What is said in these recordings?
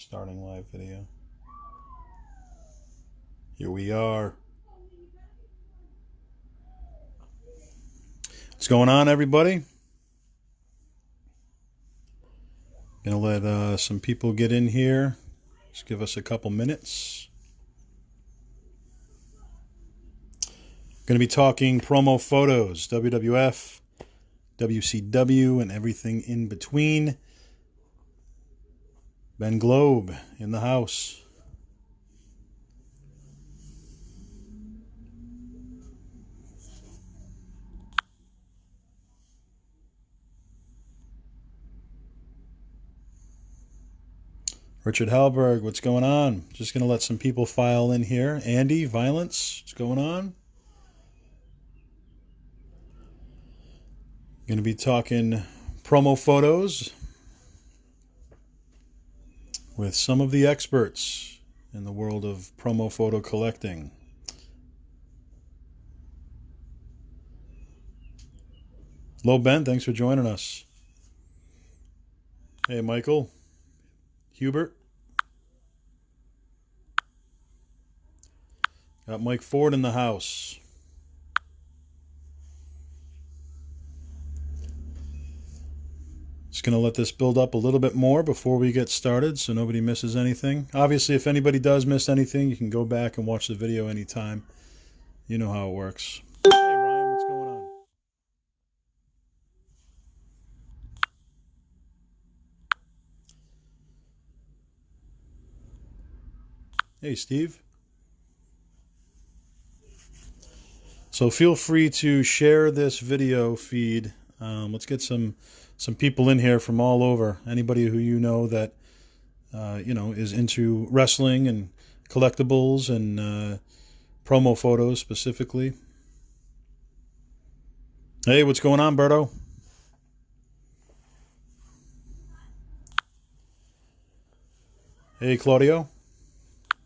Starting live video. Here we are. What's going on, everybody? Gonna let some people get in here. Just give us a couple minutes. Gonna be talking promo photos, WWF, WCW, and everything in between. Ben Globe in the house. Richard Halberg, what's going on? Just going to let some people file in here. Andy, Violence, what's going on? Going to be talking promo photos with some of the experts in the world of promo photo collecting. Hello, Ben. Thanks for joining us. Hey, Michael. Hubert. Got Mike Ford in the house. Just going to let this build up a little bit more before we get started so nobody misses anything. Obviously, if anybody does miss anything, you can go back and watch the video anytime. You know how it works. Hey, Ryan, what's going on? Hey, Steve. So feel free to share this video feed. Let's get some people in here from all over. Anybody who you know that is into wrestling and collectibles and promo photos specifically. Hey, what's going on, Berto? Hey, Claudio.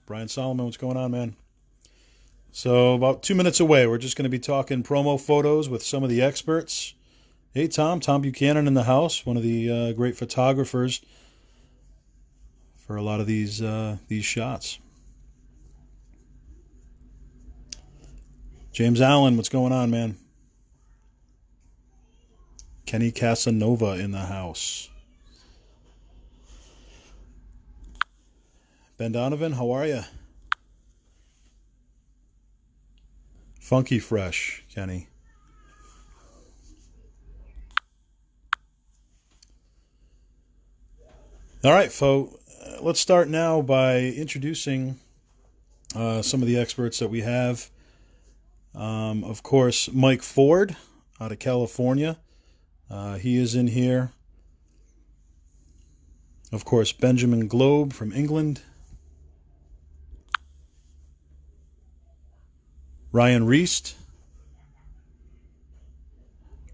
Brian Solomon, what's going on, man? So about 2 minutes away, we're just going to be talking promo photos with some of the experts. Hey, Tom Buchanan in the house, one of the great photographers for a lot of these shots. James Allen, what's going on, man? Kenny Casanova in the house. Ben Donovan, how are you? Funky fresh, Kenny. All right, folks. Let's start now by introducing some of the experts that we have. Of course, Mike Ford out of California. He is in here. Of course, Benjamin Globe from England. Ryan Reist.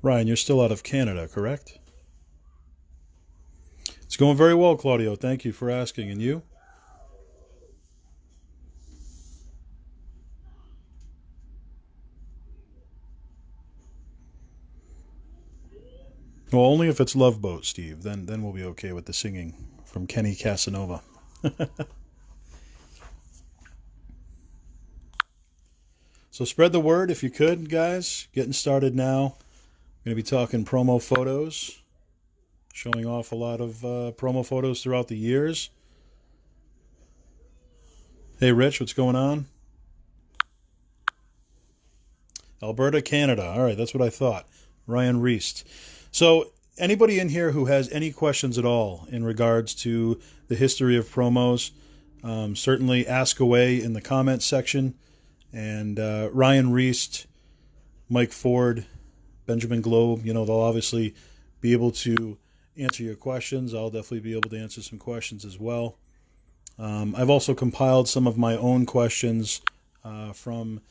Ryan, you're still out of Canada, correct? It's going very well, Claudio. Thank you for asking. And you? Well, only if it's Love Boat, Steve. Then we'll be okay with the singing from Kenny Casanova. So spread the word if you could, guys. Getting started now. We're going to be talking promo photos, showing off a lot of promo photos throughout the years. Hey, Rich, what's going on? Alberta, Canada. All right, that's what I thought. Ryan Reist. So anybody in here who has any questions at all in regards to the history of promos, certainly ask away in the comments section. And Ryan Reist, Mike Ford, Benjamin Globe, they'll obviously be able to answer your questions. I'll definitely be able to answer some questions as well. I've also compiled some of my own questions from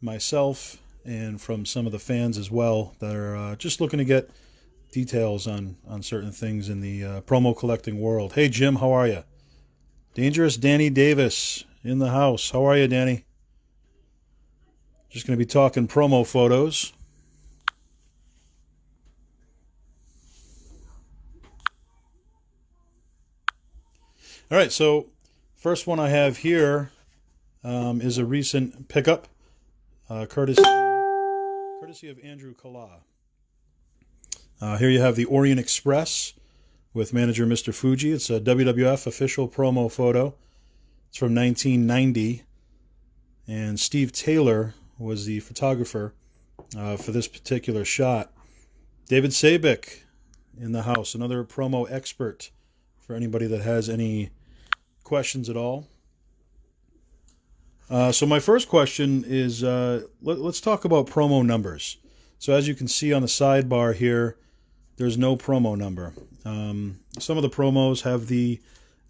myself and from some of the fans as well that are just looking to get details on certain things in the promo collecting world. Hey, Jim, how are you? Dangerous Danny Davis in the house. How are you, Danny? Just going to be talking promo photos. All right, so first one I have here is a recent pickup, courtesy of Andrew Kala. Here you have the Orient Express with manager Mr. Fuji. It's a WWF official promo photo. It's from 1990, and Steve Taylor was the photographer for this particular shot. David Sabick in the house, another promo expert for anybody that has any questions at all. So my first question is, let's talk about promo numbers. So as you can see on the sidebar here, there's no promo number. Some of the promos have the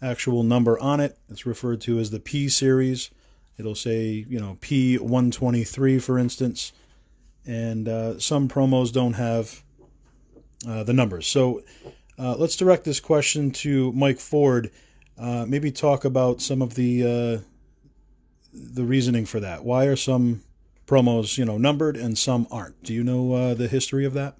actual number on it. It's referred to as the P series. It'll say, P123, for instance. And some promos don't have the numbers. So let's direct this question to Mike Ford. Maybe talk about some of the reasoning for that. Why are some promos, numbered and some aren't? Do you know the history of that?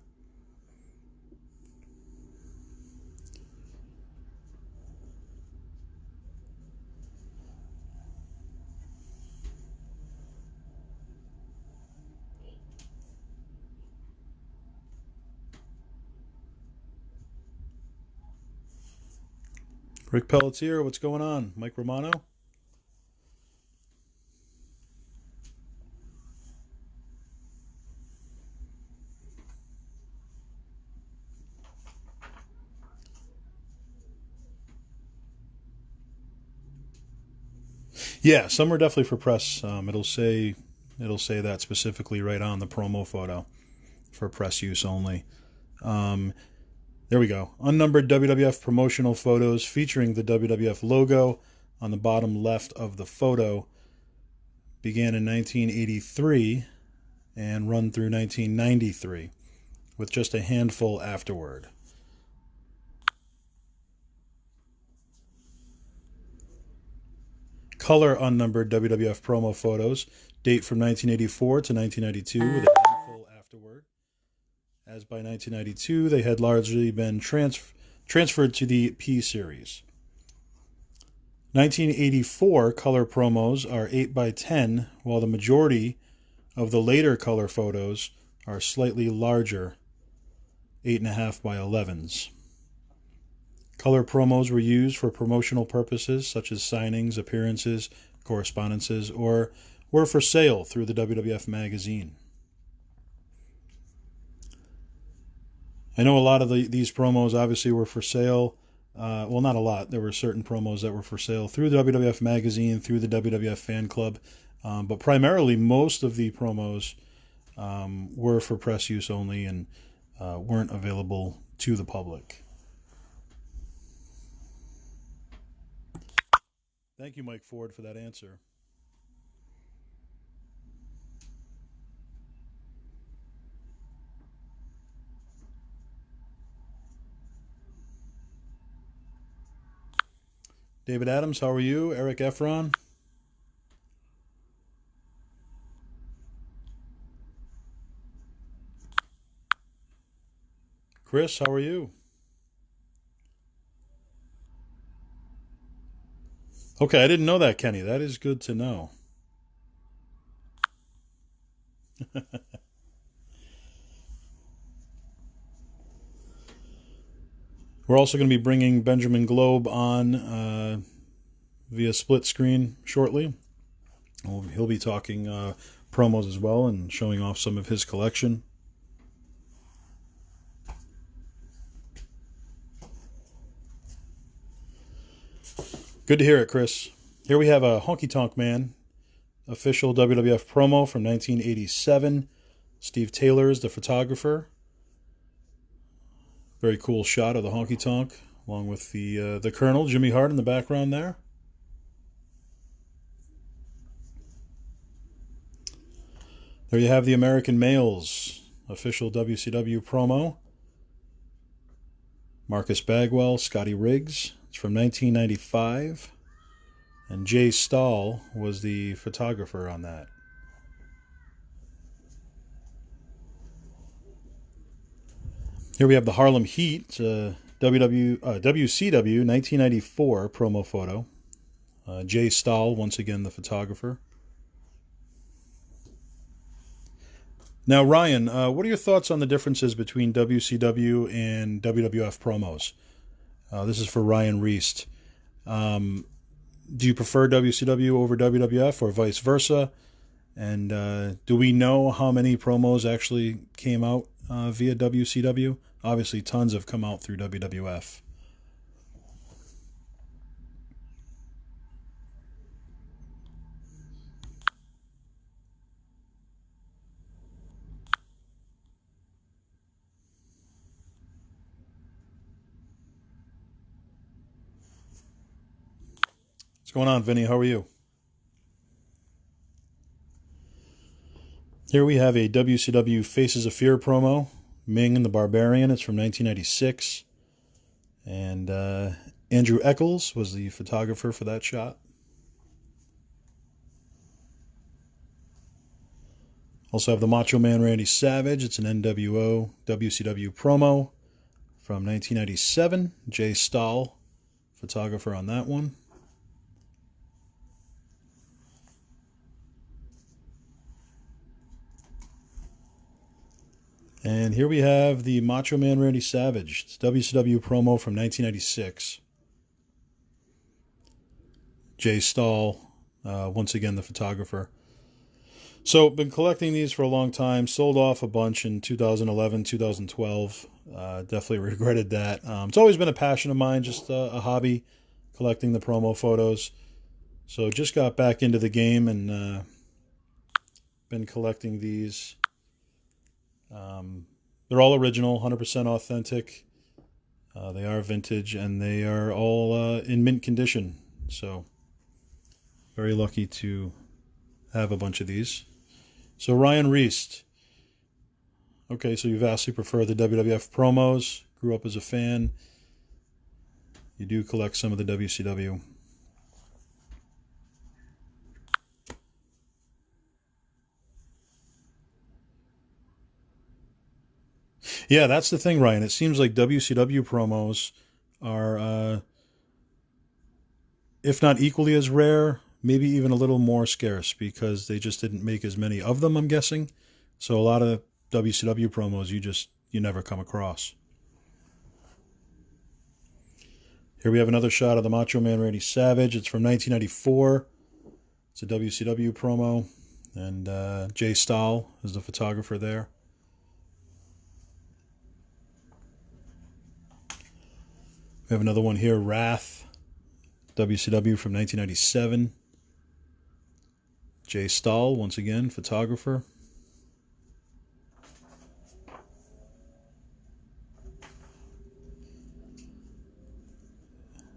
Rick Pelletier, what's going on? Mike Romano? Yeah, some are definitely for press. It'll say that specifically right on the promo photo for press use only. Um, there we go. Unnumbered WWF promotional photos featuring the WWF logo on the bottom left of the photo began in 1983 and run through 1993, with just a handful afterward. Color unnumbered WWF promo photos date from 1984 to 1992, with a handful afterward. As by 1992, they had largely been transferred to the P series. 1984 color promos are 8 by 10, while the majority of the later color photos are slightly larger, 8.5 by 11s. Color promos were used for promotional purposes such as signings, appearances, correspondences, or were for sale through the WWF magazine. I know a lot of these promos obviously were for sale. Well, not a lot. There were certain promos that were for sale through the WWF magazine, through the WWF fan club. But primarily, most of the promos were for press use only and weren't available to the public. Thank you, Mike Ford, for that answer. David Adams, how are you? Eric Efron? Chris, how are you? Okay, I didn't know that, Kenny. That is good to know. We're also going to be bringing Benjamin Globe on via split screen shortly. He'll be talking promos as well and showing off some of his collection. Good to hear it, Chris. Here we have a Honky Tonk Man official WWF promo from 1987. Steve Taylor is the photographer. Very cool shot of the Honky Tonk, along with the Colonel, Jimmy Hart, in the background there. There you have the American Males official WCW promo. Marcus Bagwell, Scotty Riggs. It's from 1995. And Jay Stahl was the photographer on that. Here we have the Harlem Heat, WCW 1994 promo photo. Jay Stahl, once again, the photographer. Now, Ryan, what are your thoughts on the differences between WCW and WWF promos? This is for Ryan Reist. Do you prefer WCW over WWF or vice versa? And do we know how many promos actually came out via WCW? Obviously, tons have come out through WWF. What's going on, Vinny? How are you? Here we have a WCW Faces of Fear promo. Ming and the Barbarian. It's from 1996. And Andrew Eccles was the photographer for that shot. Also have the Macho Man Randy Savage. It's an NWO WCW promo from 1997. Jay Stahl, photographer on that one. And here we have the Macho Man Randy Savage. It's WCW promo from 1996. Jay Stahl, once again the photographer. So, been collecting these for a long time. Sold off a bunch in 2011, 2012. Definitely regretted that. It's always been a passion of mine, just a hobby, collecting the promo photos. So, just got back into the game and been collecting these. They're all original, 100% authentic. They are vintage, and they are all in mint condition. So, very lucky to have a bunch of these. So, Ryan Reist. Okay, so you vastly prefer the WWF promos. Grew up as a fan. You do collect some of the WCW. Yeah, that's the thing, Ryan. It seems like WCW promos are, if not equally as rare, maybe even a little more scarce because they just didn't make as many of them, I'm guessing. So a lot of WCW promos you never come across. Here we have another shot of the Macho Man Randy Savage. It's from 1994. It's a WCW promo, and Jay Stahl is the photographer there. We have another one here, Wrath, WCW from 1997. Jay Stahl, once again, photographer.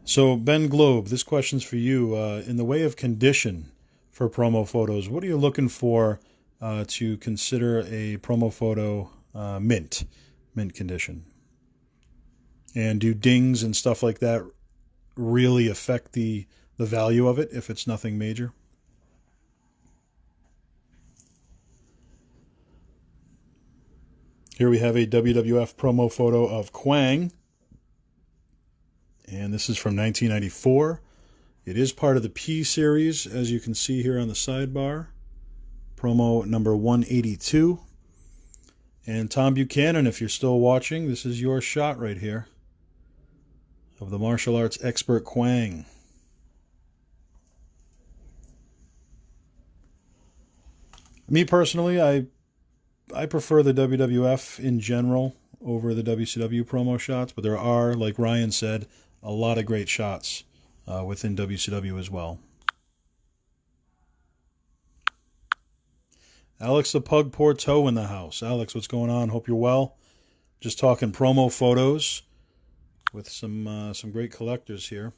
So, Ben Globe, this question's for you. In the way of condition for promo photos, what are you looking for to consider a promo photo mint condition? And do dings and stuff like that really affect the value of it if it's nothing major? Here we have a WWF promo photo of Quang. And this is from 1994. It is part of the P series, as you can see here on the sidebar. Promo number 182. And Tom Buchanan, if you're still watching, this is your shot right here of the martial arts expert Quang. Me personally, I prefer the WWF in general over the WCW promo shots, but there are, like Ryan said, a lot of great shots within WCW as well. Alex the Pug Porto in the house. Alex, what's going on? Hope you're well. Just talking promo photos with some great collectors here.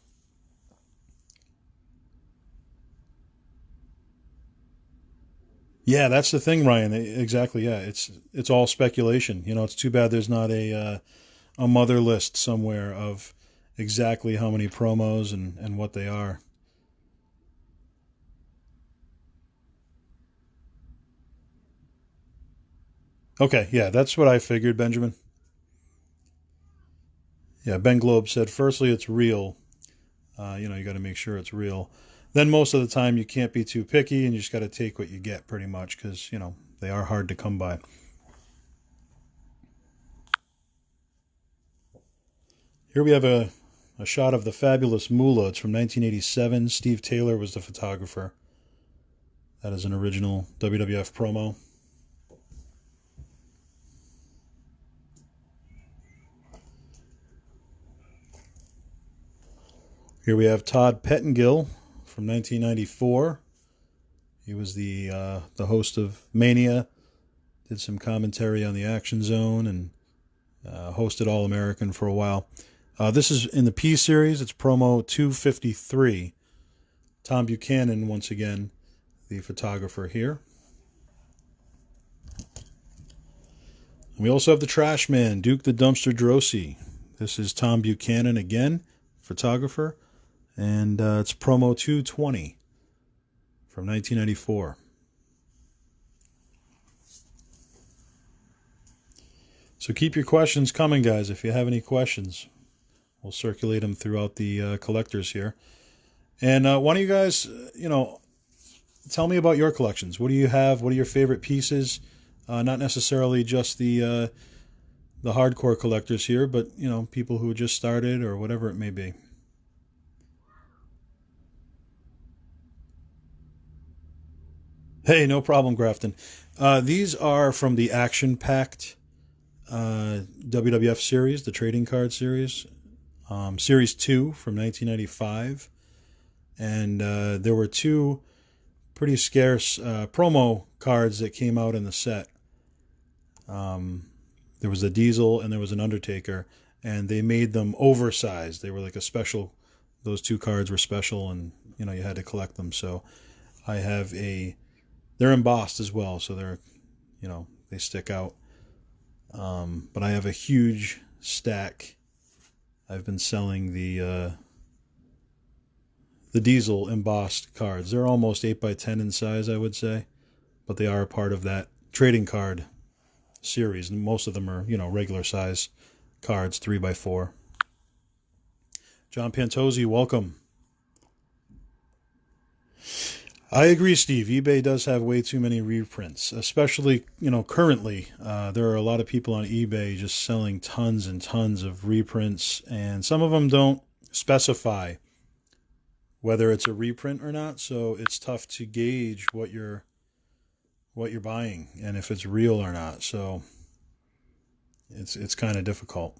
Yeah, that's the thing, Ryan. Exactly. Yeah, it's all speculation. It's too bad there's not a mother list somewhere of exactly how many promos and what they are. Okay, yeah, that's what I figured, Benjamin. Yeah, Ben Globe said, firstly, it's real. You got to make sure it's real. Then most of the time, you can't be too picky, and you just got to take what you get, pretty much, because they are hard to come by. Here we have a shot of the fabulous Moolah. It's from 1987. Steve Taylor was the photographer. That is an original WWF promo. Here we have Todd Pettengill from 1994. He was the host of Mania, did some commentary on the Action Zone, and hosted All American for a while. This is in the P series. It's promo 253. Tom Buchanan, once again, the photographer here. We also have the Trash Man, Duke the Dumpster Drosy. This is Tom Buchanan again, photographer. And it's promo 220 from 1994. So keep your questions coming, guys. If you have any questions, we'll circulate them throughout the collectors here. And why don't you guys, tell me about your collections. What do you have? What are your favorite pieces? Not necessarily just the hardcore collectors here, but, people who just started or whatever it may be. Hey, no problem, Grafton. These are from the action-packed WWF series, the trading card series, Series 2 from 1995. And there were two pretty scarce promo cards that came out in the set. There was a Diesel and there was an Undertaker, and they made them oversized. They were like a special, those two cards were special, and you had to collect them. So I have they're embossed as well, so they're, they stick out. But I have a huge stack. I've been selling the Diesel embossed cards. They're almost 8x10 in size, I would say, but they are a part of that trading card series. And most of them are, regular size cards, 3x4. John Pantozzi, welcome. I agree, Steve. eBay does have way too many reprints, especially, currently. There are a lot of people on eBay just selling tons and tons of reprints, and some of them don't specify whether it's a reprint or not, so it's tough to gauge what you're buying and if it's real or not. So it's kind of difficult.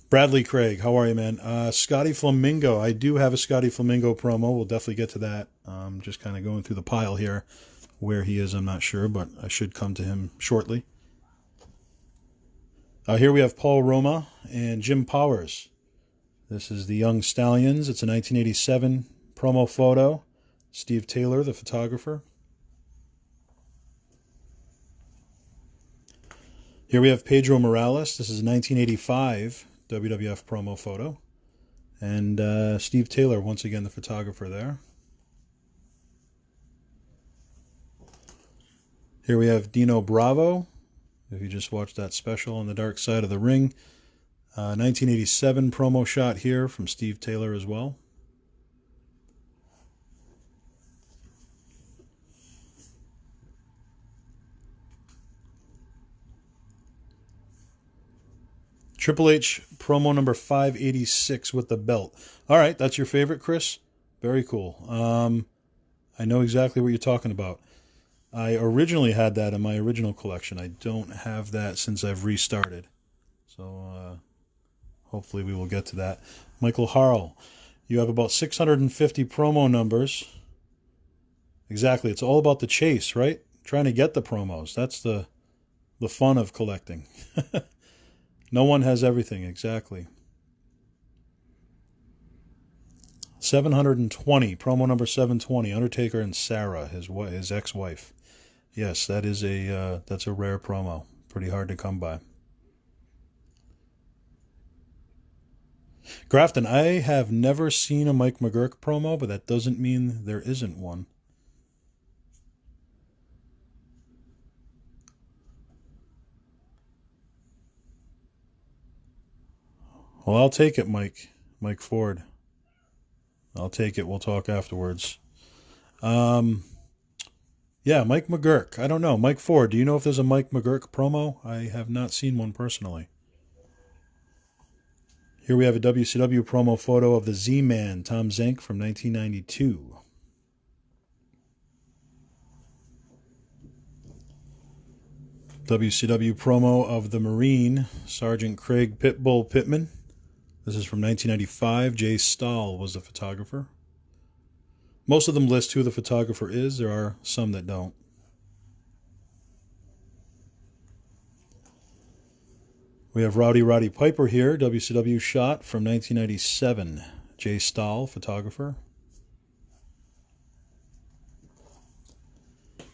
Bradley Craig, how are you, man? Scotty Flamingo. I do have a Scotty Flamingo promo. We'll definitely get to that. Just kind of going through the pile here. Where he is, I'm not sure, but I should come to him shortly. Here we have Paul Roma and Jim Powers. This is the Young Stallions. It's a 1987 promo photo. Steve Taylor, the photographer. Here we have Pedro Morales. This is a 1985 WWF promo photo. And Steve Taylor, once again, the photographer there. Here we have Dino Bravo. If you just watched that special on the Dark Side of the Ring. 1987 promo shot here from Steve Taylor as well. Triple H promo number 586 with the belt. All right, that's your favorite, Chris? Very cool. I know exactly what you're talking about. I originally had that in my original collection. I don't have that since I've restarted. So hopefully we will get to that. Michael Harrell, you have about 650 promo numbers. Exactly. It's all about the chase, right? Trying to get the promos. That's the fun of collecting. No one has everything, exactly. 720, promo number 720, Undertaker and Sarah, his ex-wife. Yes, that's a rare promo. Pretty hard to come by. Grafton, I have never seen a Mike McGurk promo, but that doesn't mean there isn't one. Well, I'll take it, Mike. Mike Ford. I'll take it. We'll talk afterwards. Um, yeah, Mike McGurk. I don't know. Mike Ford, do you know if there's a Mike McGurk promo? I have not seen one personally. Here we have a WCW promo photo of the Z-Man, Tom Zenk, from 1992. WCW promo of the Marine, Sergeant Craig Pitbull Pittman. This is from 1995. Jay Stahl was the photographer. Most of them list who the photographer is. There are some that don't. We have Rowdy Roddy Piper here, WCW shot from 1997. Jay Stahl, photographer.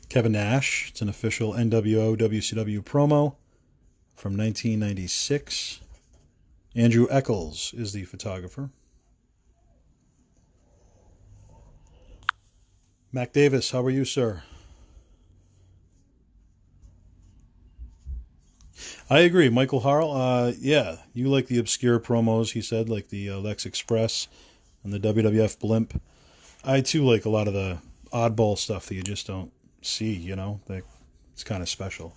Kevin Nash, it's an official NWO WCW promo from 1996. Andrew Eccles is the photographer. Mac Davis, how are you, sir? I agree. Michael Harrell, yeah, you like the obscure promos, he said, like the Lex Express and the WWF Blimp. I, too, like a lot of the oddball stuff that you just don't see, you know? That it's kind of special.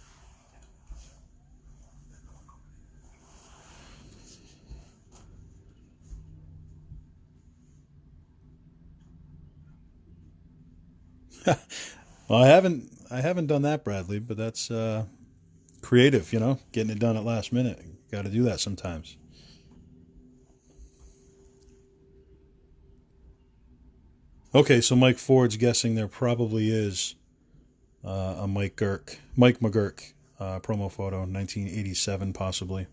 Well, I haven't done that, Bradley, but that's creative, you know, getting it done at last minute. Got to do that sometimes. Okay, so Mike Ford's guessing there probably is a Mike McGurk promo photo, 1987 possibly.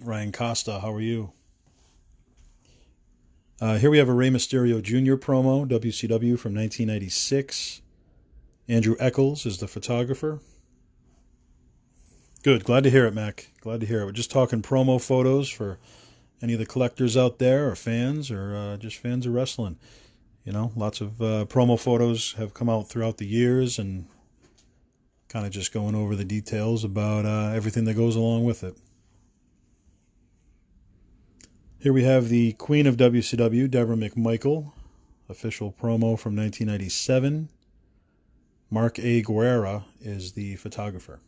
Ryan Costa, how are you? Here we have a Rey Mysterio Jr. promo, WCW from 1996. Andrew Eccles is the photographer. Good, glad to hear it, Mac. Glad to hear it. We're just talking promo photos for any of the collectors out there, or fans, or just fans of wrestling. You know, lots of promo photos have come out throughout the years, and kind of just going over the details about everything that goes along with it. Here we have the Queen of WCW, Deborah McMichael, official promo from 1997. Mark A. Guerra is the photographer.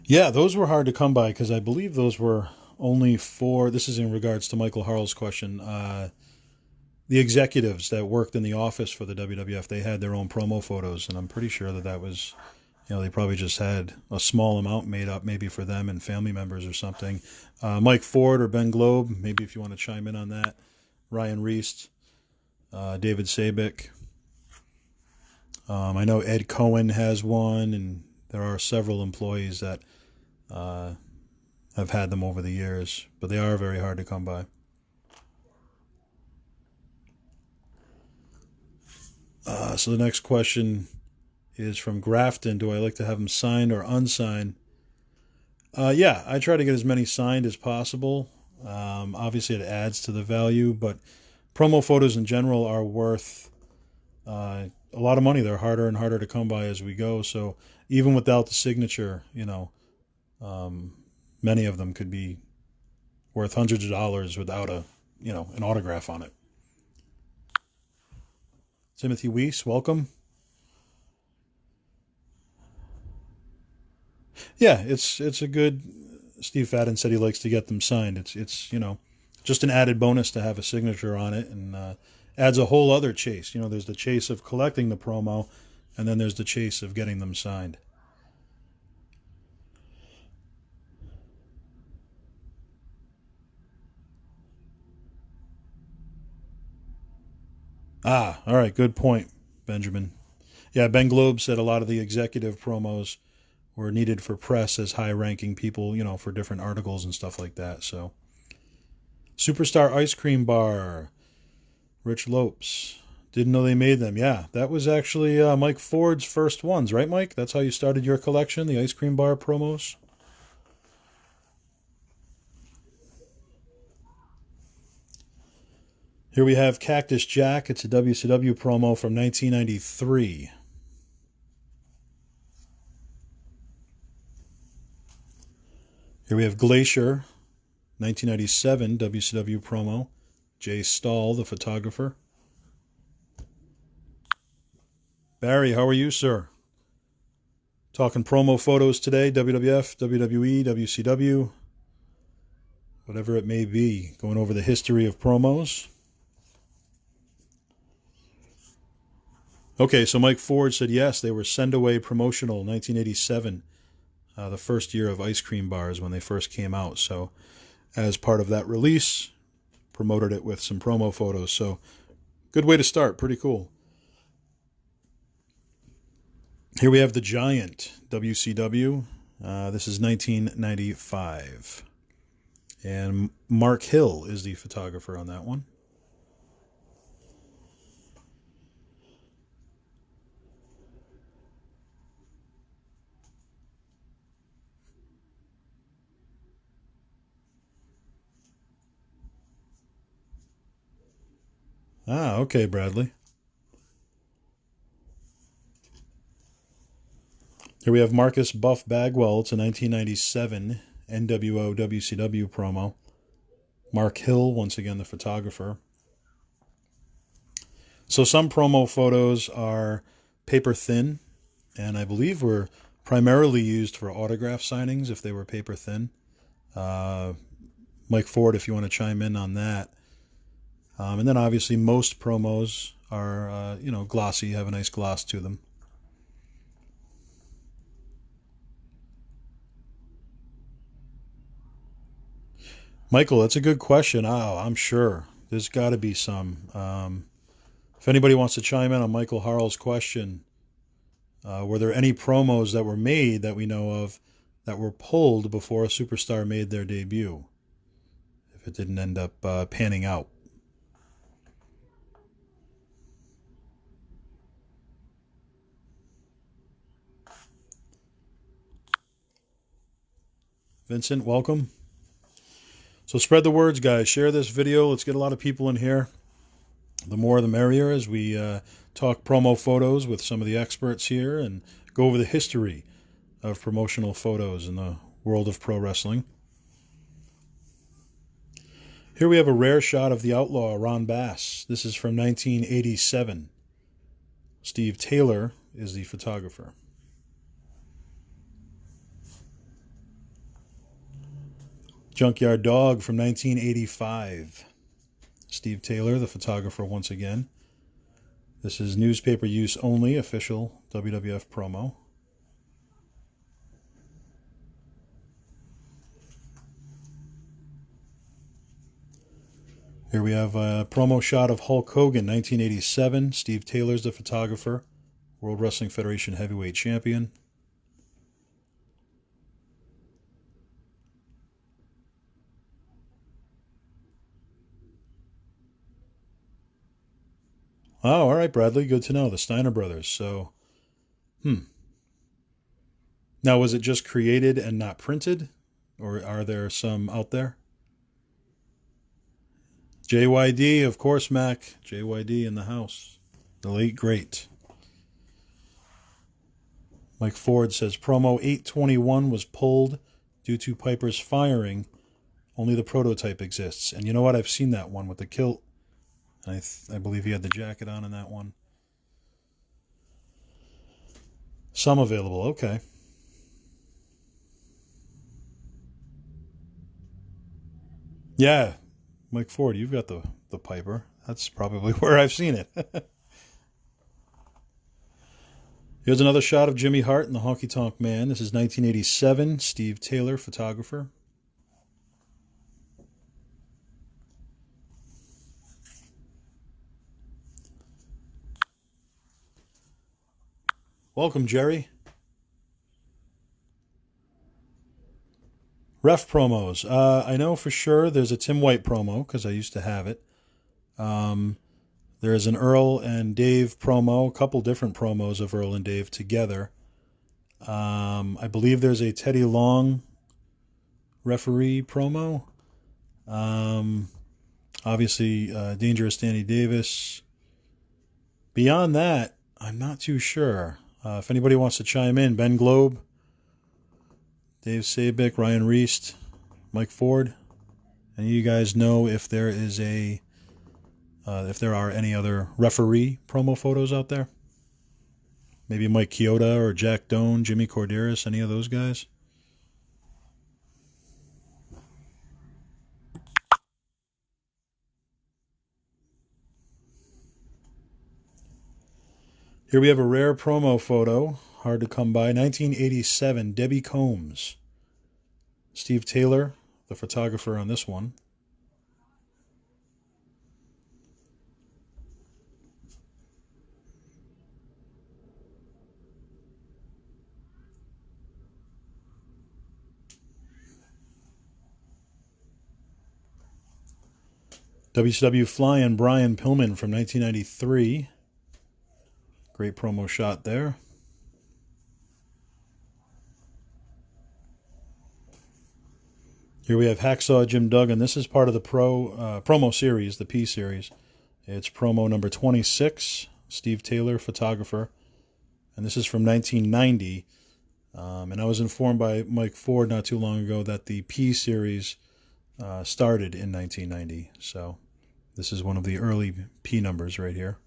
Yeah, those were hard to come by because I believe those were only for, this is in regards to Michael Harrell's question, the executives that worked in the office for the WWF, they had their own promo photos, and I'm pretty sure that that was, you know, they probably just had a small amount made up maybe for them and family members or something. Mike Ford or Ben Globe, maybe if you want to chime in on that. Ryan Reist, David Sabick. I know Ed Cohen has one, and there are several employees that have had them over the years, but they are very hard to come by. So the next question is from Grafton. Do I like to have them signed or unsigned? Yeah, I try to get as many signed as possible. Obviously, it adds to the value, but promo photos in general are worth a lot of money. They're harder and harder to come by as we go. So even without the signature, you know, many of them could be worth hundreds of dollars without an autograph on it. Timothy Weiss, welcome. Yeah, it's a good. Steve Fadden said he likes to get them signed. It's just an added bonus to have a signature on it, and adds a whole other chase. You know, there's the chase of collecting the promo, and then there's the chase of getting them signed. Ah, all right, good point, Benjamin. Yeah, Ben Globe said a lot of the executive promos were needed for press as high-ranking people, you know, for different articles and stuff like that. So, Superstar Ice Cream Bar, Rich Lopes. Didn't know they made them. Yeah, that was actually Mike Ford's first ones, right, Mike? That's how you started your collection, the ice cream bar promos? Here we have Cactus Jack. It's a WCW promo from 1993. Here we have Glacier, 1997 WCW Promo. Jay Stahl, the photographer. Barry, how are you, sir? Talking promo photos today, WWF, WWE, WCW, whatever it may be. Going over the history of promos. Okay, so Mike Ford said yes, they were send-away promotional, 1987, the first year of ice cream bars when they first came out. So as part of that release, promoted it with some promo photos. So good way to start, pretty cool. Here we have the Giant, WCW. This is 1995. And Mark Hill is the photographer on that one. Ah, okay, Bradley. Here we have Marcus Buff Bagwell. It's a 1997 NWO WCW promo. Mark Hill, once again, the photographer. So some promo photos are paper thin, and I believe were primarily used for autograph signings if they were paper thin. Mike Ford, if you want to chime in on that. And then obviously most promos are, glossy, have a nice gloss to them. Michael, that's a good question. Oh, I'm sure there's got to be some. If anybody wants to chime in on Michael Harrell's question, were there any promos that were made that we know of that were pulled before a superstar made their debut? If it didn't end up panning out. Vincent, welcome. So spread the words, guys. Share this video. Let's get a lot of people in here. The more the merrier as we talk promo photos with some of the experts here and go over the history of promotional photos in the world of pro wrestling. Here we have a rare shot of the Outlaw, Ron Bass. This is from 1987. Steve Taylor is the photographer. Junkyard Dog from 1985. Steve Taylor, the photographer once again. This is newspaper use only, official WWF promo. Here we have a promo shot of Hulk Hogan, 1987. Steve Taylor's the photographer. World Wrestling Federation Heavyweight Champion. Oh, all right, Bradley. Good to know. The Steiner brothers. So, Now, was it just created and not printed? Or are there some out there? JYD, of course, Mac. JYD in the house. The late, great. Mike Ford says, promo 821 was pulled due to Piper's firing. Only the prototype exists. And you know what? I've seen that one with the kilt. I believe he had the jacket on in that one. Some available. Okay. Yeah. Mike Ford, you've got the Piper. That's probably where I've seen it. Here's another shot of Jimmy Hart and the Honky Tonk Man. This is 1987. Steve Taylor, photographer. Welcome, Jerry. Ref promos. I know for sure there's a Tim White promo because I used to have it. There is an Earl and Dave promo, a couple different promos of Earl and Dave together. I believe there's a Teddy Long referee promo. Obviously, Dangerous Danny Davis. Beyond that, I'm not too sure. If anybody wants to chime in, Ben Globe, Dave Sabick, Ryan Reist, Mike Ford. And you guys know if there is if there are any other referee promo photos out there? Maybe Mike Chioda or Jack Doan, Jimmy Corderas, any of those guys? Here we have a rare promo photo, hard to come by. 1987, Debbie Combs. Steve Taylor, the photographer on this one. WCW Flying Brian Pillman from 1993. Great promo shot there. Here we have Hacksaw Jim Duggan. This is part of the promo series, the P series. It's promo number 26. Steve Taylor, photographer. And this is from 1990. And I was informed by Mike Ford not too long ago that the P series started in 1990. So this is one of the early P numbers right here.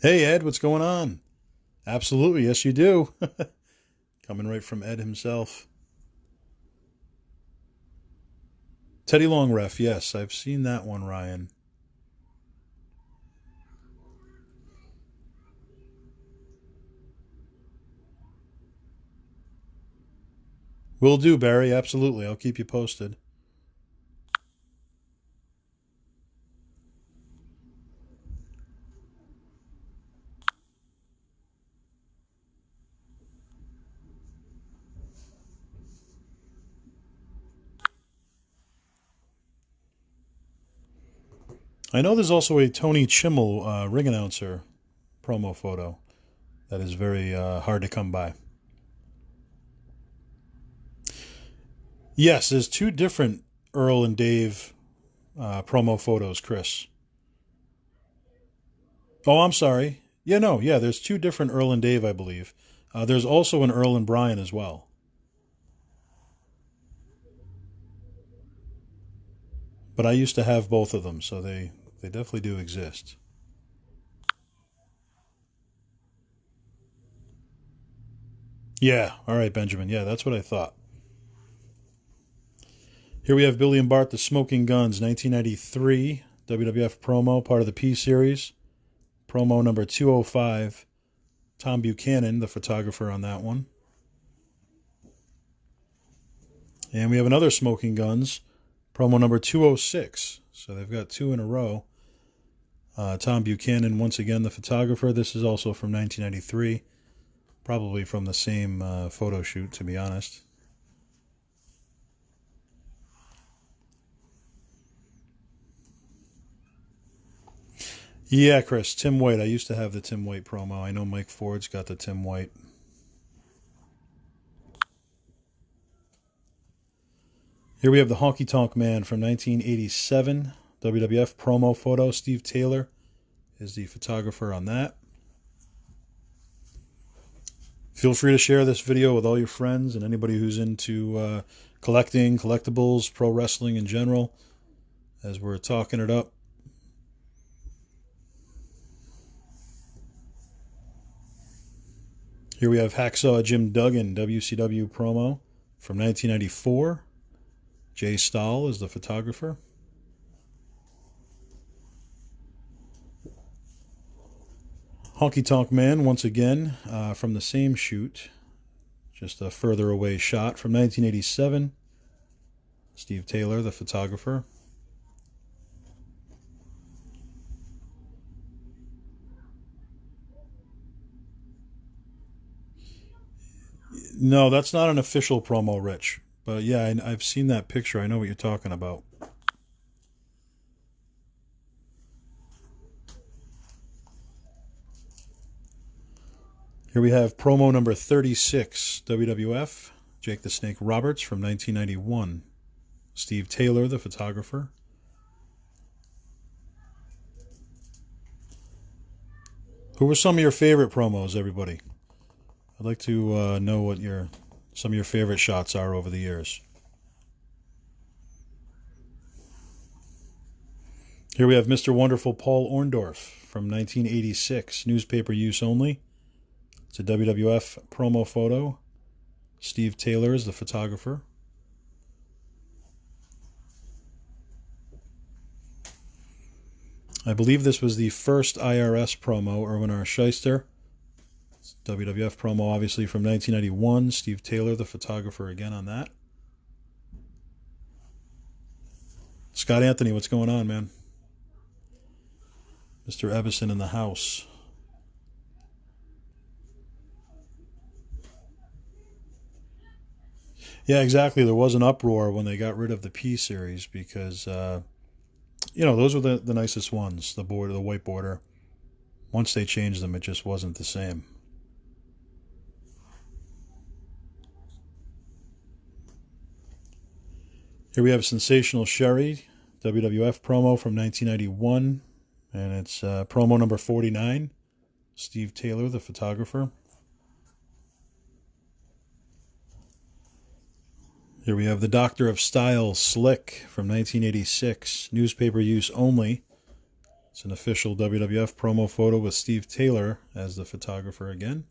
Hey, Ed, what's going on? Absolutely, yes, you do. Coming right from Ed himself. Teddy Long Ref, yes, I've seen that one, Ryan. Will do, Barry, absolutely. I'll keep you posted. I know there's also a Tony Chimmel ring announcer promo photo that is very hard to come by. Yes, there's two different Earl and Dave promo photos, Chris. Oh, I'm sorry. Yeah, there's two different Earl and Dave, I believe. There's also an Earl and Brian as well. But I used to have both of them, so they definitely do exist. Yeah, all right, Benjamin. Yeah, that's what I thought. Here we have Billy and Bart, the Smoking Guns, 1993, WWF promo, part of the P series. Promo number 205. Tom Buchanan, the photographer on that one. And we have another Smoking Guns, promo number 206. So they've got two in a row. Tom Buchanan, once again, the photographer. This is also from 1993. Probably from the same photo shoot, to be honest. Yeah, Chris, Tim White. I used to have the Tim White promo. I know Mike Ford's got the Tim White. Here we have the Honky Tonk Man from 1987. WWF promo photo. Steve Taylor is the photographer on that. Feel free to share this video with all your friends and anybody who's into collecting, collectibles, pro wrestling in general, as we're talking it up. Here we have Hacksaw Jim Duggan, WCW promo from 1994. Jay Stahl is the photographer. Honky Tonk Man, once again, from the same shoot. Just a further away shot from 1987. Steve Taylor, the photographer. No, that's not an official promo, Rich. But yeah, I've seen that picture. I know what you're talking about. Here we have promo number 36, WWF, Jake the Snake Roberts from 1991. Steve Taylor, the photographer. Who were some of your favorite promos, everybody? I'd like to know what some of your favorite shots are over the years. Here we have Mr. Wonderful Paul Orndorff from 1986, newspaper use only. It's a WWF promo photo. Steve Taylor is the photographer. I believe this was the first IRS promo, Irwin R. Shyster. It's WWF promo, obviously, from 1991. Steve Taylor, the photographer, again on that. Scott Anthony, what's going on, man? Mr. Evison in the house. Yeah, exactly. There was an uproar when they got rid of the P series because, those were the nicest ones. The white border. Once they changed them, it just wasn't the same. Here we have Sensational Sherry, WWF promo from 1991, and it's promo number 49. Steve Taylor, the photographer. Here we have the Doctor of Style, Slick, from 1986, newspaper use only. It's an official WWF promo photo with Steve Taylor as the photographer again.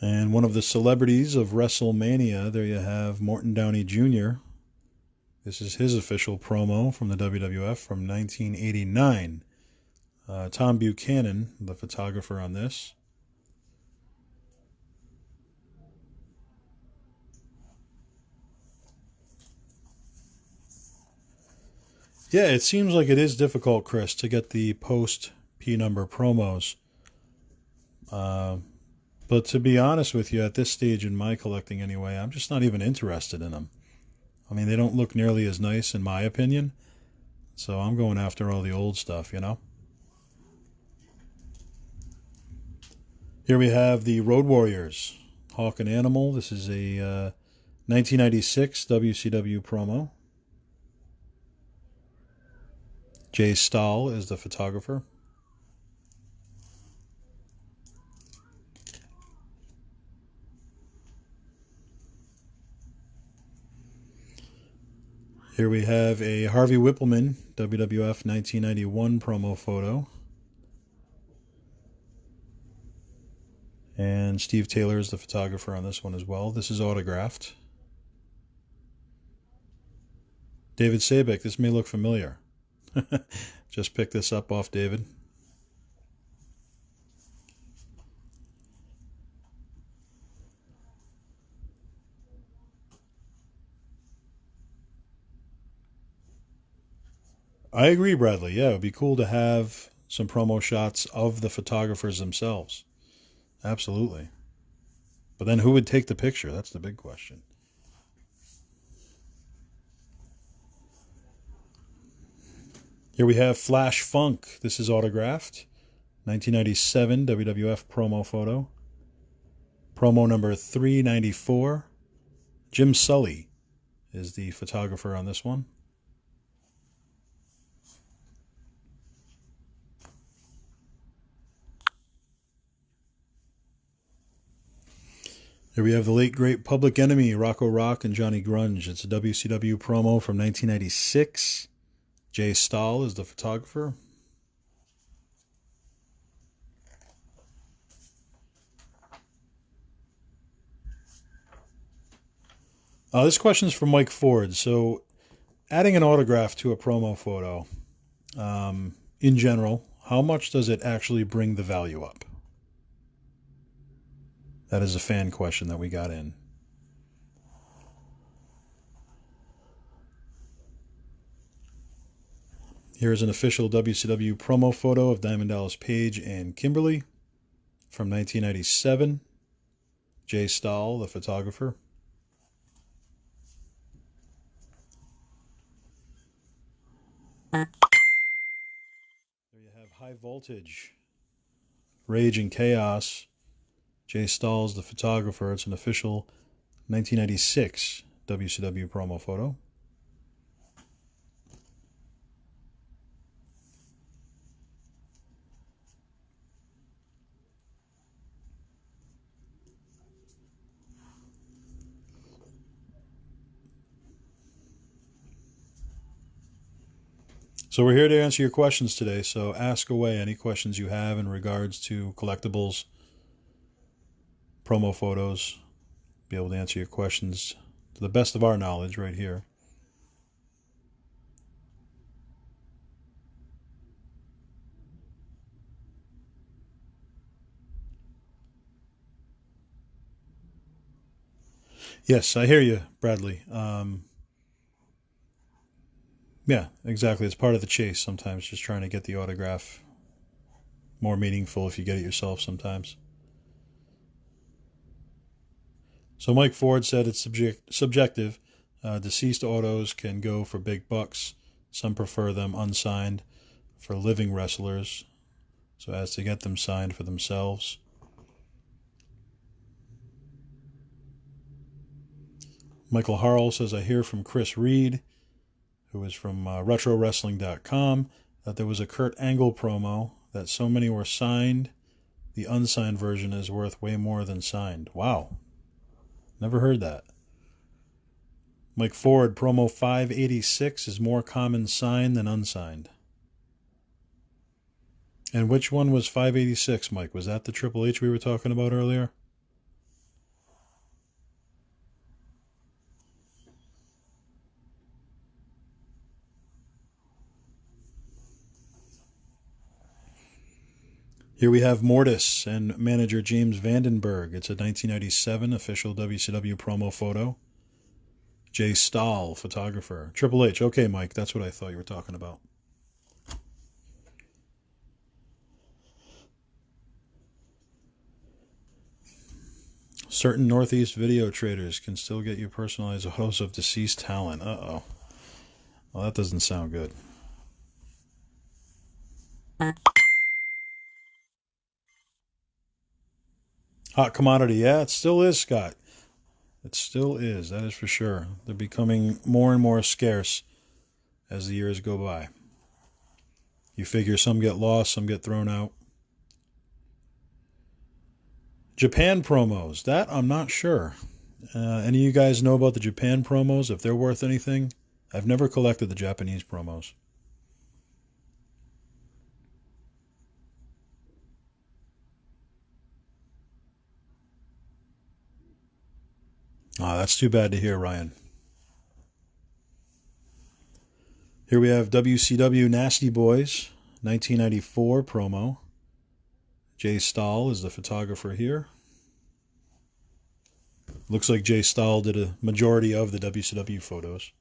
And one of the celebrities of WrestleMania, there you have Morton Downey Jr. This is his official promo from the WWF from 1989. Tom Buchanan, the photographer on this. Yeah, it seems like it is difficult, Chris, to get the post P number promos. But to be honest with you, at this stage in my collecting anyway, I'm just not even interested in them. I mean, they don't look nearly as nice in my opinion. So I'm going after all the old stuff, you know? Here we have the Road Warriors, Hawk and Animal. This is a 1996 WCW promo. Jay Stahl is the photographer. Here we have a Harvey Whippleman WWF 1991 promo photo. And Steve Taylor is the photographer on this one as well. This is autographed. David Sabick, this may look familiar. Just pick this up off David. I agree, Bradley. Yeah, it would be cool to have some promo shots of the photographers themselves. Absolutely. But then who would take the picture? That's the big question. Here we have Flash Funk. This is autographed. 1997 WWF promo photo. Promo number 394. Jim Sully is the photographer on this one. Here we have the late great Public Enemy, Rocco Rock and Johnny Grunge. It's a WCW promo from 1996. Jay Stahl is the photographer. This question is from Mike Ford. So, adding an autograph to a promo photo, in general, how much does it actually bring the value up? That is a fan question that we got in. Here is an official WCW promo photo of Diamond Dallas Page and Kimberly from 1997. Jay Stahl, the photographer. Voltage, Rage and Chaos. Jay Stahl's the photographer. It's an official 1996 WCW promo photo. So we're here to answer your questions today. So ask away any questions you have in regards to collectibles, promo photos. Be able to answer your questions to the best of our knowledge right here. Yes, I hear you, Bradley. Yeah, exactly. It's part of the chase sometimes, just trying to get the autograph more meaningful if you get it yourself sometimes. So Mike Ford said it's subjective. Deceased autos can go for big bucks. Some prefer them unsigned for living wrestlers, so as to get them signed for themselves. Michael Harrell says, I hear from Chris Reed, who is from RetroWrestling.com, that there was a Kurt Angle promo that so many were signed, the unsigned version is worth way more than signed. Wow. Never heard that. Mike Ford, promo 586 is more common signed than unsigned. And which one was 586, Mike? Was that the Triple H we were talking about earlier? Here we have Mortis and manager James Vandenberg. It's a 1997 official WCW promo photo. Jay Stahl, photographer. Triple H. Okay, Mike, that's what I thought you were talking about. Certain Northeast video traders can still get you personalized photos of deceased talent. Uh-oh. Well, that doesn't sound good. Hot commodity. Yeah, it still is, Scott. It still is. That is for sure. They're becoming more and more scarce as the years go by. You figure some get lost, some get thrown out. Japan promos. That I'm not sure. Any of you guys know about the Japan promos, if they're worth anything? I've never collected the Japanese promos. Oh, that's too bad to hear, Ryan. Here we have WCW Nasty Boys, 1994 promo. Jay Stahl is the photographer here. Looks like Jay Stahl did a majority of the WCW photos.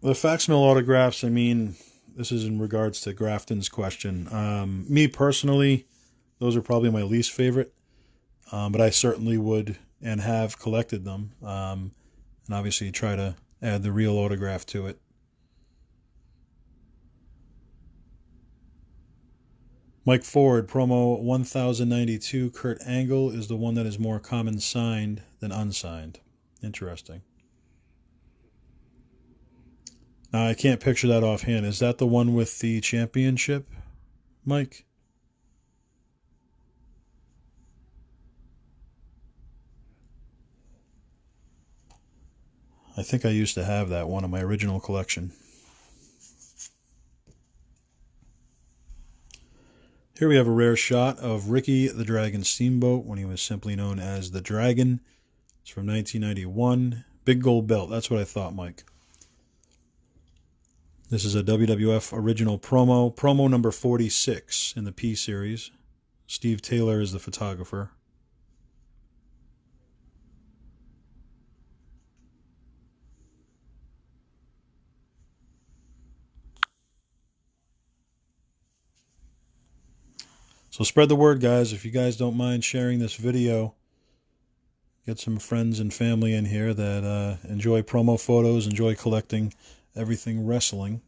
The facsimile autographs, I mean, this is in regards to Grafton's question. Me personally, those are probably my least favorite, but I certainly would and have collected them, and obviously try to add the real autograph to it. Mike Ford, promo 1092, Kurt Angle is the one that is more common signed than unsigned. Interesting. Now, I can't picture that offhand. Is that the one with the championship, Mike? I think I used to have that one in my original collection. Here we have a rare shot of Ricky the Dragon Steamboat when he was simply known as the Dragon. It's from 1991. Big gold belt. That's what I thought, Mike. This is a WWF original promo. Promo number 46 in the P series. Steve Taylor is the photographer. So spread the word, guys. If you guys don't mind sharing this video, Get some friends and family in here that enjoy promo photos, enjoy collecting everything wrestling.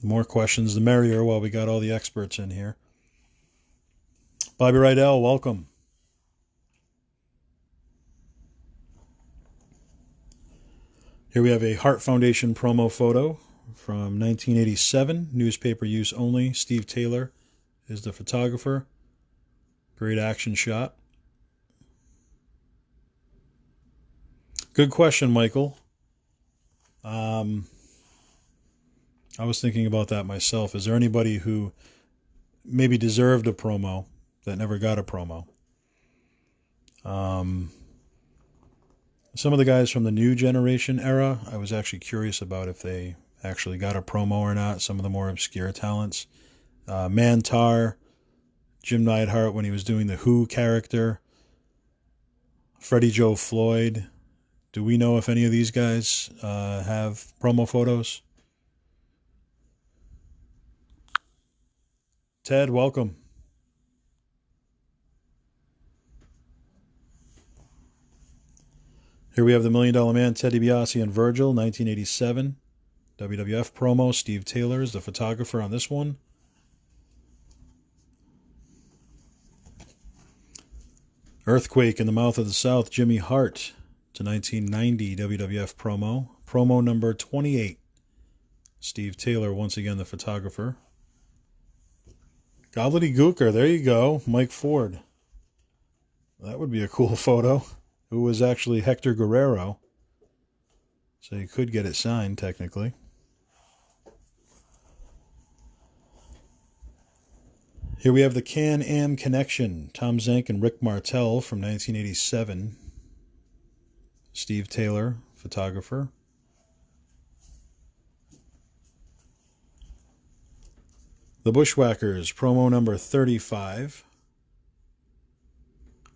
The more questions, the merrier, while we got all the experts in here. Bobby Rydell, welcome. Here we have a Hart Foundation promo photo from 1987, newspaper use only. Steve Taylor is the photographer. Great action shot. Good question, Michael. I was thinking about that myself. Is there anybody who maybe deserved a promo that never got a promo? Some of the guys from the new generation era, I was actually curious about if they actually got a promo or not. Some of the more obscure talents. Mantar, Jim Neidhart when he was doing the Who character, Freddie Joe Floyd. Do we know if any of these guys have promo photos? Ted, welcome. Here we have the $1 Million Man, Ted DiBiase and Virgil, 1987. WWF promo. Steve Taylor is the photographer on this one. Earthquake in the Mouth of the South, Jimmy Hart to 1990 WWF promo. Promo number 28. Steve Taylor, once again the photographer. Gobbledygooker, there you go. Mike Ford. That would be a cool photo. Who was actually Hector Guerrero. So you could get it signed, technically. Here we have the Can-Am Connection. Tom Zenk and Rick Martel from 1987. Steve Taylor, photographer. The Bushwhackers, promo number 35.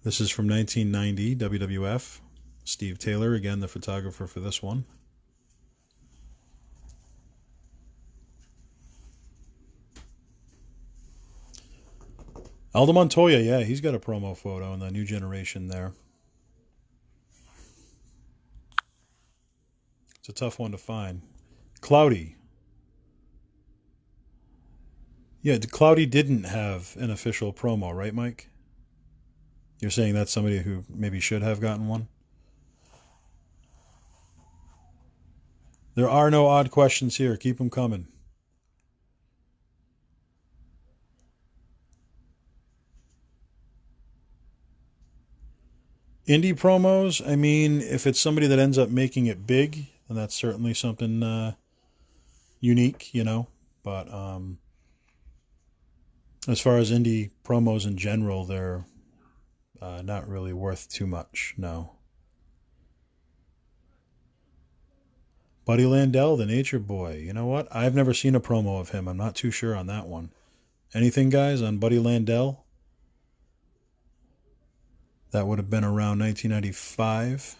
This is from 1990, WWF. Steve Taylor, again the photographer for this one. Aldo Montoya, yeah, he's got a promo photo in the new generation there. It's a tough one to find. Cloudy. Yeah, Cloudy didn't have an official promo, right, Mike? You're saying that's somebody who maybe should have gotten one? There are no odd questions here. Keep them coming. Indie promos, I mean, if it's somebody that ends up making it big, then that's certainly something unique, you know. But as far as indie promos in general, they're not really worth too much, no. Buddy Landell, the Nature Boy. You know what? I've never seen a promo of him. I'm not too sure on that one. Anything, guys, on Buddy Landell? That would have been around 1995.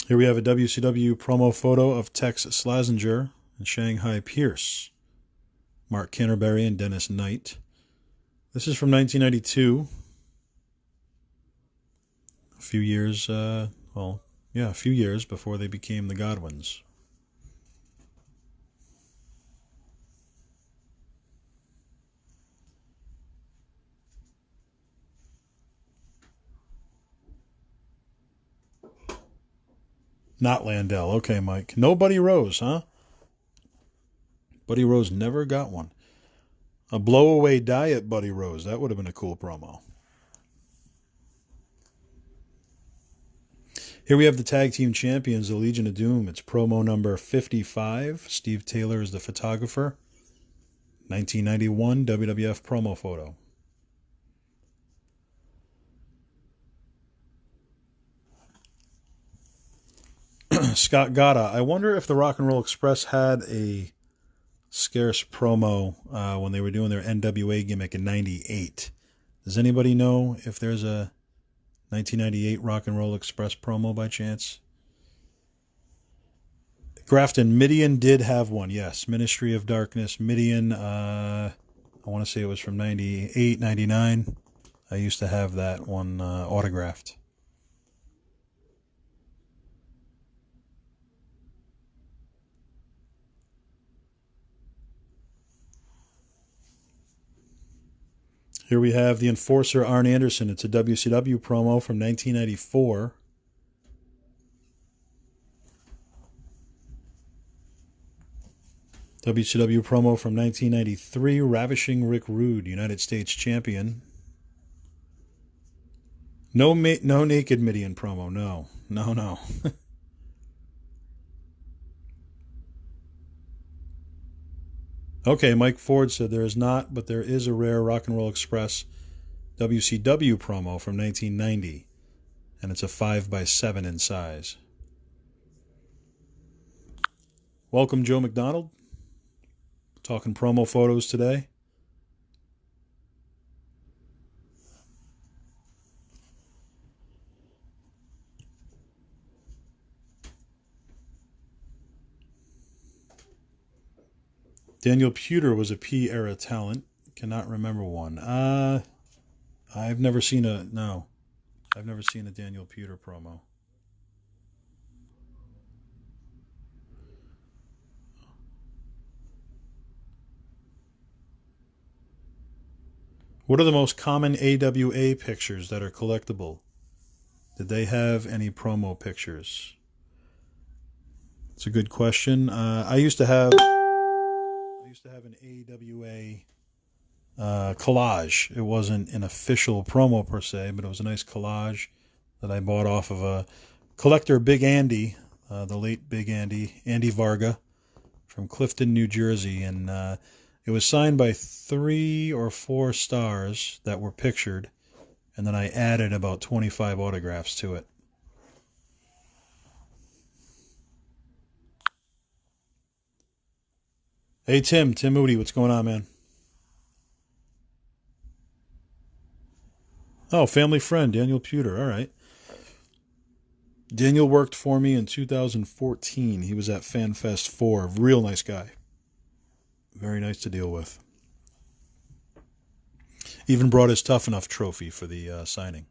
Here we have a WCW promo photo of Tex Slazenger and Shanghai Pierce. Mark Canterbury and Dennis Knight. This is from 1992. A few years, a few years before they became the Godwins. Not Landell. Okay, Mike. No Buddy Rose, huh? Buddy Rose never got one. A blow-away diet Buddy Rose. That would have been a cool promo. Here we have the Tag Team Champions, the Legion of Doom. It's promo number 55. Steve Taylor is the photographer. 1991 WWF promo photo. Scott Gata. I wonder if the Rock and Roll Express had a scarce promo when they were doing their NWA gimmick in 98. Does anybody know if there's a 1998 Rock and Roll Express promo by chance? Grafton, Midian did have one, yes. Ministry of Darkness, Midian. I want to say it was from 98, 99. I used to have that one autographed. Here we have the Enforcer Arn Anderson. It's a WCW promo from 1994. WCW promo from 1993. Ravishing Rick Rude, United States Champion. No naked Midian promo. No. Okay, Mike Ford said there is not, but there is a rare Rock and Roll Express WCW promo from 1990, and it's a 5x7 in size. Welcome, Joe McDonald. Talking promo photos today. Daniel Puder was a P-era talent. Cannot remember one. I've never seen a Daniel Puder promo. What are the most common AWA pictures that are collectible? Did they have any promo pictures? It's a good question. I used to have an AWA collage. It wasn't an official promo per se, but it was a nice collage that I bought off of a collector, Big Andy, the late Big Andy Varga from Clifton, New Jersey, and it was signed by 3 or 4 stars that were pictured, and then I added about 25 autographs to it. Hey, Tim Moody, what's going on, man? Oh, family friend, Daniel Puder, all right. Daniel worked for me in 2014. He was at FanFest 4. Real nice guy. Very nice to deal with. Even brought his Tough Enough trophy for the signing.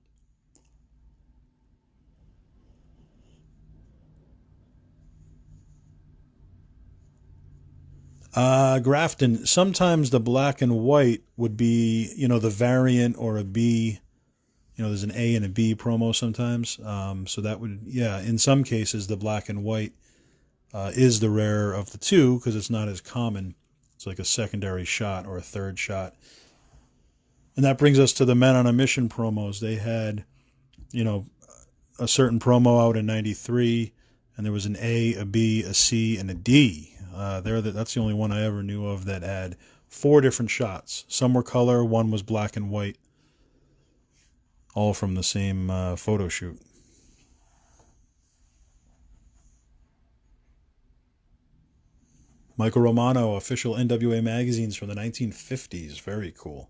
Grafton, sometimes the black and white would be, the variant or a B. There's an A and a B promo sometimes. So that would, in some cases, the black and white is the rarer of the two because it's not as common. It's like a secondary shot or a third shot. And that brings us to the Men on a Mission promos. They had, a certain promo out in 93, and there was an A, a B, a C, and a D. That's the only one I ever knew of that had 4 different shots. Some were color, one was black and white, all from the same photo shoot. Michael Romano, official NWA magazines from the 1950s. Very cool.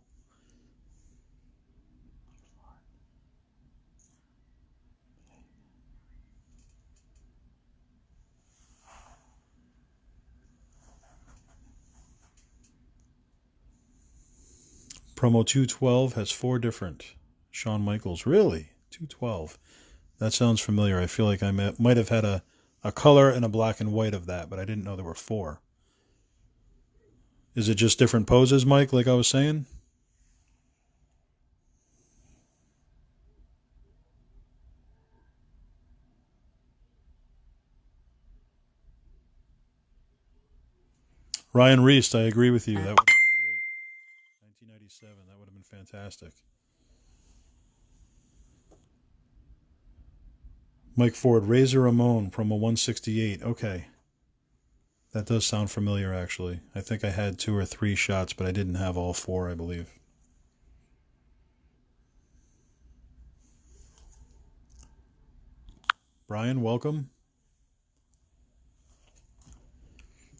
Promo 212 has 4 different Shawn Michaels. Really? 212. That sounds familiar. I feel like I might have had a color and a black and white of that, but I didn't know there were 4. Is it just different poses, Mike, like I was saying? Ryan Reist, I agree with you. That would have been great. 1997, that would have been fantastic. Mike Ford, Razor Ramon, promo 168. Okay. That does sound familiar, actually. I think I had 2 or 3 shots, but I didn't have all 4, I believe. Brian, welcome.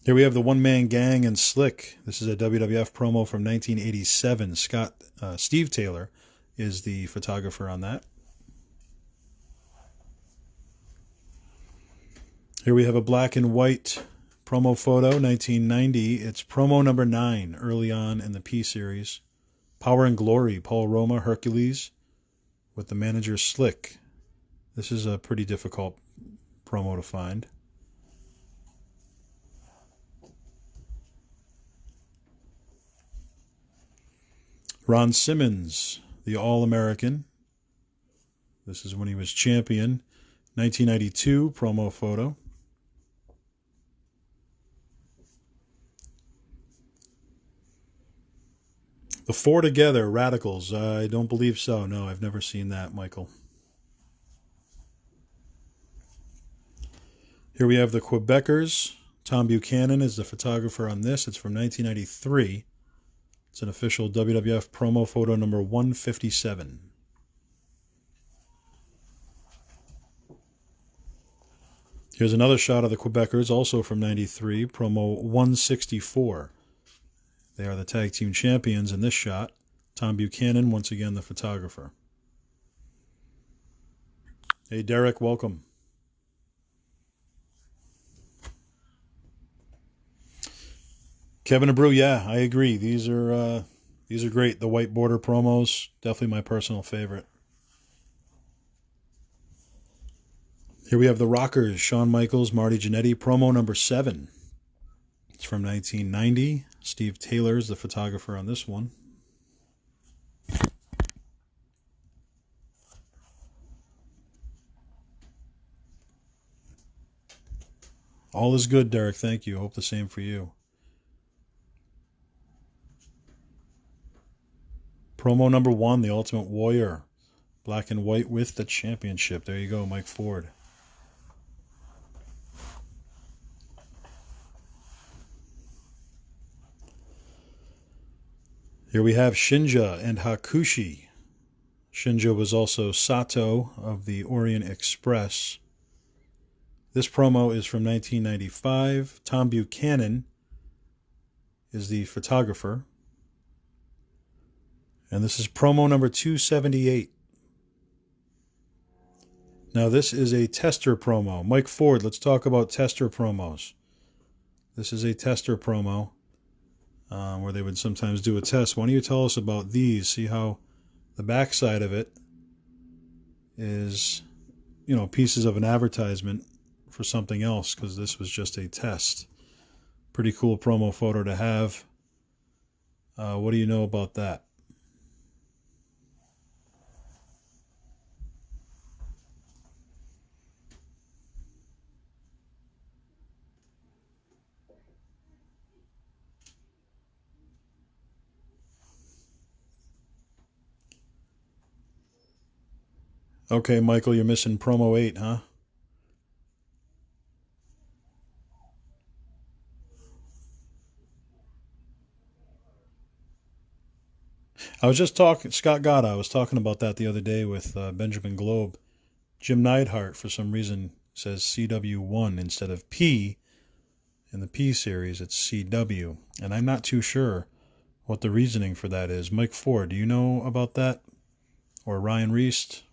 Here we have the One Man Gang and Slick. This is a WWF promo from 1987. Steve Taylor is the photographer on that. Here we have a black and white Promo photo, 1990. It's promo number 9, early on in the P series. Power and Glory, Paul Roma, Hercules, with the manager Slick. This is a pretty difficult promo to find. Ron Simmons, the All-American. This is when he was champion. 1992 promo photo. The Four Together, Radicals. I don't believe so. No, I've never seen that, Michael. Here we have the Quebecers. Tom Buchanan is the photographer on this. It's from 1993. It's an official WWF promo photo number 157. Here's another shot of the Quebecers, also from 93, promo 164. They are the tag team champions in this shot. Tom Buchanan, once again, the photographer. Hey, Derek, welcome. Kevin Abreu, yeah, I agree. These are great. The white border promos, definitely my personal favorite. Here we have the Rockers, Shawn Michaels, Marty Jannetty, promo number 7. It's from 1990. Steve Taylor is the photographer on this one. All is good, Derek. Thank you. Hope the same for you. Promo number 1, The Ultimate Warrior. Black and white with the championship. There you go, Mike Ford. Here we have Shinja and Hakushi. Shinja was also Sato of the Orient Express. This promo is from 1995. Tom Buchanan is the photographer. And this is promo number 278. Now this is a tester promo. Mike Ford, let's talk about tester promos. This is a tester promo where they would sometimes do a test. Why don't you tell us about these? See how the backside of it is, you know, pieces of an advertisement for something else, because this was just a test. Pretty cool promo photo to have. What do you know about that? Okay, Michael, you're missing promo 8, huh? I was just talking, Scott Gada, I was talking about that the other day with Benjamin Globe. Jim Neidhart, for some reason, says CW1 instead of P. In the P series, it's CW. And I'm not too sure what the reasoning for that is. Mike Ford, do you know about that? Or Ryan Reist?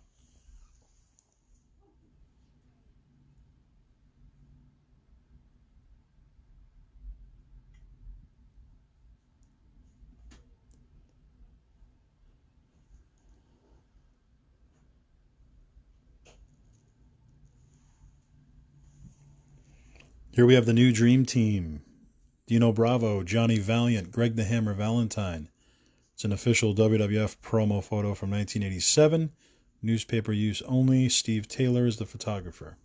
Here we have the new Dream Team. Dino Bravo, Johnny Valiant, Greg the Hammer Valentine. It's an official WWF promo photo from 1987. Newspaper use only. Steve Taylor is the photographer.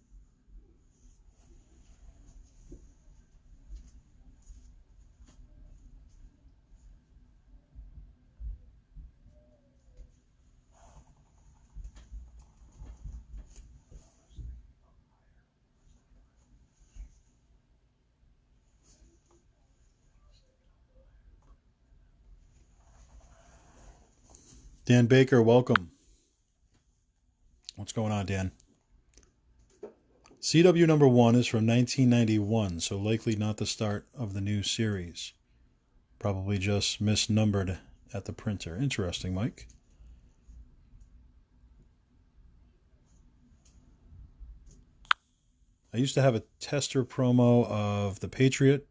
Dan Baker, welcome. What's going on, Dan? CW number 1 is from 1991, so likely not the start of the new series. Probably just misnumbered at the printer. Interesting, Mike. I used to have a tester promo of The Patriot.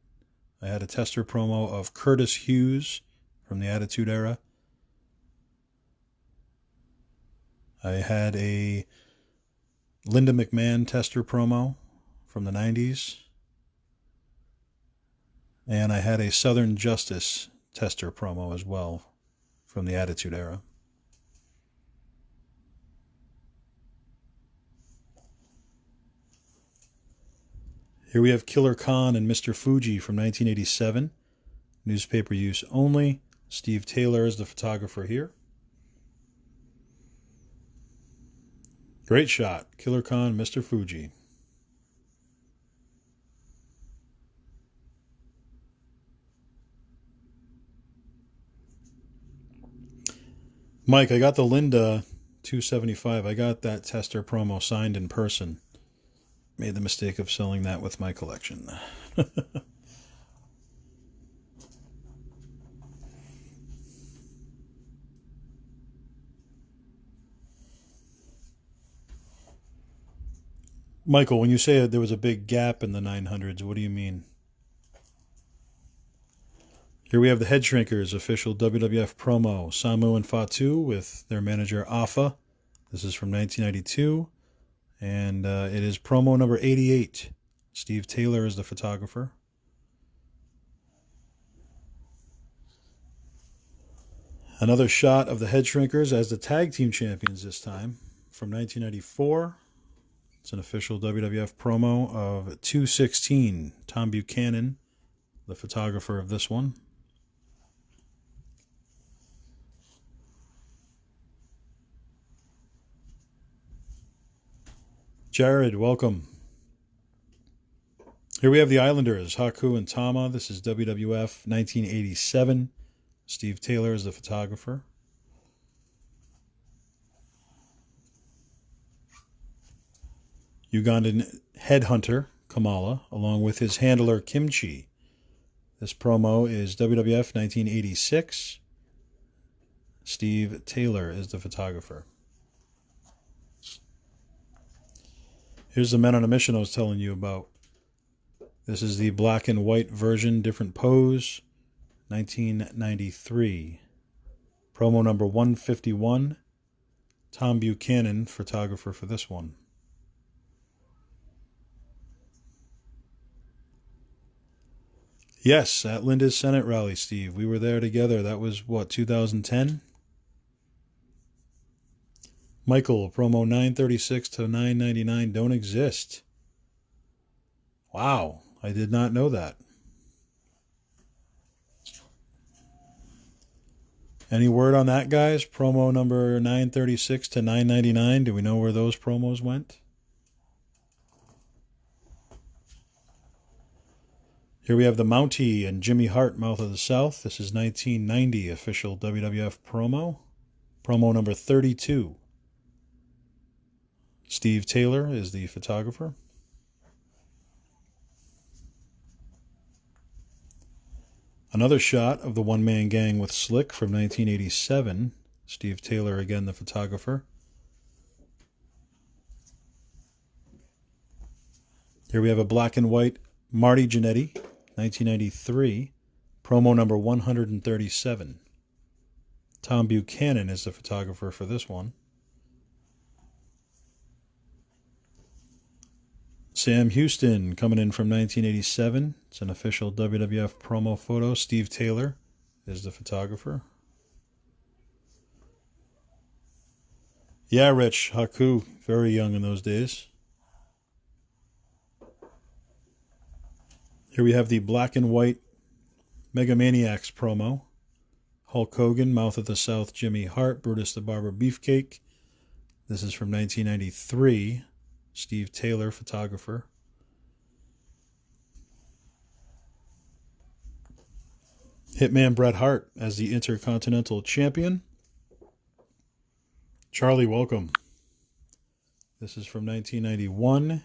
I had a tester promo of Curtis Hughes from the Attitude Era. I had a Linda McMahon tester promo from the 90s. And I had a Southern Justice tester promo as well from the Attitude Era. Here we have Killer Khan and Mr. Fuji from 1987. Newspaper use only. Steve Taylor is the photographer here. Great shot. Killer Khan, Mr. Fuji. Mike, I got the Linda 275. I got that tester promo signed in person. Made the mistake of selling that with my collection. Michael, when you say there was a big gap in the 900s, what do you mean? Here we have the Head Shrinkers official WWF promo. Samu and Fatu with their manager Afa. This is from 1992. And it is promo number 88. Steve Taylor is the photographer. Another shot of the Head Shrinkers as the tag team champions this time from 1994. It's an official WWF promo of 216. Tom Buchanan, the photographer of this one. Jared, welcome. Here we have the Islanders, Haku and Tama. This is WWF 1987. Steve Taylor is the photographer. Ugandan headhunter, Kamala, along with his handler, Kimchi. This promo is WWF 1986. Steve Taylor is the photographer. Here's the Men on a Mission I was telling you about. This is the black and white version, different pose, 1993. Promo number 151. Tom Buchanan, photographer for this one. Yes, at Linda's Senate rally, Steve. We were there together. That was, 2010? Michael, promo 936 to 999 don't exist. Wow, I did not know that. Any word on that, guys? Promo number 936 to 999. Do we know where those promos went? Here we have the Mountie and Jimmy Hart, Mouth of the South. This is 1990 official WWF promo. Promo number 32. Steve Taylor is the photographer. Another shot of the one-man gang with Slick from 1987. Steve Taylor, again, the photographer. Here we have a black and white Marty Jannetty, 1993. Promo number 137. Tom Buchanan is the photographer for this one. Sam Houston coming in from 1987. It's an official WWF promo photo. Steve Taylor is the photographer. Yeah, Rich, Haku, very young in those days. Here we have the black and white Megamaniacs promo. Hulk Hogan, Mouth of the South, Jimmy Hart, Brutus the Barber Beefcake. This is from 1993. Steve Taylor, photographer. Hitman Bret Hart as the Intercontinental Champion. Charlie, welcome. This is from 1991.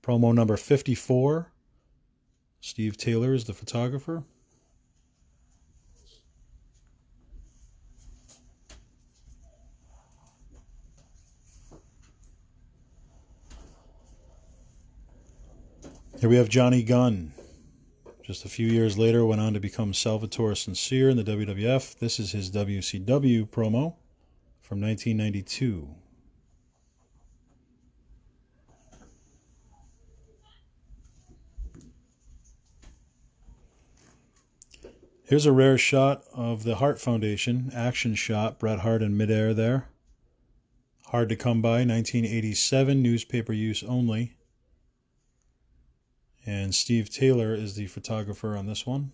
Promo number 54. Steve Taylor is the photographer. Here we have Johnny Gunn. Just a few years later, went on to become Salvatore Sincere in the WWF. This is his WCW promo from 1992. Here's a rare shot of the Hart Foundation, action shot, Bret Hart in midair there. Hard to come by, 1987, newspaper use only. And Steve Taylor is the photographer on this one.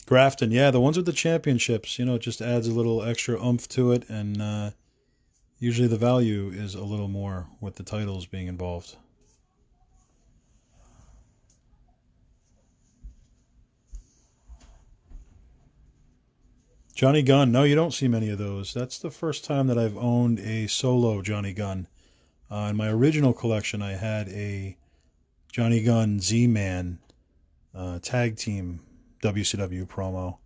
Grafton, yeah, the ones with the championships, you know, it just adds a little extra oomph to it, and usually the value is a little more with the titles being involved. Johnny Gunn, no, you don't see many of those. That's the first time that I've owned a solo Johnny Gunn. In my original collection, I had a Johnny Gunn Z-Man tag team WCW promo.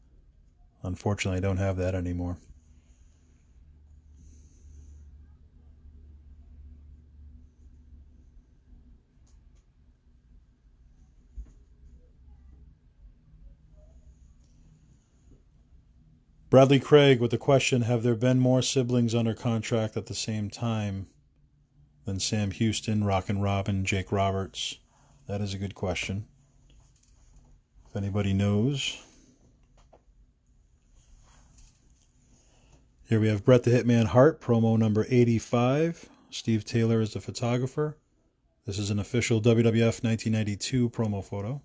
Unfortunately, I don't have that anymore. Bradley Craig with the question, have there been more siblings under contract at the same time than Sam Houston, Rockin' Robin, Jake Roberts? That is a good question. If anybody knows. Here we have Bret the Hitman Hart, promo number 85. Steve Taylor is the photographer. This is an official WWF 1992 promo photo.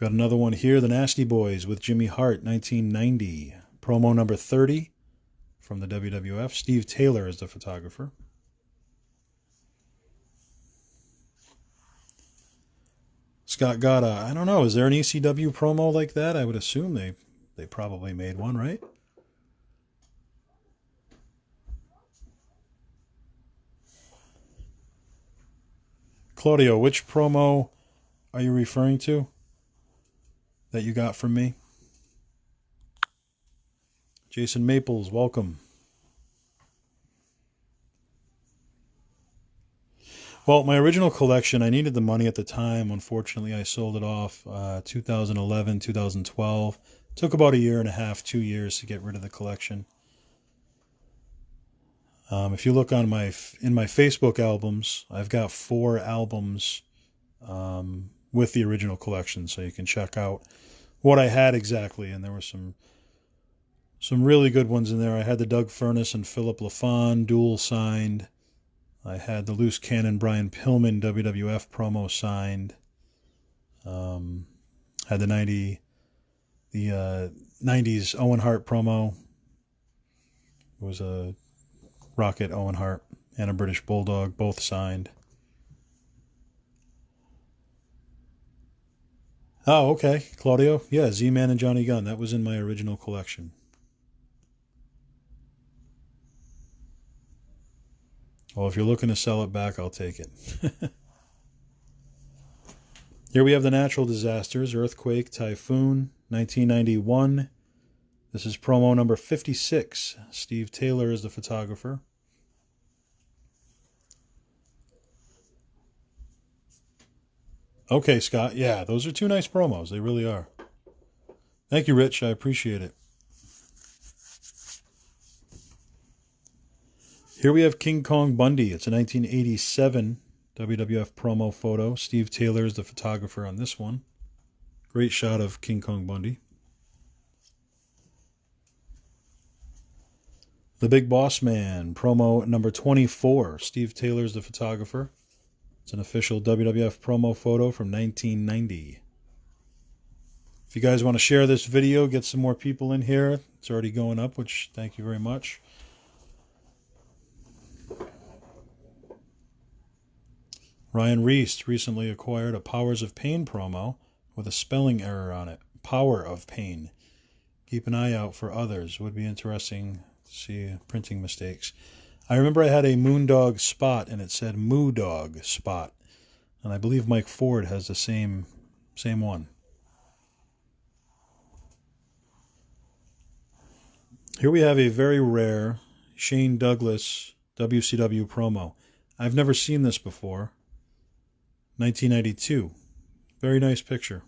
Got another one here, the Nasty Boys with Jimmy Hart, 1990. Promo number 30 from the WWF. Steve Taylor is the photographer. Scott Gata, I don't know, is there an ECW promo like that? I would assume they probably made one, right? Claudio, which promo are you referring to that you got from me? Jason Maples, welcome. Well, my original collection, I needed the money at the time. Unfortunately, I sold it off 2011, 2012. Took about a year and a half, 2 years to get rid of the collection. If you look on in my Facebook albums, I've got 4 albums with the original collection, so you can check out what I had exactly. And there were some really good ones in there. I had the Doug Furnace and Philip LaFon dual signed. I had the Loose Cannon Brian Pillman WWF promo signed. Had the 90s Owen Hart promo. It was a Rocket Owen Hart and a British Bulldog, both signed. Oh, okay, Claudio. Yeah, Z-Man and Johnny Gunn. That was in my original collection. Well, if you're looking to sell it back, I'll take it. Here we have the natural disasters, earthquake, typhoon, 1991. This is promo number 56. Steve Taylor is the photographer. Okay, Scott. Yeah, those are 2 nice promos. They really are. Thank you, Rich. I appreciate it. Here we have King Kong Bundy. It's a 1987 WWF promo photo. Steve Taylor is the photographer on this one. Great shot of King Kong Bundy. The Big Boss Man, promo number 24. Steve Taylor is the photographer. It's an official WWF promo photo from 1990. If you guys want to share this video, get some more people in here. It's already going up, which thank you very much. Ryan Reist recently acquired a Powers of Pain promo with a spelling error on it. Power of Pain. Keep an eye out for others. Would be interesting to see printing mistakes. I remember I had a Moondog Spot and it said Moo Dog Spot. And I believe Mike Ford has the same one. Here we have a very rare Shane Douglas WCW promo. I've never seen this before. 1992. Very nice picture.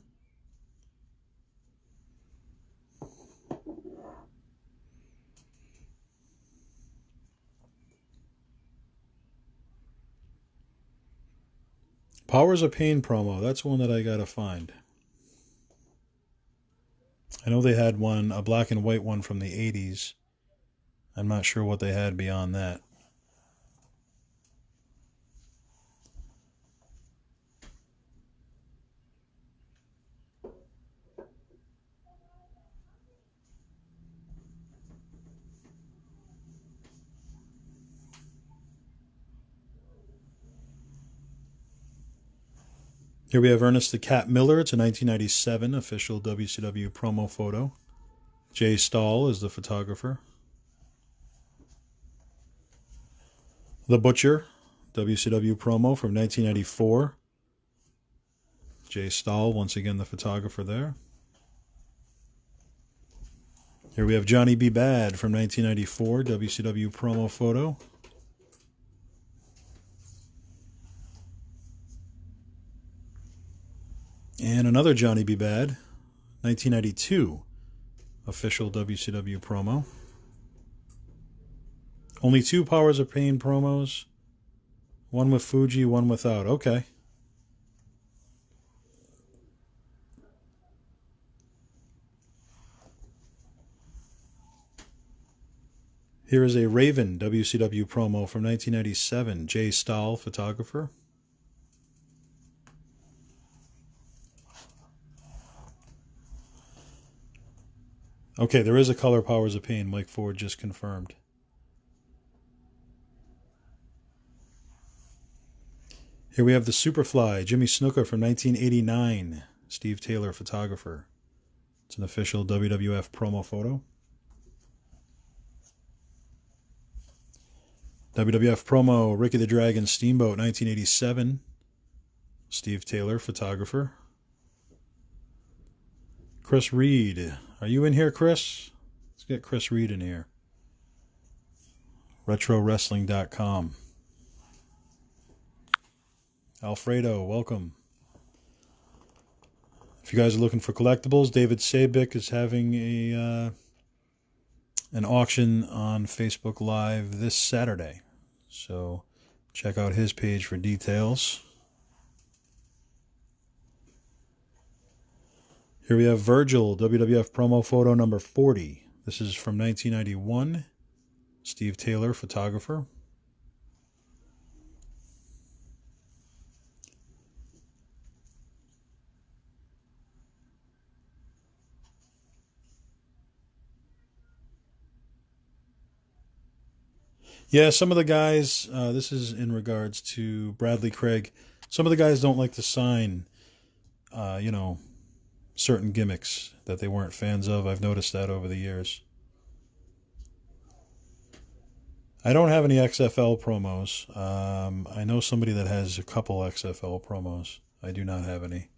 Powers of Pain promo. That's one that I gotta find. I know they had one, a black and white one from the 80s. I'm not sure what they had beyond that. Here we have Ernest the Cat Miller. It's a 1997 official WCW promo photo. Jay Stahl is the photographer. The Butcher, WCW promo from 1994. Jay Stahl, once again the photographer there. Here we have Johnny B. Bad from 1994, WCW promo photo. And another Johnny B. Bad, 1992, official WCW promo. Only 2 Powers of Pain promos. One with Fuji, one without. Okay. Here is a Raven WCW promo from 1997. Jay Stahl, photographer. Okay, there is a color Powers of Pain. Mike Ford just confirmed. Here we have the Superfly, Jimmy Snuka from 1989. Steve Taylor, photographer. It's an official WWF promo photo. WWF promo, Ricky the Dragon Steamboat, 1987. Steve Taylor, photographer. Chris Reed. Are you in here, Chris? Let's get Chris Reed in here. RetroWrestling.com. Alfredo, welcome. If you guys are looking for collectibles, David Sabick is having an auction on Facebook Live this Saturday. So check out his page for details. Here we have Virgil, WWF promo photo number 40. This is from 1991. Steve Taylor, photographer. Yeah, some of the guys, this is in regards to Bradley Craig, some of the guys don't like to sign, certain gimmicks that they weren't fans of. I've noticed that over the years. I don't have any XFL promos. I know somebody that has a couple XFL promos. I do not have any.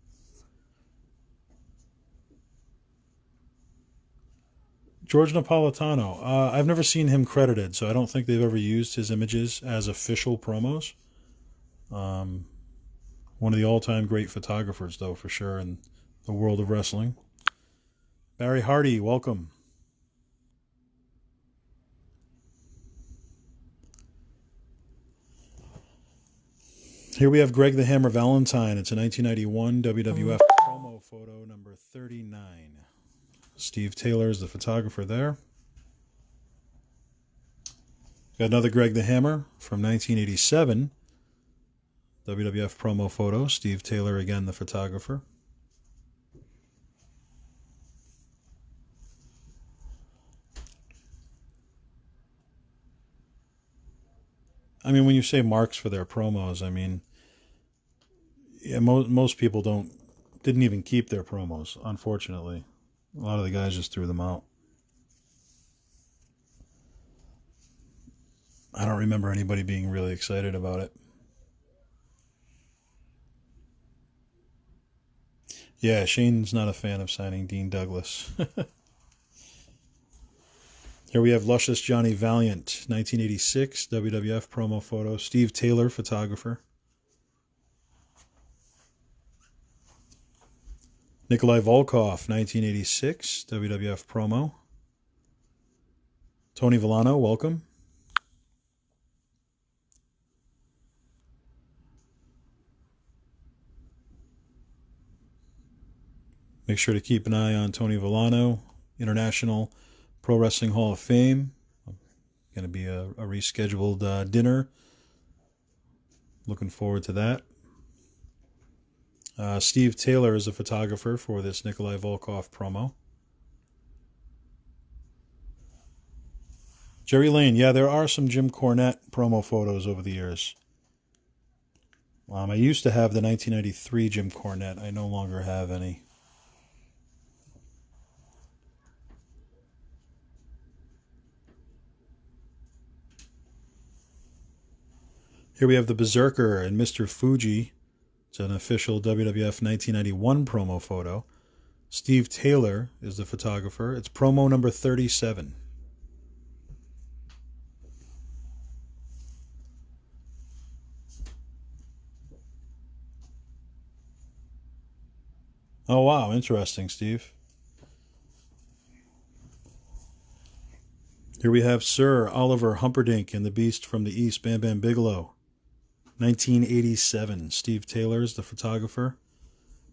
George Napolitano. I've never seen him credited, so I don't think they've ever used his images as official promos. One of the all-time great photographers, though, for sure, in the world of wrestling. Barry Hardy, welcome. Here we have Greg the Hammer Valentine. It's a 1991 WWF promo photo number 39. Steve Taylor is the photographer there. Got another Greg the Hammer from 1987. WWF promo photo. Steve Taylor, again, the photographer. I mean, when you say marks for their promos, I mean, yeah, most people didn't even keep their promos, unfortunately. A lot of the guys just threw them out. I don't remember anybody being really excited about it. Yeah, Shane's not a fan of signing Dean Douglas. Here we have Luscious Johnny Valiant, 1986, WWF promo photo. Steve Taylor, photographer. Nikolai Volkov, 1986, WWF promo. Tony Villano, welcome. Make sure to keep an eye on Tony Villano, International Pro Wrestling Hall of Fame. Going to be a rescheduled dinner. Looking forward to that. Steve Taylor is a photographer for this Nikolai Volkov promo. Jerry Lane, yeah, there are some Jim Cornette promo photos over the years. I used to have the 1993 Jim Cornette. I no longer have any. Here we have the Berserker and Mr. Fuji. It's an official WWF 1991 promo photo. Steve Taylor is the photographer. It's promo number 37. Oh, wow. Interesting, Steve. Here we have Sir Oliver Humperdinck and the Beast from the East, Bam Bam Bigelow. 1987. Steve Taylor is the photographer.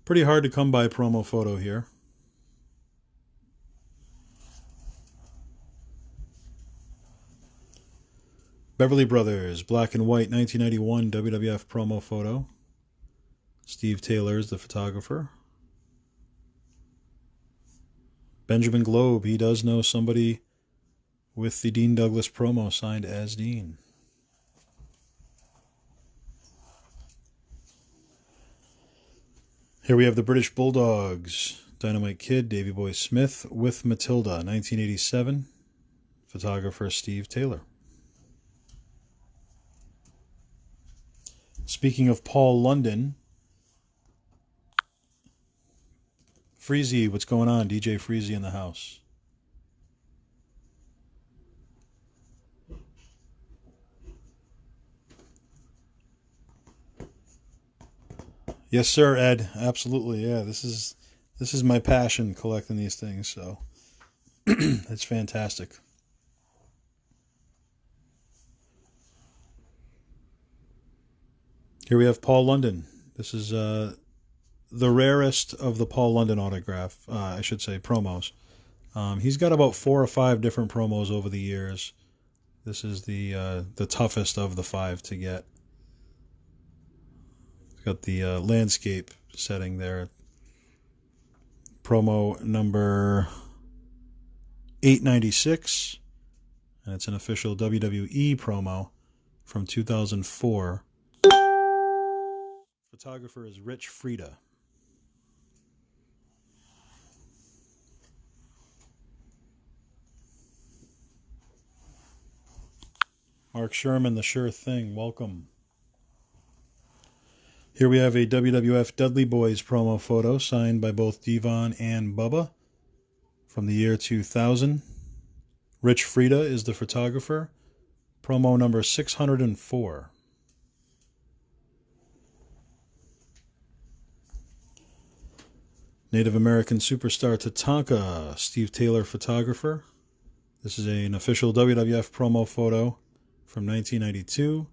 Pretty hard to come by promo photo here. Beverly Brothers, black and white, 1991 WWF promo photo. Steve Taylor is the photographer. Benjamin Globe, he does know somebody with the Dean Douglas promo signed as Dean. Here we have the British Bulldogs, Dynamite Kid, Davey Boy Smith with Matilda, 1987. Photographer Steve Taylor. Speaking of Paul London, Freezy, what's going on? DJ Freezy in the house. Yes, sir, Ed. Absolutely, yeah. This is my passion, collecting these things. So it's fantastic. Here we have Paul London. This is the rarest of the Paul London autograph. I should say promos. He's got about 4 or 5 different promos over the years. This is the toughest of the 5 to get. Got the landscape setting there. Promo number 896. And it's an official WWE promo from 2004. Photographer is Rich Frieda. Mark Sherman, the sure thing. Welcome. Here we have a WWF Dudley Boys promo photo signed by both Devon and Bubba from the year 2000. Rich Frieda is the photographer. Promo number 604. Native American superstar Tatanka, Steve Taylor photographer. This is an official WWF promo photo from 1992.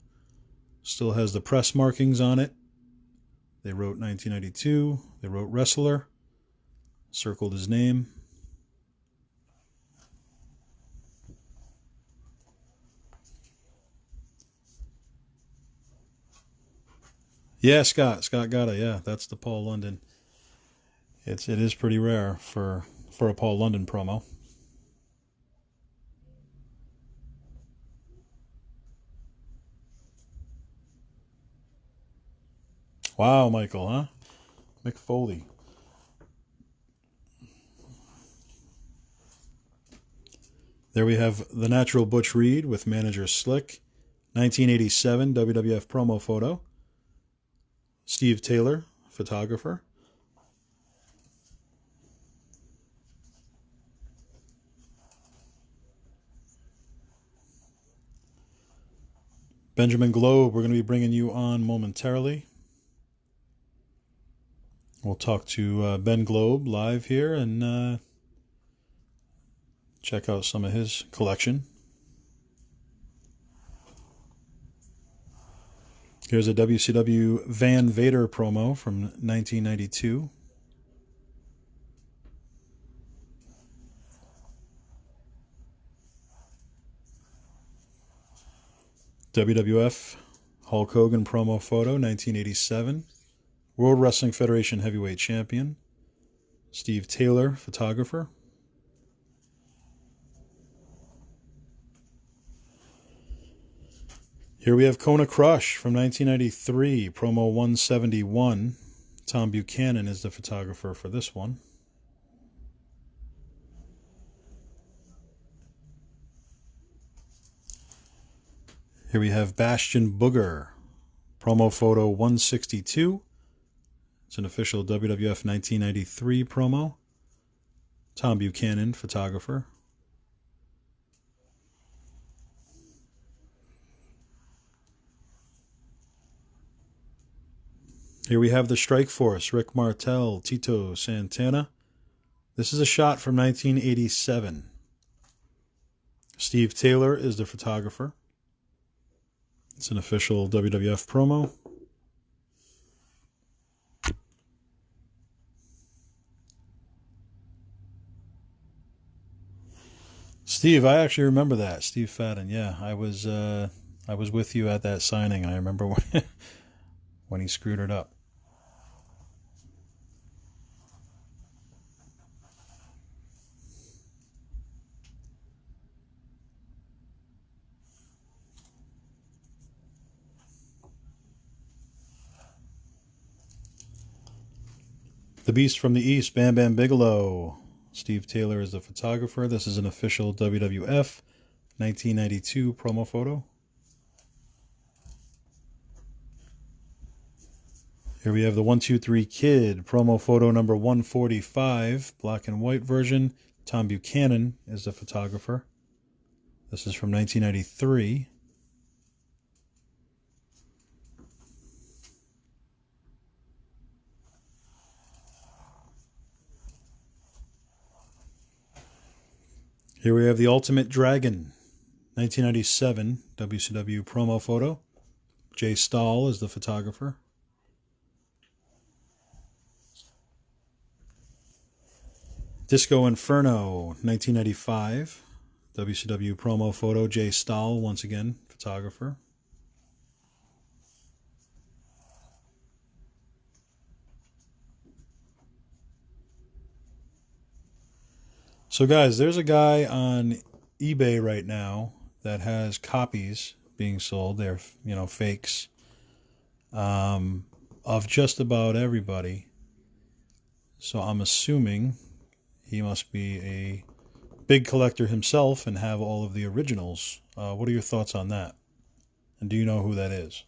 Still has the press markings on it. They wrote 1992. They wrote wrestler. Circled his name. Yeah, Scott got it. Yeah, that's the Paul London. It is pretty rare for a Paul London promo. Wow, Michael, huh? Mick Foley. There we have the Natural Butch Reed with manager Slick. 1987 WWF promo photo. Steve Taylor, photographer. Benjamin Globe, we're going to be bringing you on momentarily. We'll talk to Ben Globe live here and check out some of his collection. Here's a WCW Van Vader promo from 1992. WWF Hulk Hogan promo photo, 1987. World Wrestling Federation Heavyweight Champion, Steve Taylor, photographer. Here we have Kona Crush from 1993, promo 171. Tom Buchanan is the photographer for this one. Here we have Bastion Booger, promo photo 162. It's an official WWF 1993 promo. Tom Buchanan, photographer. Here we have the Strike Force, Rick Martel, Tito Santana. This is a shot from 1987. Steve Taylor is the photographer. It's an official WWF promo. Steve, I actually remember that. Steve Fadden, yeah. I was with you at that signing. I remember when he screwed it up. The Beast from the East, Bam Bam Bigelow. Steve Taylor is the photographer. This is an official WWF 1992 promo photo. Here we have the 1-2-3 Kid, promo photo number 145, black and white version. Tom Buchanan is the photographer. This is from 1993. Here we have the Ultimate Dragon, 1997 WCW promo photo. Jay Stahl is the photographer. Disco Inferno, 1995 WCW promo photo. Jay Stahl, once again, photographer. So guys, there's a guy on eBay right now that has copies being sold. They're, fakes of just about everybody. So I'm assuming he must be a big collector himself and have all of the originals. What are your thoughts on that? And do you know who that is?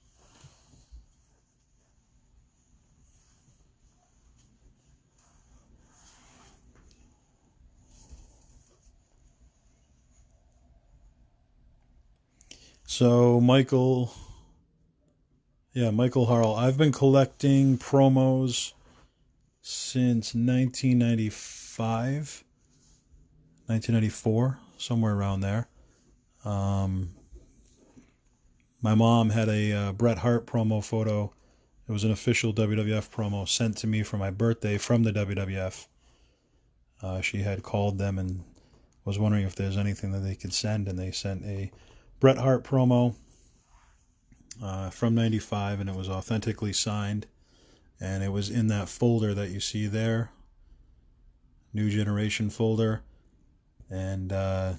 So Michael Harrell, I've been collecting promos since 1995, 1994, somewhere around there. My mom had a Bret Hart promo photo. It was an official WWF promo sent to me for my birthday from the WWF. She had called them and was wondering if there's anything that they could send, and they sent a Bret Hart promo from 95, and it was authentically signed, and it was in that folder that you see there, New Generation folder, and I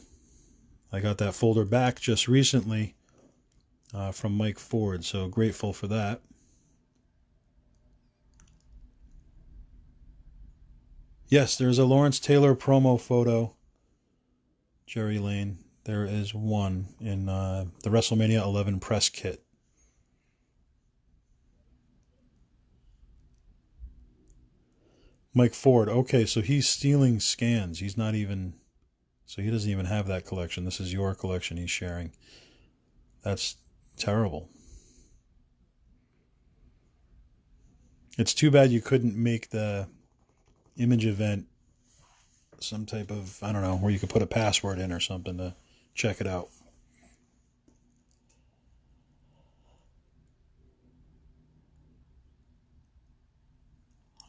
got that folder back just recently from Mike Ford, so grateful for that. Yes, there's a Lawrence Taylor promo photo, Jerry Lane. There is one in the WrestleMania 11 press kit. Mike Ford. Okay, so he's stealing scans. He's not even... So he doesn't even have that collection. This is your collection he's sharing. That's Terrible. It's too bad you couldn't make the image event some type of, I don't know, where you could put a password in or something to check it out.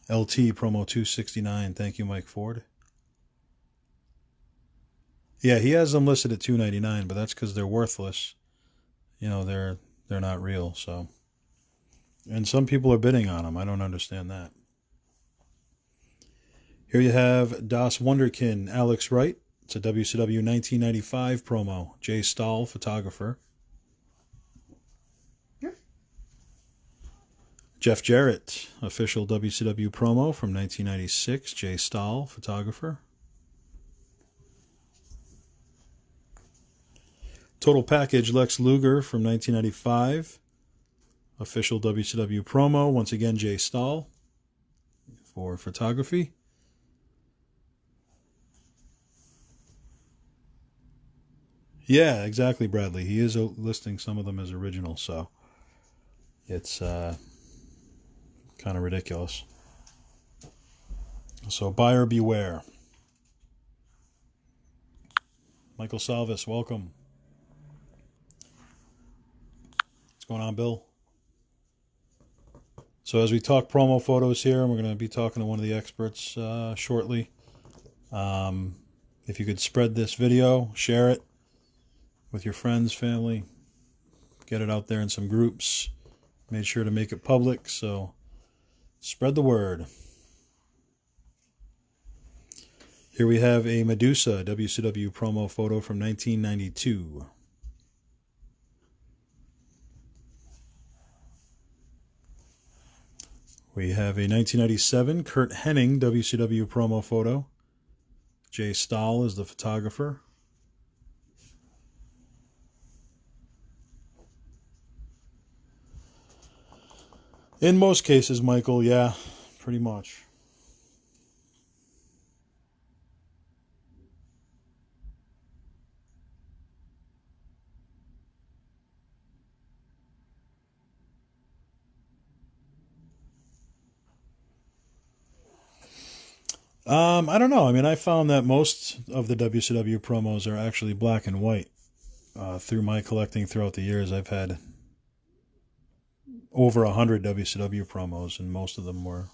LT promo 269. Thank you, Mike Ford. Yeah, he has them listed at $2.99, but that's because they're worthless. You know, they're not real. So, and some people are bidding on them. I don't understand that. Here you have Das Wunderkind, Alex Wright. It's a WCW 1995 promo. Jay Stahl, photographer. Jeff Jarrett, official WCW promo from 1996. Jay Stahl, photographer. Total Package, Lex Luger from 1995. Official WCW promo. Once again, Jay Stahl for photography. Yeah, exactly, Bradley. He is listing some of them as original, so it's kind of ridiculous. So buyer beware. Michael Salvis, welcome. What's going on, Bill? So as we talk promo photos here, and we're going to be talking to one of the experts shortly. If you could spread this video, share it with your friends, family, get it out there in some groups. Made sure to make it public, so spread the word. Here we have a Medusa WCW promo photo from 1992. We have a 1997 Curt Hennig WCW promo photo. Jay Stahl is the photographer. In most cases, Michael, yeah, pretty much. I don't know. I mean, I found that most of the WCW promos are actually black and white. Through my collecting throughout the years, I've had over 100 WCW promos, and most of them were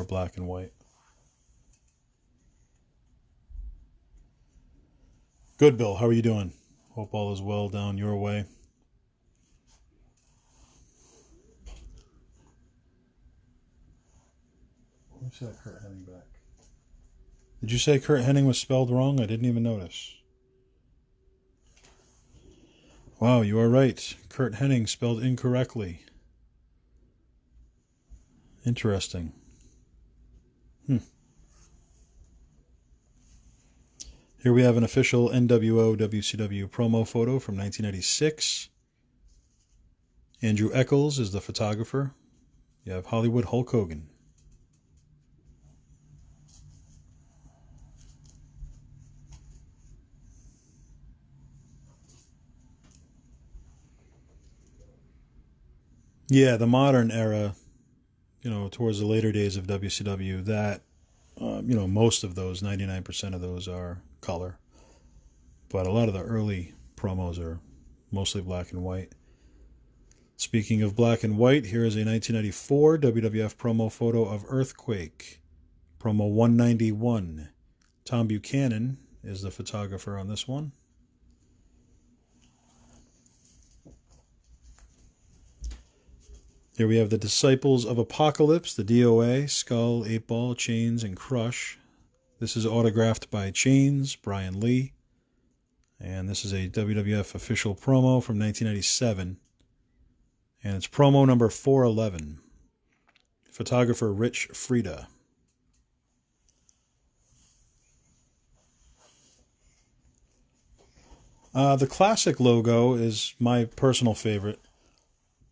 black and white. Good, Bill. How are you doing? Hope all is well down your way. Let me see that Curt Hennig back. Did you say Curt Hennig was spelled wrong? I didn't even notice. Wow, you are right. Curt Hennig spelled incorrectly. Interesting. Here we have an official NWO WCW promo photo from 1996. Andrew Eccles is the photographer. You have Hollywood Hulk Hogan. Yeah, the modern era, you know, towards the later days of WCW, that, you know, most of those, 99% of those are color. But a lot of the early promos are mostly black and white. Speaking of black and white, here is a 1994 WWF promo photo of Earthquake. Promo 191. Tom Buchanan is the photographer on this one. Here we have the Disciples of Apocalypse, the DOA, Skull, 8-Ball, Chains, and Crush. This is autographed by Chains, Brian Lee. And this is a WWF official promo from 1997. And it's promo number 411. Photographer Rich Frieda. The classic logo is my personal favorite.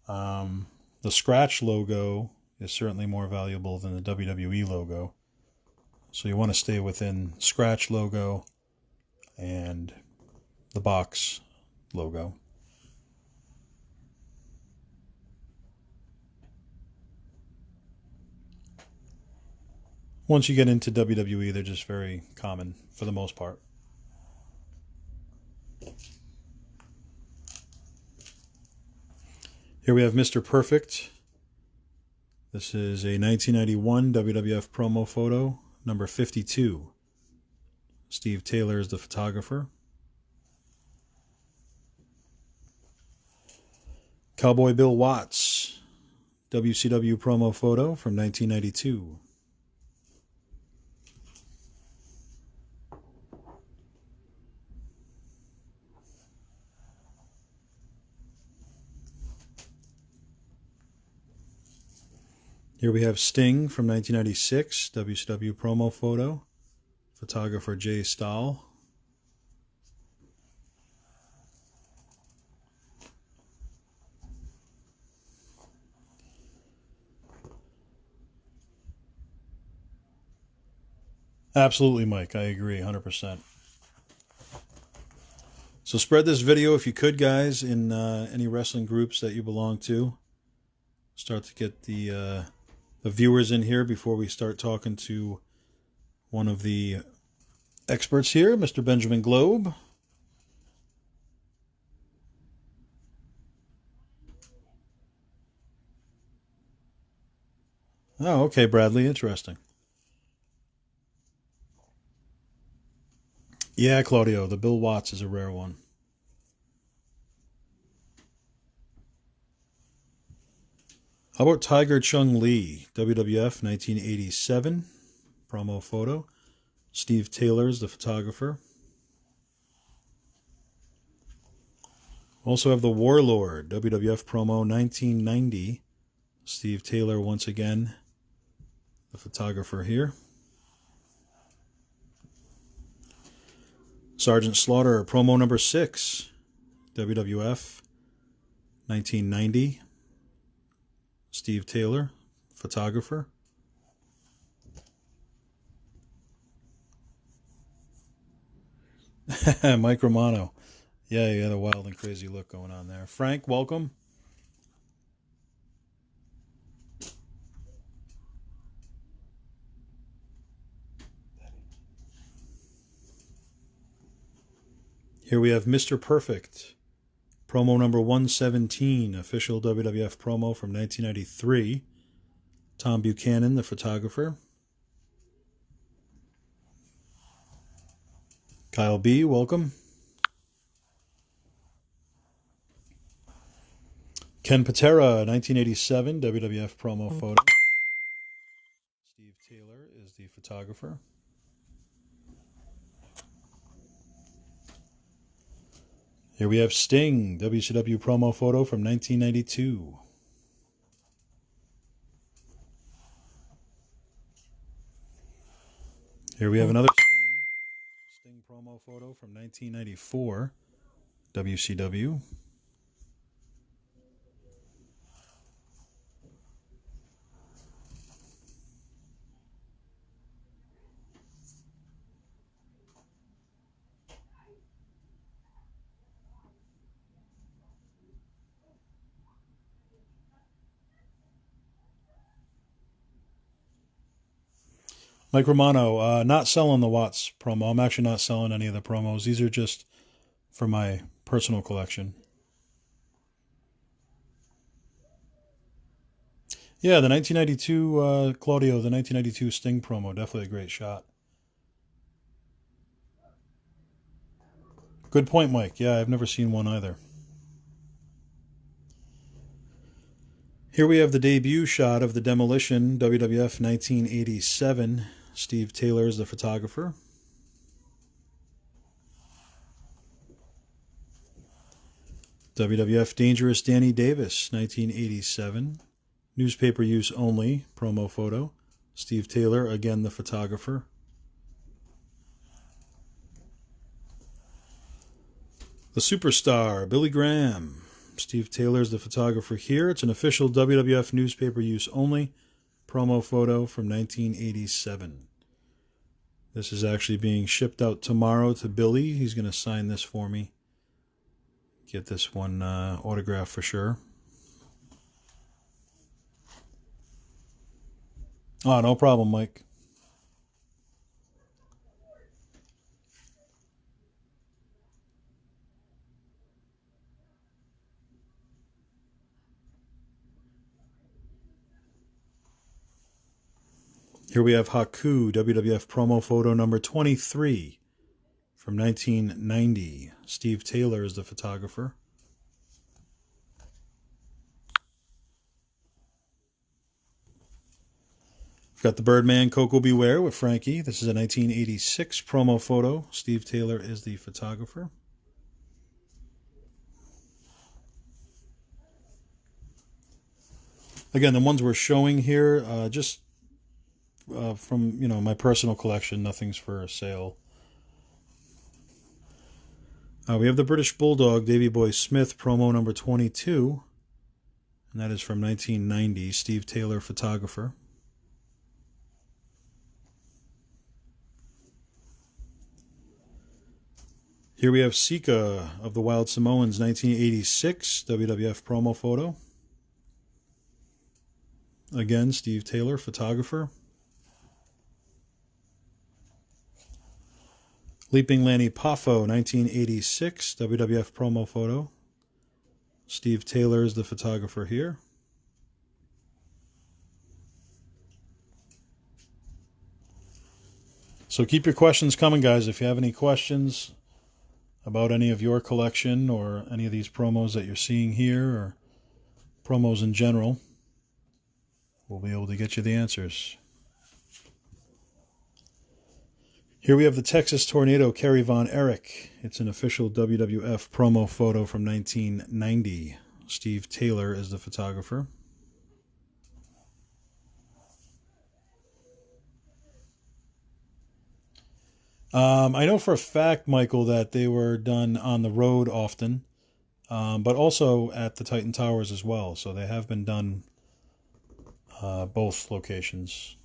The scratch logo is certainly more valuable than the WWE logo. So you want to stay within scratch logo and the box logo. Once you get into WWE, they're just very common for the most part. Here we have Mr. Perfect. This is a 1991 WWF promo photo, number 52. Steve Taylor is the photographer. Cowboy Bill Watts, WCW promo photo from 1992. Here we have Sting from 1996, WCW promo photo, photographer Jay Stahl. Absolutely, Mike. I agree 100%. So spread this video if you could, guys, in any wrestling groups that you belong to. Start to get the viewers in here before we start talking to one of the experts here, Mr. Benjamin Globe. Oh, okay, Bradley. Interesting. Yeah, Claudio, the Bill Watts is a rare one. How about Tiger Chung Lee, WWF 1987, promo photo. Steve Taylor is the photographer. Also have the Warlord, WWF promo 1990. Steve Taylor once again, the photographer here. Sergeant Slaughter, promo number 6, WWF 1990. Steve Taylor, photographer. Mike Romano. Yeah, you had a wild and crazy look going on there. Frank, welcome. Here we have Mr. Perfect. Promo number 117, official WWF promo from 1993. Tom Buchanan, the photographer. Kyle B., welcome. Ken Patera, 1987, WWF promo photo. Steve Taylor is the photographer. Here we have Sting, WCW promo photo from 1992. Here we have another Sting promo photo from 1994, WCW. Mike Romano, not selling the Watts promo. I'm actually not selling any of the promos. These are just for my personal collection. Yeah, the 1992, Claudio, the 1992 Sting promo. Definitely a great shot. Good point, Mike. Yeah, I've never seen one either. Here we have the debut shot of the Demolition, WWF 1987. Steve Taylor is the photographer. WWF Dangerous Danny Davis, 1987. Newspaper use only, promo photo. Steve Taylor, again the photographer. The Superstar, Billy Graham. Steve Taylor is the photographer here. It's an official WWF newspaper use only promo photo from 1987. This is actually being shipped out tomorrow to Billy. He's going to sign this for me. Get this one autographed for sure. Oh, no problem, Mike. Here we have Haku WWF Promo photo number 23 from 1990. Steve Taylor is the photographer. We've got the Birdman Coco Beware with Frankie. This is a 1986 promo photo. Steve Taylor is the photographer. Again, the ones we're showing here, just from my personal collection. Nothing's for sale. We have the British Bulldog Davey Boy Smith promo number 22, and that is from 1990. Steve Taylor, photographer. Here we have Sika of the Wild Samoans 1986 WWF promo photo. Again, Steve Taylor, photographer. Leaping Lanny Poffo 1986 WWF promo photo. Steve Taylor is the photographer here. So keep your questions coming, guys. If you have any questions about any of your collection or any of these promos that you're seeing here or promos in general, we'll be able to get you the answers. Here we have the Texas Tornado Kerry Von Erich. It's an official WWF promo photo from 1990. Steve Taylor is the photographer. I know for a fact, Michael, that they were done on the road often, but also at the Titan Towers as well. So they have been done both locations.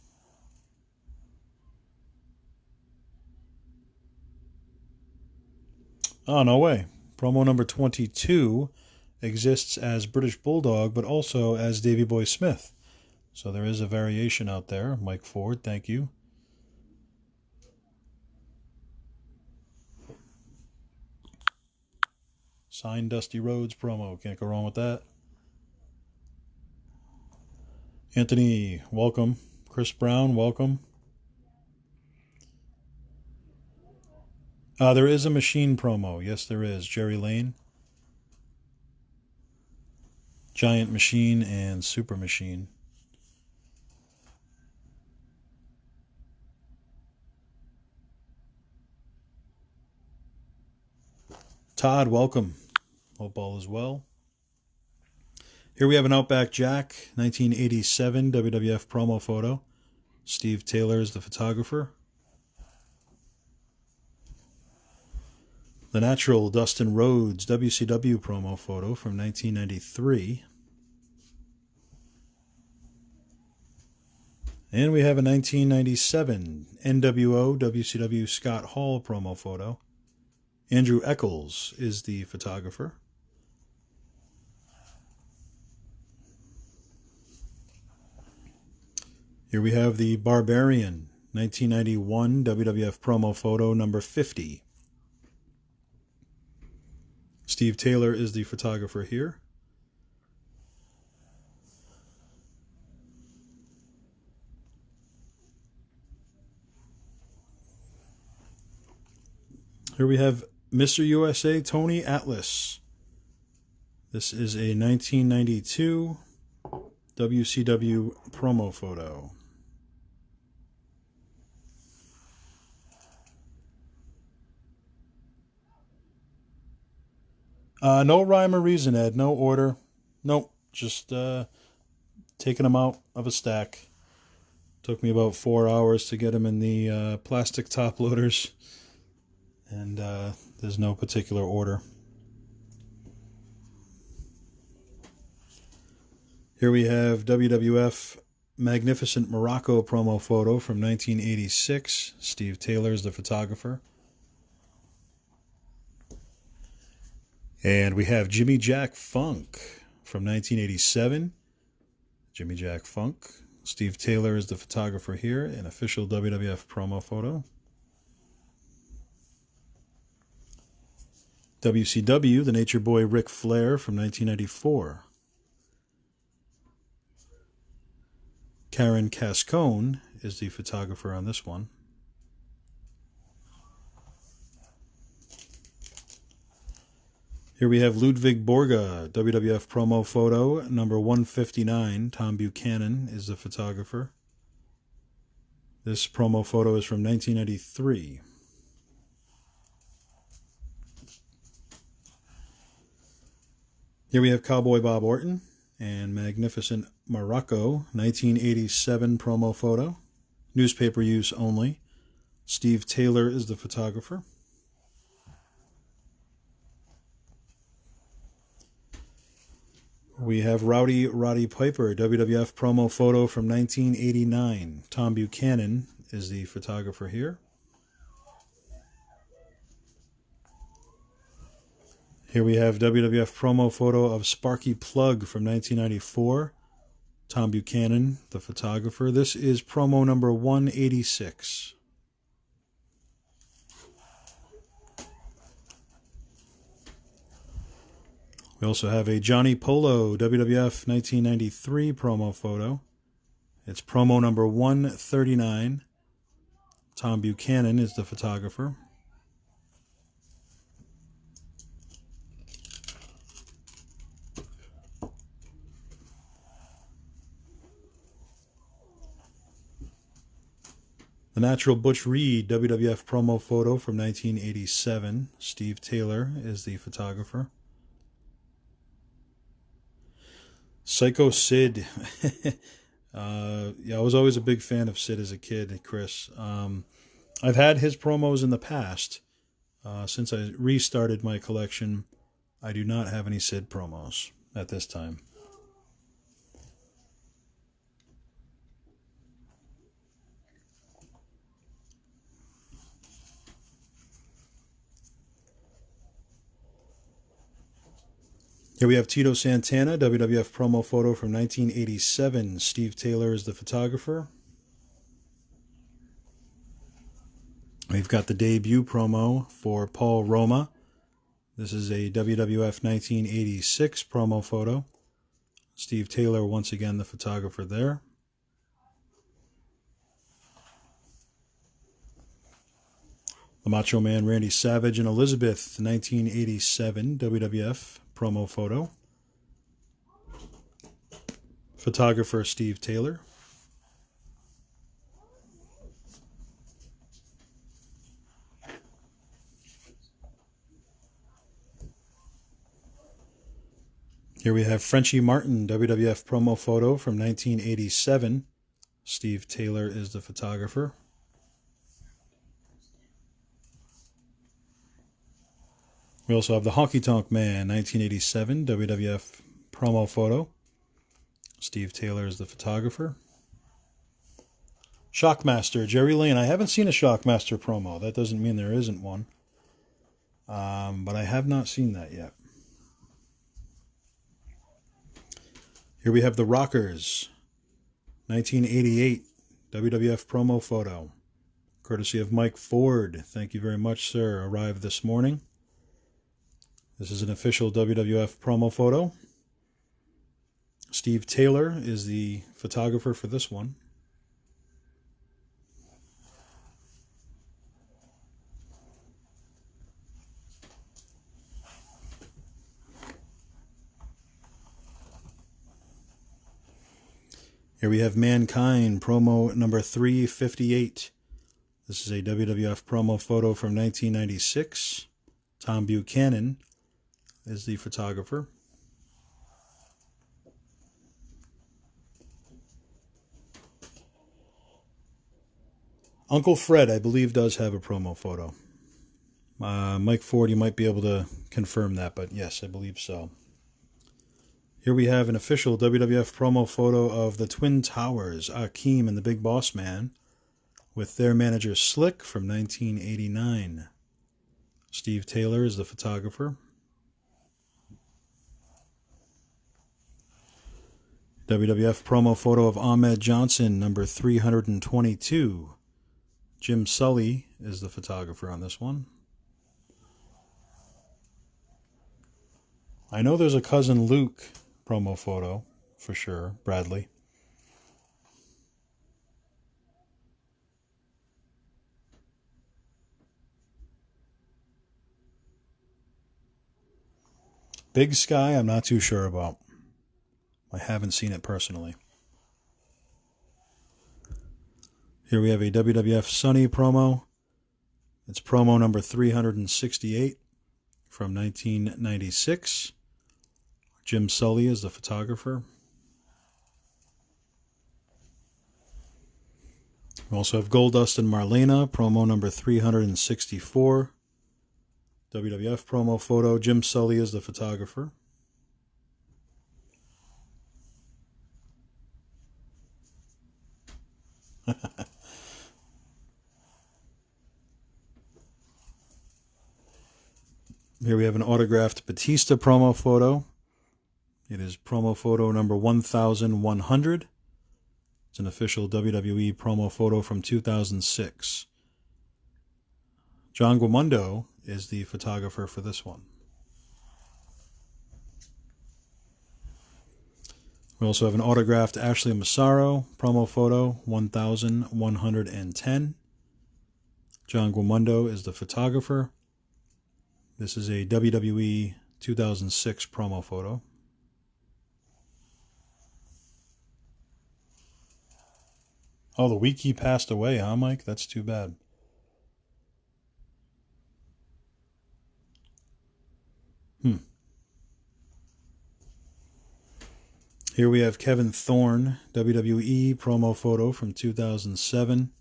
Oh, no way. Promo number 22 exists as British Bulldog, but also as Davey Boy Smith. So there is a variation out there. Mike Ford, thank you. Signed Dusty Rhodes promo. Can't go wrong with that. Anthony, welcome. Chris Brown, welcome. There is a Machine promo. Yes, there is. Jerry Lane. Giant Machine and Super Machine. Todd, welcome. Hope all is well. Here we have an Outback Jack, 1987 WWF promo photo. Steve Taylor is the photographer. The Natural Dustin Rhodes WCW promo photo from 1993. And we have a 1997 NWO WCW Scott Hall promo photo. Andrew Eccles is the photographer. Here we have the Barbarian 1991 WWF promo photo number 50. Steve Taylor is the photographer here. Here we have Mr. USA Tony Atlas. This is a 1992 WCW promo photo. No rhyme or reason, Ed. No order. Nope. Just taking them out of a stack. Took me about 4 hours to get them in the plastic top loaders. And there's no particular order. Here we have WWF Magnificent Morocco promo photo from 1986. Steve Taylor is the photographer. And we have Jimmy Jack Funk from 1987. Jimmy Jack Funk. Steve Taylor is the photographer here. An official WWF promo photo. WCW, the Nature Boy Ric Flair from 1994. Karen Cascone is the photographer on this one. Here we have Ludwig Borga, WWF Promo photo, number 159. Tom Buchanan is the photographer. This promo photo is from 1993. Here we have Cowboy Bob Orton and Magnificent Morocco, 1987 promo photo. Newspaper use only. Steve Taylor is the photographer. We have Rowdy Roddy Piper, WWF promo photo from 1989. Tom Buchanan is the photographer here. Here we have WWF promo photo of Sparky Plug from 1994. Tom Buchanan, the photographer. This is promo number 186. We also have a Johnny Polo WWF 1993 promo photo. It's promo number 139. Tom Buchanan is the photographer. The Natural Butch Reed WWF promo photo from 1987. Steve Taylor is the photographer. Psycho Sid. Yeah, I was always a big fan of Sid as a kid, Chris. I've had his promos in the past. Since I restarted my collection, I do not have any Sid promos at this time. Here we have Tito Santana, WWF promo photo from 1987. Steve Taylor is the photographer. We've got the debut promo for Paul Roma. This is a WWF 1986 promo photo. Steve Taylor, once again, the photographer there. The Macho Man Randy Savage and Elizabeth, 1987 WWF promo photo. Photographer Steve Taylor. Here we have Frenchie Martin, WWF promo photo from 1987. Steve Taylor is the photographer. We also have the Honky Tonk Man, 1987 WWF promo photo. Steve Taylor is the photographer. Shockmaster, Jerry Lane. I haven't seen a Shockmaster promo. That doesn't mean there isn't one. But I have not seen that yet. Here we have the Rockers, 1988 WWF promo photo. Courtesy of Mike Ford. Thank you very much, sir. Arrived this morning. This is an official WWF promo photo. Steve Taylor is the photographer for this one. Here we have Mankind, promo number 358. This is a WWF promo photo from 1996. Tom Buchanan is the photographer. Uncle Fred, I believe, does have a promo photo. Mike Ford, you might be able to confirm that, but yes, I believe so. Here we have an official WWF promo photo of the Twin Towers, Akeem and the Big Boss Man, with their manager Slick from 1989. Steve Taylor is the photographer. WWF promo photo of Ahmed Johnson, number 322. Jim Sully is the photographer on this one. I know there's a Cousin Luke promo photo, for sure, Bradley. Big Sky, I'm not too sure about. I haven't seen it personally. Here we have a WWF Sunny promo. It's promo number 368 from 1996. Jim Sully is the photographer. We also have Goldust and Marlena, promo number 364. WWF promo photo. Jim Sully is the photographer. Here we have an autographed Batista promo photo. It is promo photo number 1100. It's an official WWE promo photo from 2006. John Guamundo is the photographer for this one. We also have an autographed Ashley Massaro promo photo 1110. John Guamundo is the photographer. This is a WWE 2006 promo photo. Oh, the week he passed away, huh, Mike? That's too bad. Here we have Kevin Thorne, WWE promo photo from 2007.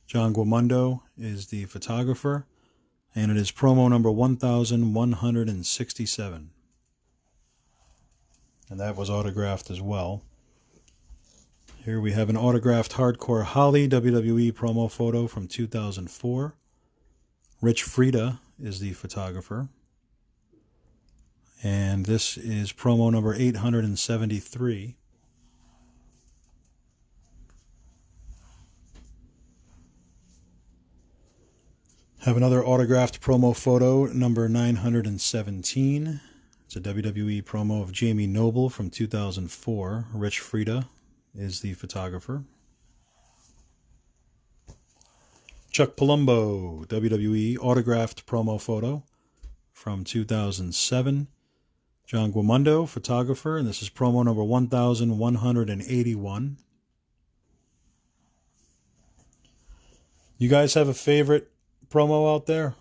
John Guamundo is the photographer, and it is promo number 1167. And that was autographed as well. Here we have an autographed Hardcore Holly WWE promo photo from 2004. Rich Frida is the photographer. And this is promo number 873. Have another autographed promo photo, number 917. It's a WWE promo of Jamie Noble from 2004. Rich Frida is the photographer. Chuck Palumbo, WWE autographed promo photo from 2007. John Guamundo, photographer, and this is promo number 1181. You guys have a favorite promo out there?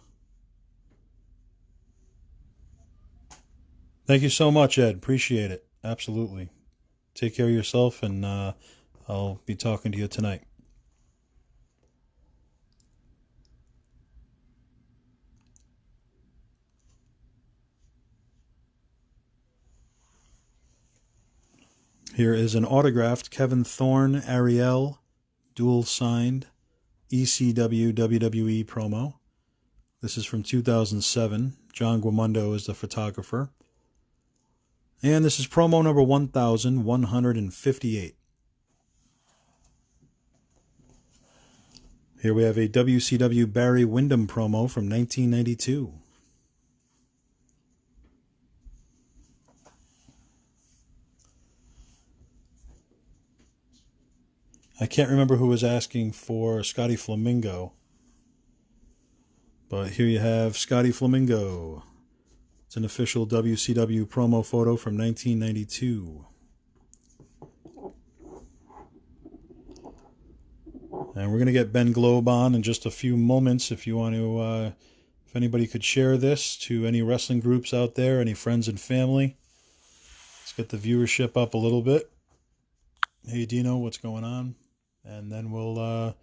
Thank you so much, Ed. Appreciate it. Absolutely. Take care of yourself, and I'll be talking to you tonight. Here is an autographed Kevin Thorne Ariel dual signed ECW WWE promo. This is from 2007. John Guamundo is the photographer. And this is promo number 1158. Here we have a WCW Barry Windham promo from 1992. I can't remember who was asking for Scotty Flamingo. But here you have Scotty Flamingo. It's an official WCW promo photo from 1992. And we're going to get Ben Globe on in just a few moments. If you want to, if anybody could share this to any wrestling groups out there, any friends and family. Let's get the viewership up a little bit. Hey Dino, what's going on? And then we'll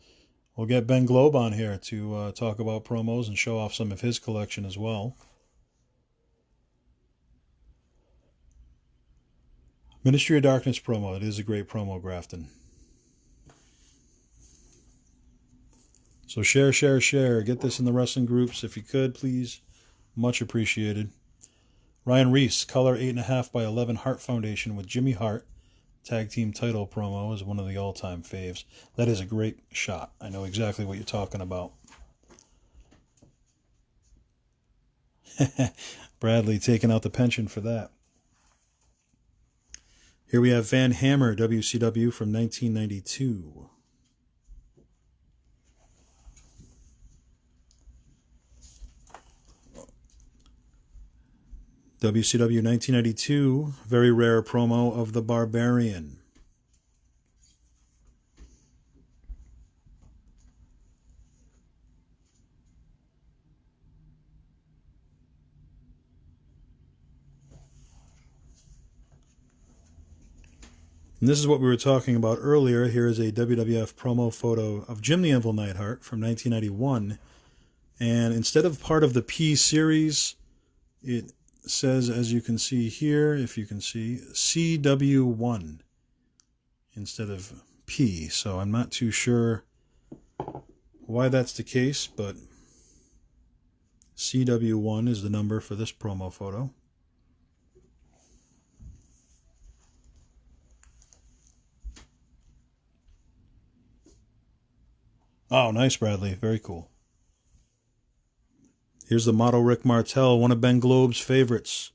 get Ben Globe on here to talk about promos and show off some of his collection as well. Ministry of Darkness promo. It is a great promo, Grafton. So share. Get this in the wrestling groups if you could, please. Much appreciated. Ryan Reese, color 8.5 by 11 Hart Foundation with Jimmy Hart. Tag team title promo is one of the all-time faves. That is a great shot. I know exactly what you're talking about. Bradley taking out the pension for that. Here we have Van Hammer, WCW from 1992. WCW 1992, very rare promo of the Barbarian. And this is what we were talking about earlier. Here is a WWF promo photo of Jim the Anvil Neidhart from 1991. And instead of part of the P series, it says, as you can see here, if you can see, CW1 instead of P. So I'm not too sure why that's the case, but CW1 is the number for this promo photo. Oh, nice, Bradley. Very cool. Here's the model Rick Martel, one of Ben Globe's favorites.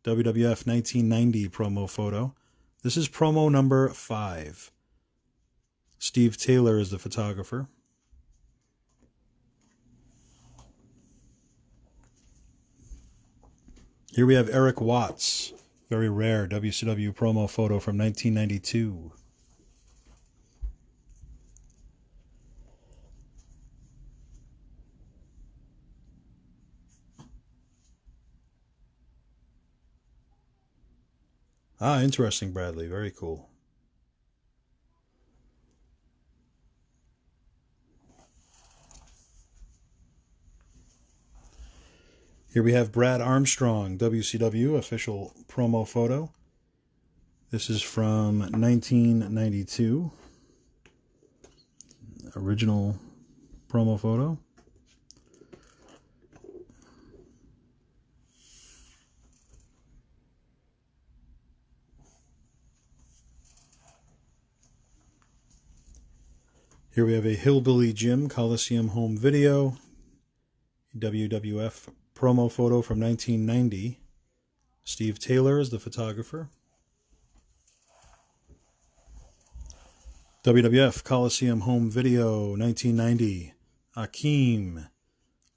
WWF 1990 promo photo. This is promo number 5. Steve Taylor is the photographer. Here we have Eric Watts. Very rare WCW promo photo from 1992. Ah, interesting, Bradley. Very cool. Here we have Brad Armstrong, WCW official promo photo. This is from 1992. Original promo photo. Here we have a Hillbilly Jim Coliseum home video. WWF promo photo from 1990. Steve Taylor is the photographer. WWF Coliseum home video 1990. Akeem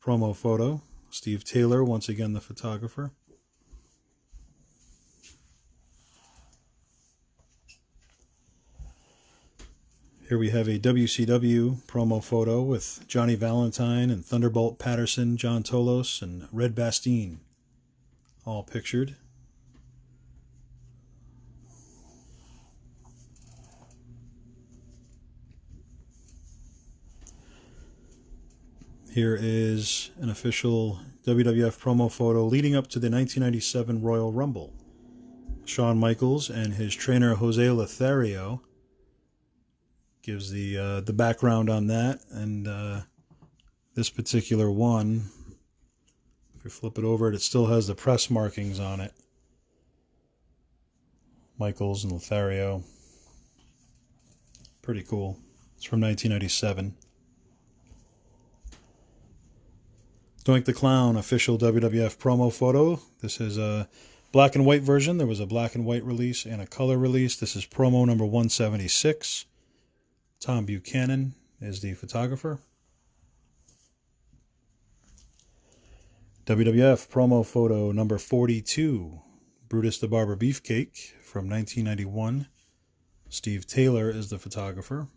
promo photo. Steve Taylor, once again the photographer. Here we have a WCW promo photo with Johnny Valentine and Thunderbolt Patterson, John Tolos, and Red Bastien, all pictured. Here is an official WWF promo photo leading up to the 1997 Royal Rumble. Shawn Michaels and his trainer Jose Lothario gives the background on that, and this particular one, if you flip it over, it still has the press markings on it. Michaels and Lothario. Pretty cool. It's from 1997. Doink the Clown official WWF promo photo. This is a black and white version. There was a black and white release and a color release. This is promo number 176. Tom Buchanan is the photographer. WWF promo photo number 42. Brutus the Barber Beefcake from 1991. Steve Taylor is the photographer.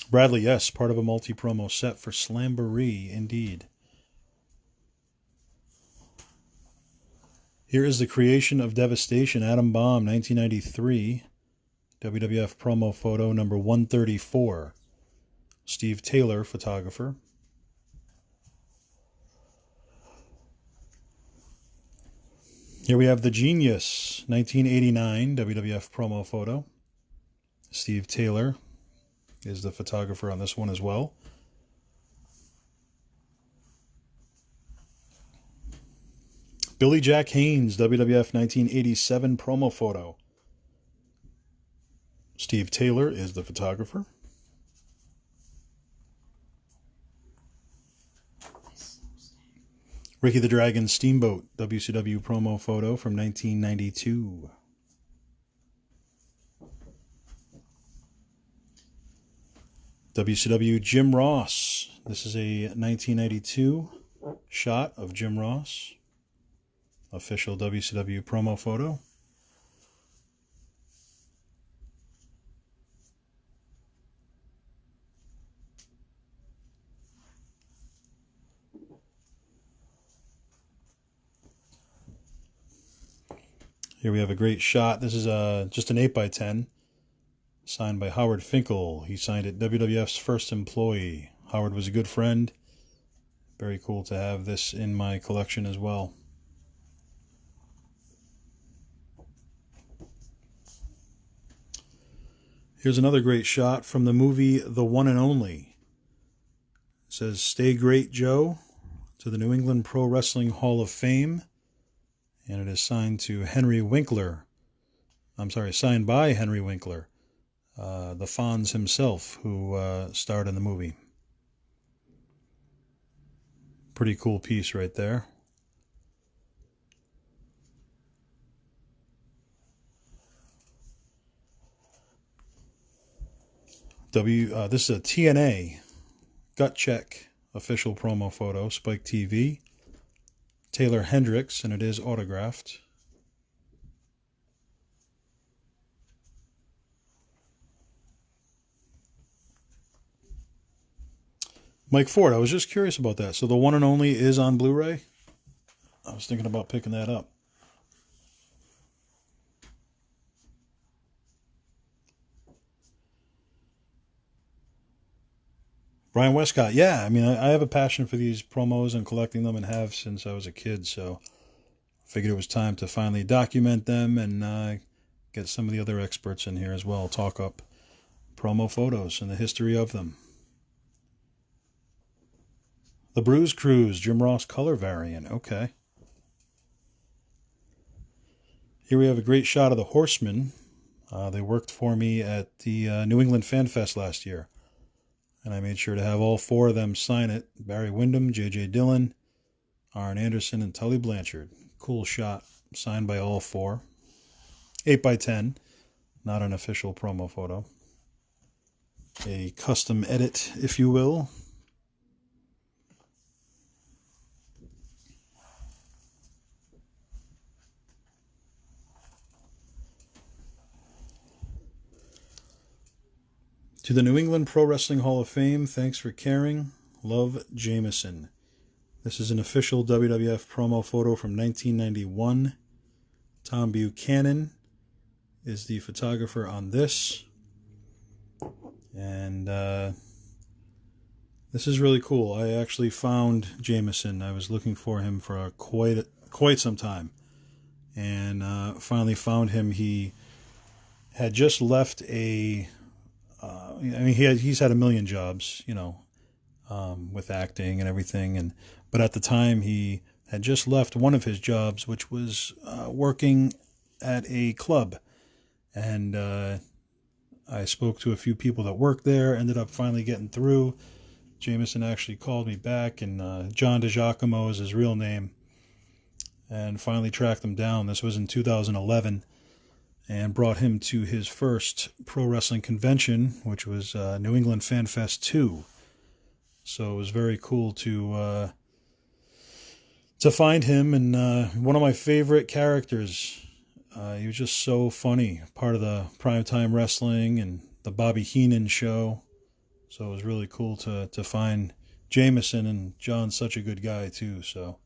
Bradley, yes, part of a multi-promo set for Slamboree, indeed. Here is the creation of Devastation, Atom Bomb, 1993. WWF promo photo number 134. Steve Taylor, photographer. Here we have The Genius, 1989, WWF promo photo. Steve Taylor is the photographer on this one as well. Billy Jack Haynes, WWF 1987 promo photo. Steve Taylor is the photographer. Ricky the Dragon Steamboat, WCW promo photo from 1992. WCW Jim Ross. This is a 1992 shot of Jim Ross, official WCW promo photo. Here we have a great shot. This is just an 8x10, signed by Howard Finkel. He signed it WWF's first employee. Howard was a good friend. Very cool to have this in my collection as well. Here's another great shot from the movie The One and Only. It says, "Stay great, Joe," to the New England Pro Wrestling Hall of Fame. And it is signed to Henry Winkler. Signed by Henry Winkler, the Fonz himself, who starred in the movie. Pretty cool piece right there. This is a TNA Gut Check official promo photo, Spike TV. Taylor Hendricks, and it is autographed. Mike Ford, I was just curious about that. So the One and Only is on Blu-ray? I was thinking about picking that up. Brian Westcott, yeah. I mean, I have a passion for these promos and collecting them, and have since I was a kid, so I figured it was time to finally document them and get some of the other experts in here as well, talk up promo photos and the history of them. The Bruise Cruise, Jim Ross color variant. Okay. Here we have a great shot of the Horsemen. They worked for me at the New England Fan Fest last year, and I made sure to have all 4 of them sign it. Barry Windham, J.J. Dillon, Arn Anderson, and Tully Blanchard. Cool shot, signed by all 4. 8x10, not an official promo photo. A custom edit, if you will. To the New England Pro Wrestling Hall of Fame, thanks for caring. Love, Jameson. This is an official WWF promo photo from 1991. Tom Buchanan is the photographer on this. And this is really cool. I actually found Jameson. I was looking for him for quite some time. And finally found him. He had just left a... he's had a million jobs, with acting and everything, but at the time he had just left one of his jobs, which was working at a club, and I spoke to a few people that worked there, ended up finally getting through. Jameson actually called me back, and John DiGiacomo is his real name, and finally tracked him down. This was in 2011. And brought him to his first pro wrestling convention, which was New England Fan Fest 2. So it was very cool to find him, and one of my favorite characters. He was just so funny, part of the Primetime Wrestling and the Bobby Heenan show. So it was really cool to find Jameson, and John's such a good guy too. So.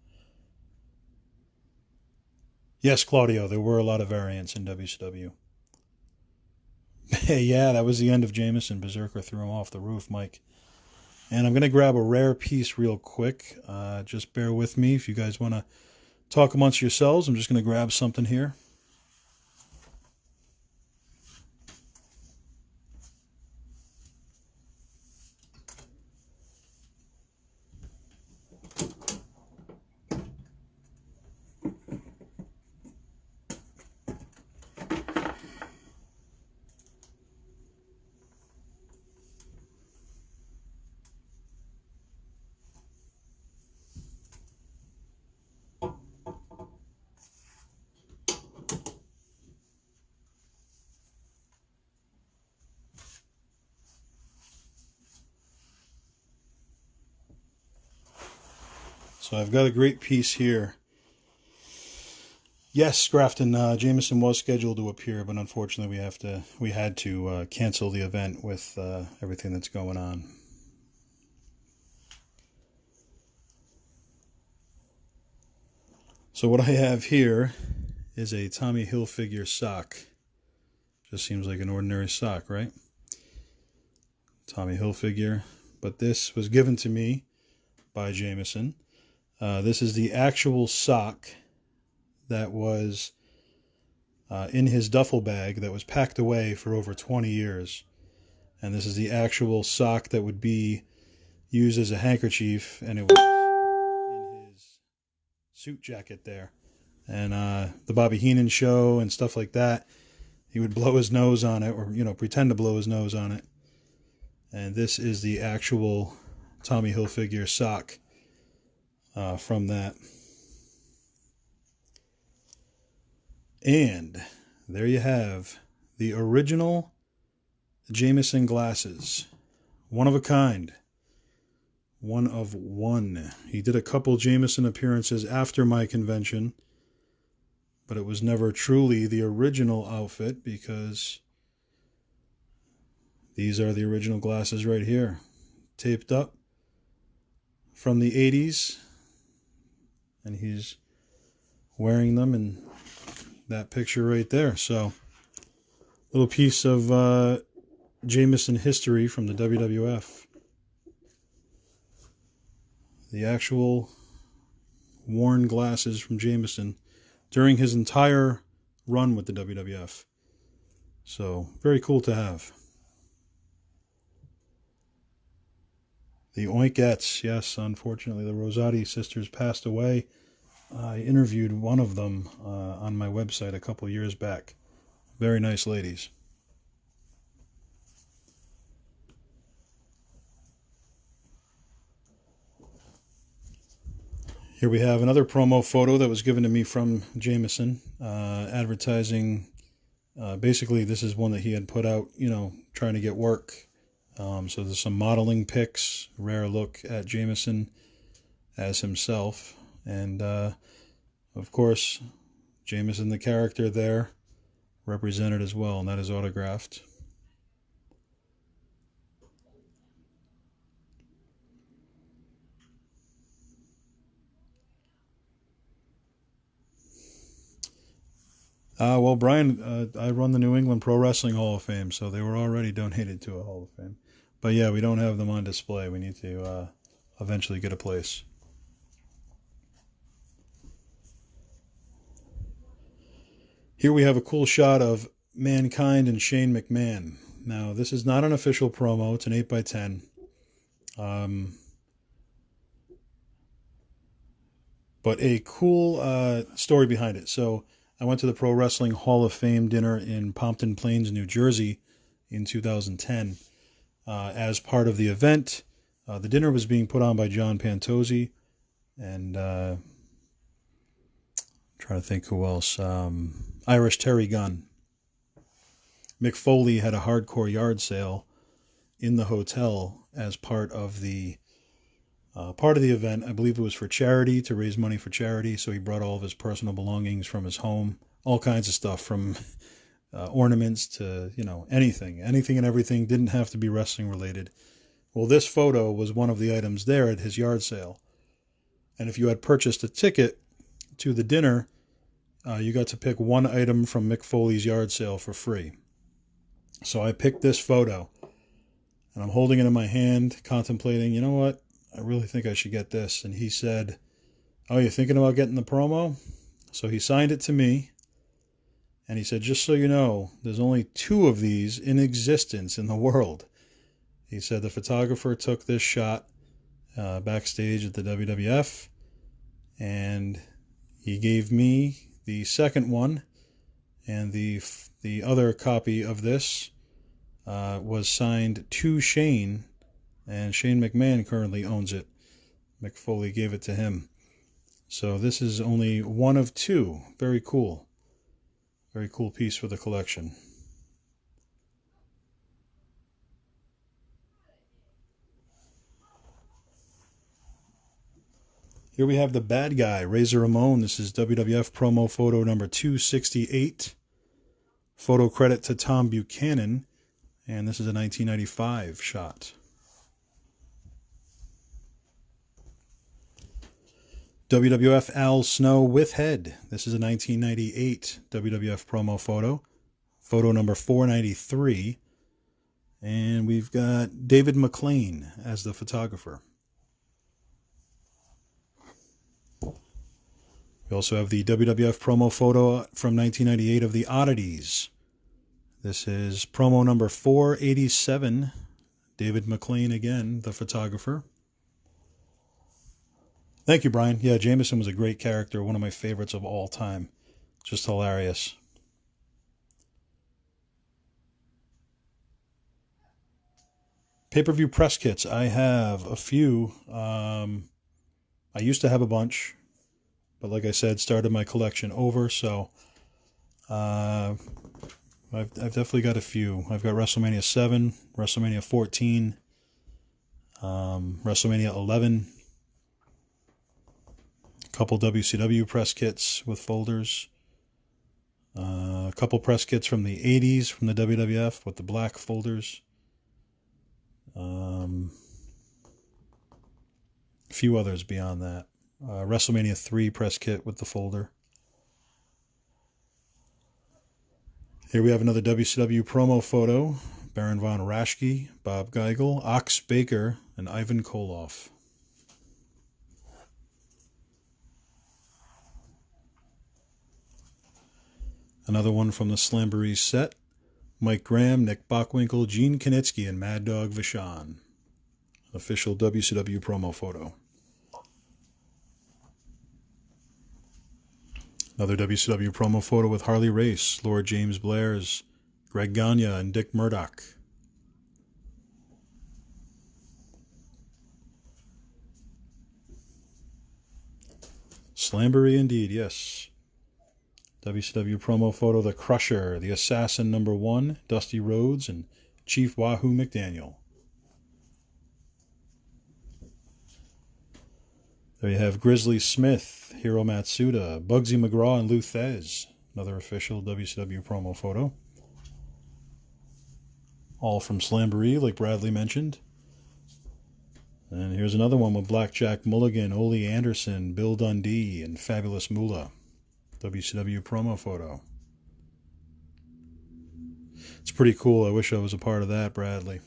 Yes, Claudio, there were a lot of variants in WCW. Yeah, that was the end of Jameson. Berserker threw him off the roof, Mike. And I'm going to grab a rare piece real quick. Just bear with me if you guys want to talk amongst yourselves. I'm just going to grab something here. So I've got a great piece here. Yes, Grafton, Jameson was scheduled to appear, but unfortunately we had to cancel the event with everything that's going on. So what I have here is a Tommy Hilfiger sock. Just seems like an ordinary sock, right? Tommy Hilfiger. But this was given to me by Jameson. This is the actual sock that was in his duffel bag that was packed away for over 20 years. And this is the actual sock that would be used as a handkerchief, and it was in his suit jacket there. And the Bobby Heenan show and stuff like that, he would blow his nose on it, or pretend to blow his nose on it. And this is the actual Tommy Hilfiger sock from that. And there you have the original Jameson glasses. One of a kind. One of one. He did a couple Jameson appearances after my convention, but it was never truly the original outfit because these are the original glasses right here. Taped up from the 80s. And he's wearing them in that picture right there. So, little piece of Jameson history from the WWF. The actual worn glasses from Jameson during his entire run with the WWF. So, very cool to have. The Oinkettes, yes, unfortunately, the Rosati sisters passed away. I interviewed one of them on my website a couple years back. Very nice ladies. Here we have another promo photo that was given to me from Jameson, advertising. Basically, this is one that he had put out, trying to get work. So there's some modeling pics, rare look at Jameson as himself. And, of course, Jameson, the character there, represented as well, and that is autographed. Well, Brian, I run the New England Pro Wrestling Hall of Fame, so they were already donated to a Hall of Fame. But yeah, we don't have them on display. We need to eventually get a place. Here we have a cool shot of Mankind and Shane McMahon. Now, this is not an official promo. It's an 8x10. But a cool story behind it. So I went to the Pro Wrestling Hall of Fame dinner in Pompton Plains, New Jersey in 2010 as part of the event. The dinner was being put on by John Pantozzi and trying to think who else. Irish Terry Gunn. Mick Foley had a hardcore yard sale in the hotel as part of the event. I believe it was for charity, to raise money for charity. So he brought all of his personal belongings from his home, all kinds of stuff, from ornaments to anything and everything. Didn't have to be wrestling related. Well, this photo was one of the items there at his yard sale. And if you had purchased a ticket to the dinner, you got to pick one item from Mick Foley's yard sale for free. So I picked this photo, and I'm holding it in my hand, contemplating, you know what? I really think I should get this. And he said, oh, you're thinking about getting the promo? So he signed it to me, and he said, just so you know, there's only 2 of these in existence in the world. He said the photographer took this shot backstage at the WWF, and he gave me the second one, and the other copy of this was signed to Shane, and Shane McMahon currently owns it. Mick Foley gave it to him. So this is only one of 2. Very cool. Very cool piece for the collection. Here we have the bad guy, Razor Ramon. This is WWF promo photo number 268. Photo credit to Tom Buchanan. And this is a 1995 shot. WWF Al Snow with head. This is a 1998 WWF promo photo. Photo number 493. And we've got David McLean as the photographer. We also have the WWF promo photo from 1998 of the Oddities. This is promo number 487. David McLean again, the photographer. Thank you, Brian. Yeah, Jameson was a great character, one of my favorites of all time. Just hilarious. Pay-per-view press kits. I have a few. I used to have a bunch, but like I said, started my collection over, so I've definitely got a few. I've got WrestleMania 7, WrestleMania 14, WrestleMania 11, a couple WCW press kits with folders, a couple press kits from the 80s from the WWF with the black folders, a few others beyond that. WrestleMania 3 press kit with the folder. Here we have another WCW promo photo. Baron von Raschke, Bob Geigel, Ox Baker, and Ivan Koloff. Another one from the Slamboree set. Mike Graham, Nick Bockwinkel, Gene Knitsky, and Mad Dog Vachon. Official WCW promo photo. Another WCW promo photo with Harley Race, Lord James Blair's, Greg Gagne, and Dick Murdoch. Slamboree indeed, yes. WCW promo photo, The Crusher, The Assassin #1, Dusty Rhodes, and Chief Wahoo McDaniel. There you have Grizzly Smith, Hiro Matsuda, Bugsy McGraw, and Lou Thez. Another official WCW promo photo. All from Slamboree, like Bradley mentioned. And here's another one with Blackjack Mulligan, Ole Anderson, Bill Dundee, and Fabulous Moolah. WCW promo photo. It's pretty cool. I wish I was a part of that, Bradley.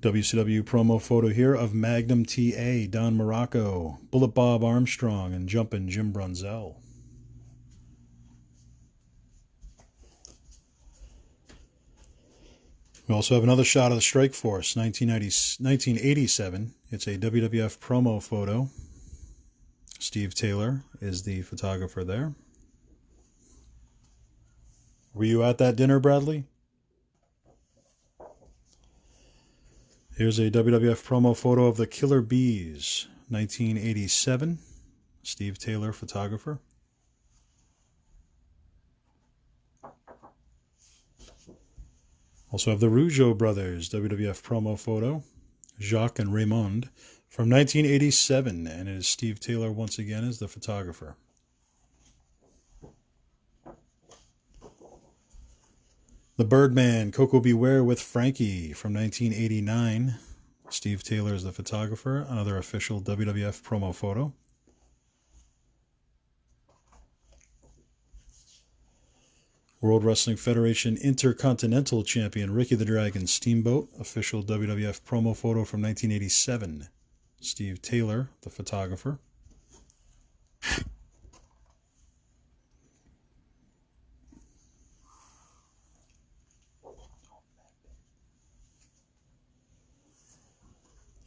WCW promo photo here of Magnum TA, Don Morocco, Bullet Bob Armstrong, and Jumpin' Jim Brunzell. We also have another shot of the Strike Force, 1987. It's a WWF promo photo. Steve Taylor is the photographer there. Were you at that dinner, Bradley? Here's a WWF promo photo of the Killer Bees, 1987. Steve Taylor, photographer. Also have the Rougeau brothers, WWF promo photo, Jacques and Raymond, from 1987, and it is Steve Taylor once again as the photographer. The Birdman, Coco Beware with Frankie, from 1989. Steve Taylor is the photographer, another official WWF promo photo. World Wrestling Federation Intercontinental Champion Ricky the Dragon Steamboat, official WWF promo photo from 1987. Steve Taylor, the photographer.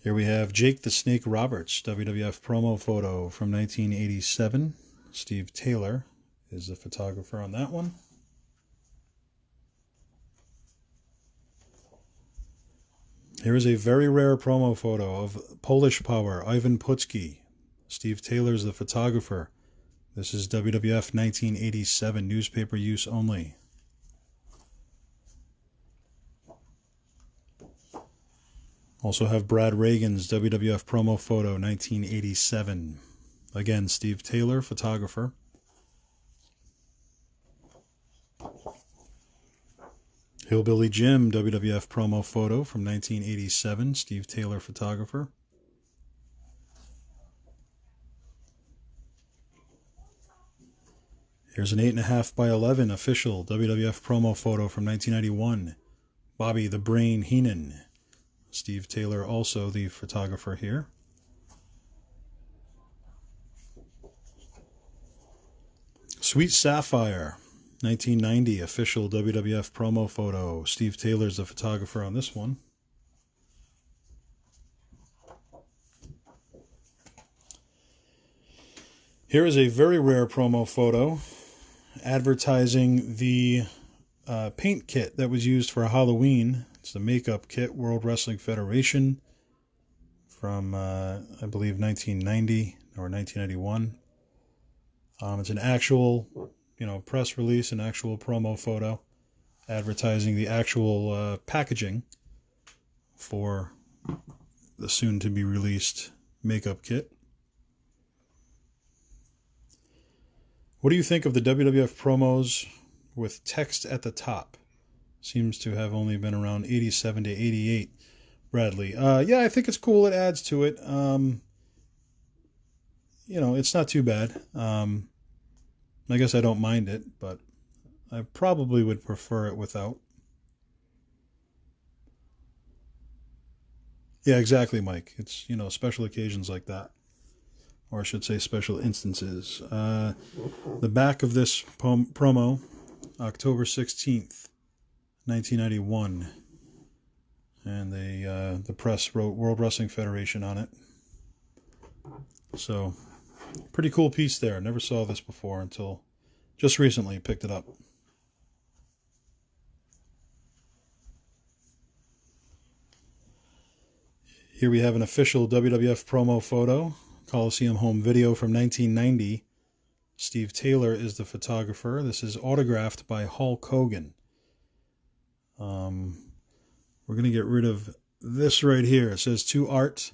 Here we have Jake the Snake Roberts, WWF promo photo from 1987. Steve Taylor is the photographer on that one. Here is a very rare promo photo of Polish Power, Ivan Putski. Steve Taylor is the photographer. This is WWF 1987, newspaper use only. Also have Brad Reagan's WWF Promo photo, 1987. Again, Steve Taylor, photographer. Hillbilly Jim WWF Promo photo from 1987, Steve Taylor, photographer. Here's an 8.5 by 11 official WWF Promo photo from 1991, Bobby the Brain Heenan. Steve Taylor, also the photographer here. Sweet Sapphire, 1990, official WWF promo photo. Steve Taylor's the photographer on this one. Here is a very rare promo photo advertising the paint kit that was used for Halloween. It's the makeup kit, World Wrestling Federation, from, I believe, 1990 or 1991. It's an actual, press release, an actual promo photo advertising the actual packaging for the soon-to-be released makeup kit. What do you think of the WWF promos with text at the top? Seems to have only been around 87 to 88, Bradley. Yeah, I think it's cool. It adds to it. It's not too bad. I guess I don't mind it, but I probably would prefer it without. Yeah, exactly, Mike. It's, special occasions like that. Or I should say special instances. The back of this promo, October 16th, 1991. And the press wrote World Wrestling Federation on it. So, pretty cool piece there. Never saw this before until just recently picked it up. Here we have an official WWF promo photo, Coliseum home video from 1990. Steve Taylor is the photographer. This is autographed by Hulk Hogan. We're going to get rid of this right here. It says to art.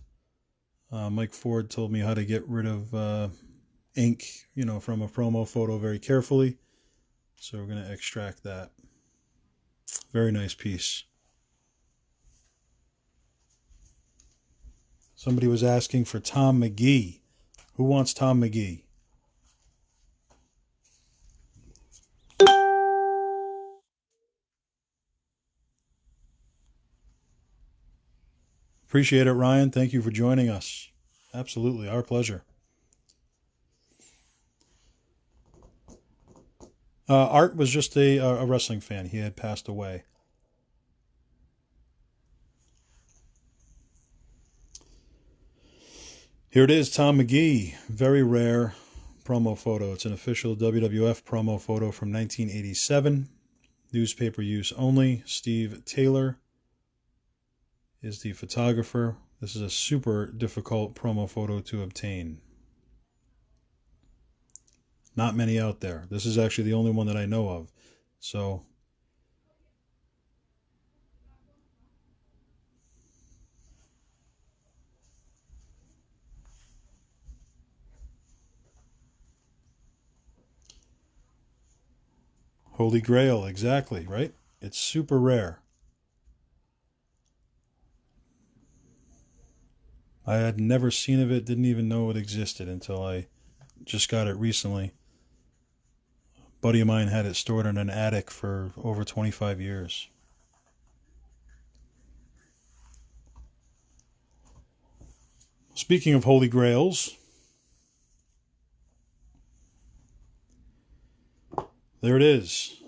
Mike Ford told me how to get rid of ink, from a promo photo very carefully. So we're going to extract that. Very nice piece. Somebody was asking for Tom McGee. Who wants Tom McGee? Appreciate it, Ryan. Thank you for joining us. Absolutely, our pleasure. Art was just a wrestling fan. He had passed away. Here it is, Tom McGee. Very rare promo photo. It's an official WWF promo photo from 1987. Newspaper use only. Steve Taylor is the photographer. This is a super difficult promo photo to obtain. Not many out there. This is actually the only one that I know of. So, Holy Grail, exactly, right? It's super rare. I had never seen of it, didn't even know it existed until I just got it recently. A buddy of mine had it stored in an attic for over 25 years. Speaking of Holy Grails, there it is.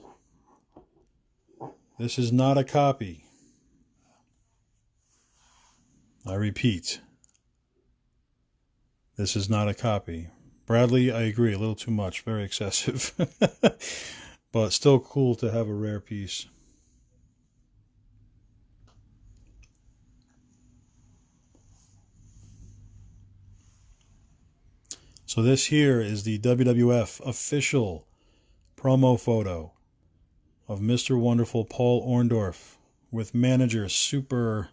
This is not a copy. I repeat, this is not a copy. Bradley, I agree, a little too much, very excessive. But still cool to have a rare piece. So this here is the WWF official promo photo of Mr. Wonderful Paul Orndorff with manager Super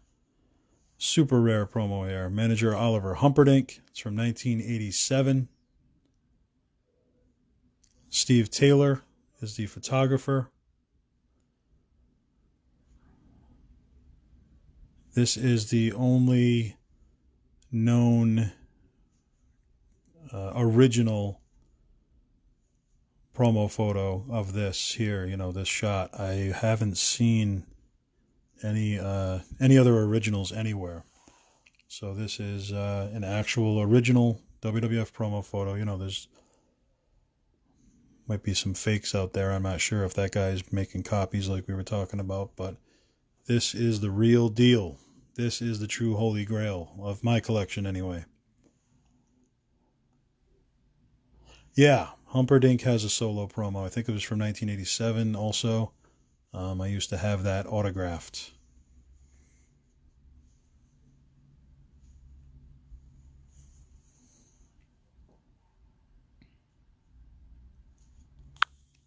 Super rare promo here. Manager Oliver Humperdinck. It's from 1987. Steve Taylor is the photographer. This is the only known original promo photo of this here, this shot. I haven't seen any other originals anywhere. So this is an actual original WWF promo photo. There's might be some fakes out there. I'm not sure if that guy's making copies like we were talking about, but this is the real deal. This is the true holy grail of my collection anyway. Yeah, Humperdinck has a solo promo. I think it was from 1987 also. I used to have that autographed.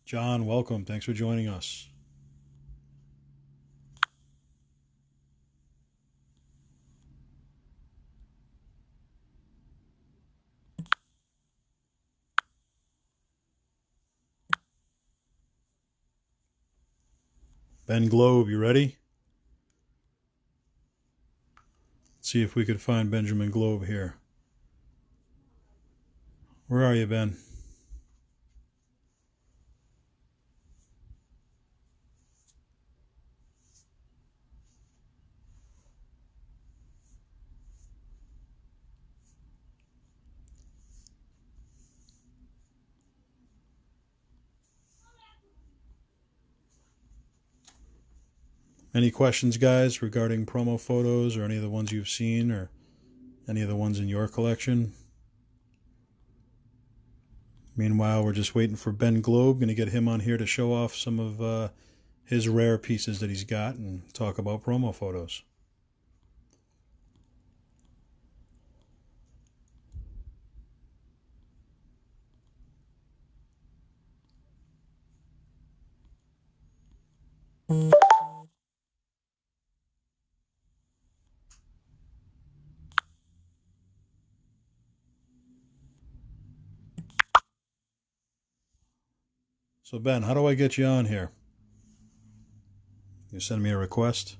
John, welcome. Thanks for joining us. Ben Globe, you ready? Let's see if we could find Benjamin Globe here. Where are you, Ben? Any questions, guys, regarding promo photos or any of the ones you've seen or any of the ones in your collection? Meanwhile, we're just waiting for Ben Globe. Going to get him on here to show off some of his rare pieces that he's got and talk about promo photos. So, Ben, how do I get you on here? You send me a request?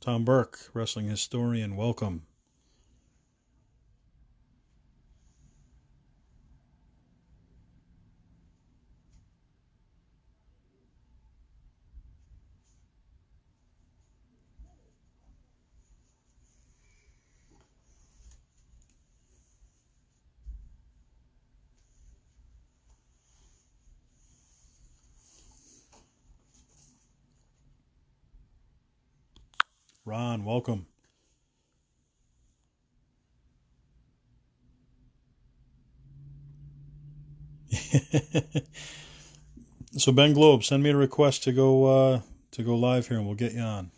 Tom Burke, wrestling historian, welcome. Ron, welcome. So Ben Globe, send me a request to go live here, and we'll get you on.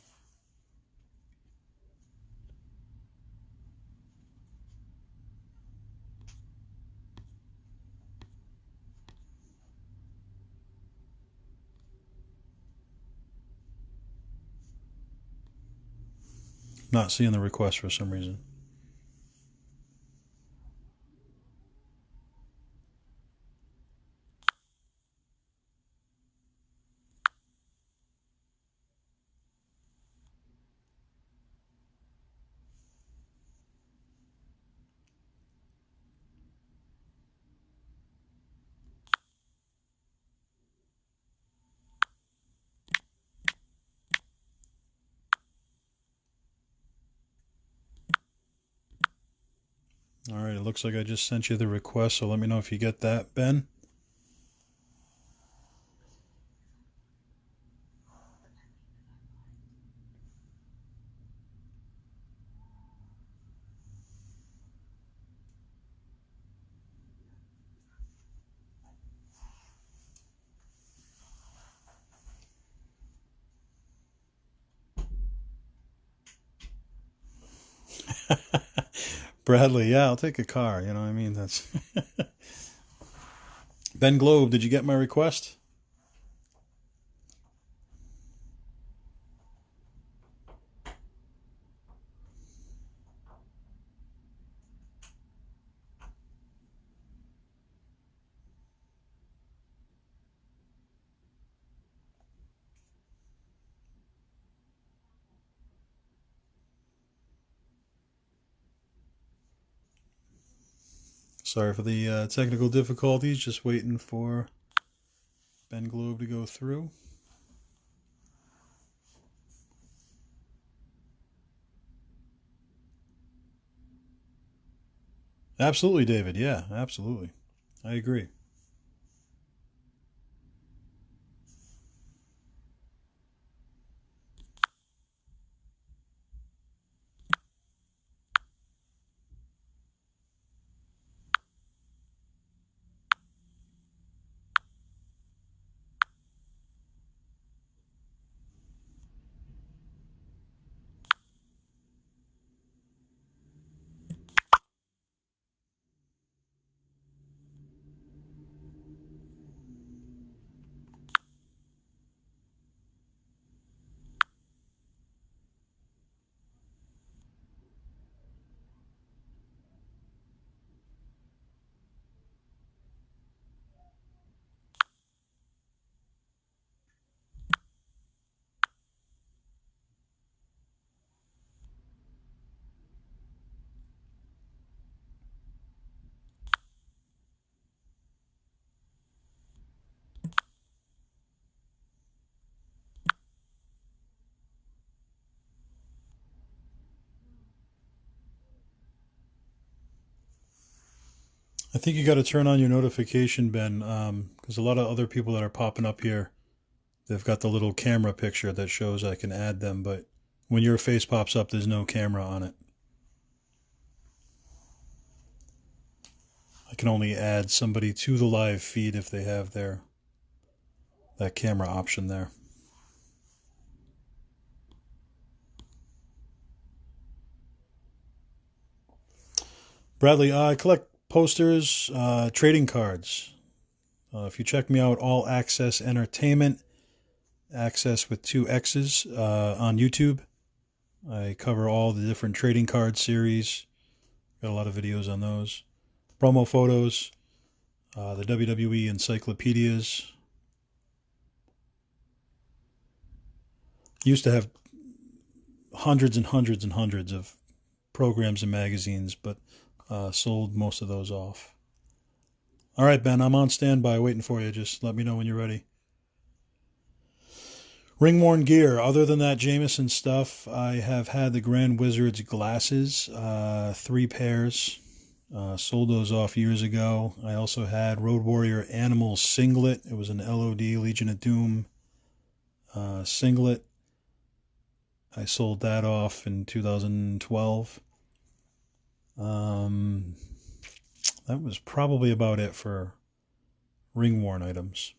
Not seeing the request for some reason. All right, it looks like I just sent you the request, so let me know if you get that, Ben. Bradley, yeah, I'll take a car. You know what I mean? That's Ben Globe, did you get my request? Sorry for the technical difficulties. Just waiting for Ben Globe to go through. Absolutely, David. Yeah, absolutely. I agree. I think you got to turn on your notification, Ben, because a lot of other people that are popping up here, they've got the little camera picture that shows I can add them, but when your face pops up, there's no camera on it. I can only add somebody to the live feed if they have that camera option there. Bradley, I collect posters, trading cards. If you check me out, All Access Entertainment, Access with two X's, on YouTube. I cover all the different trading card series. Got a lot of videos on those. Promo photos, the WWE encyclopedias. Used to have hundreds and hundreds and hundreds of programs and magazines, but sold most of those off. All right, Ben, I'm on standby waiting for you. Just let me know when you're ready. Ring worn gear. Other than that Jameson stuff, I have had the Grand Wizard's glasses, 3 pairs. Sold those off years ago. I also had Road Warrior Animal singlet. It was an LOD, Legion of Doom singlet. I sold that off in 2012. That was probably about it for ring worn items.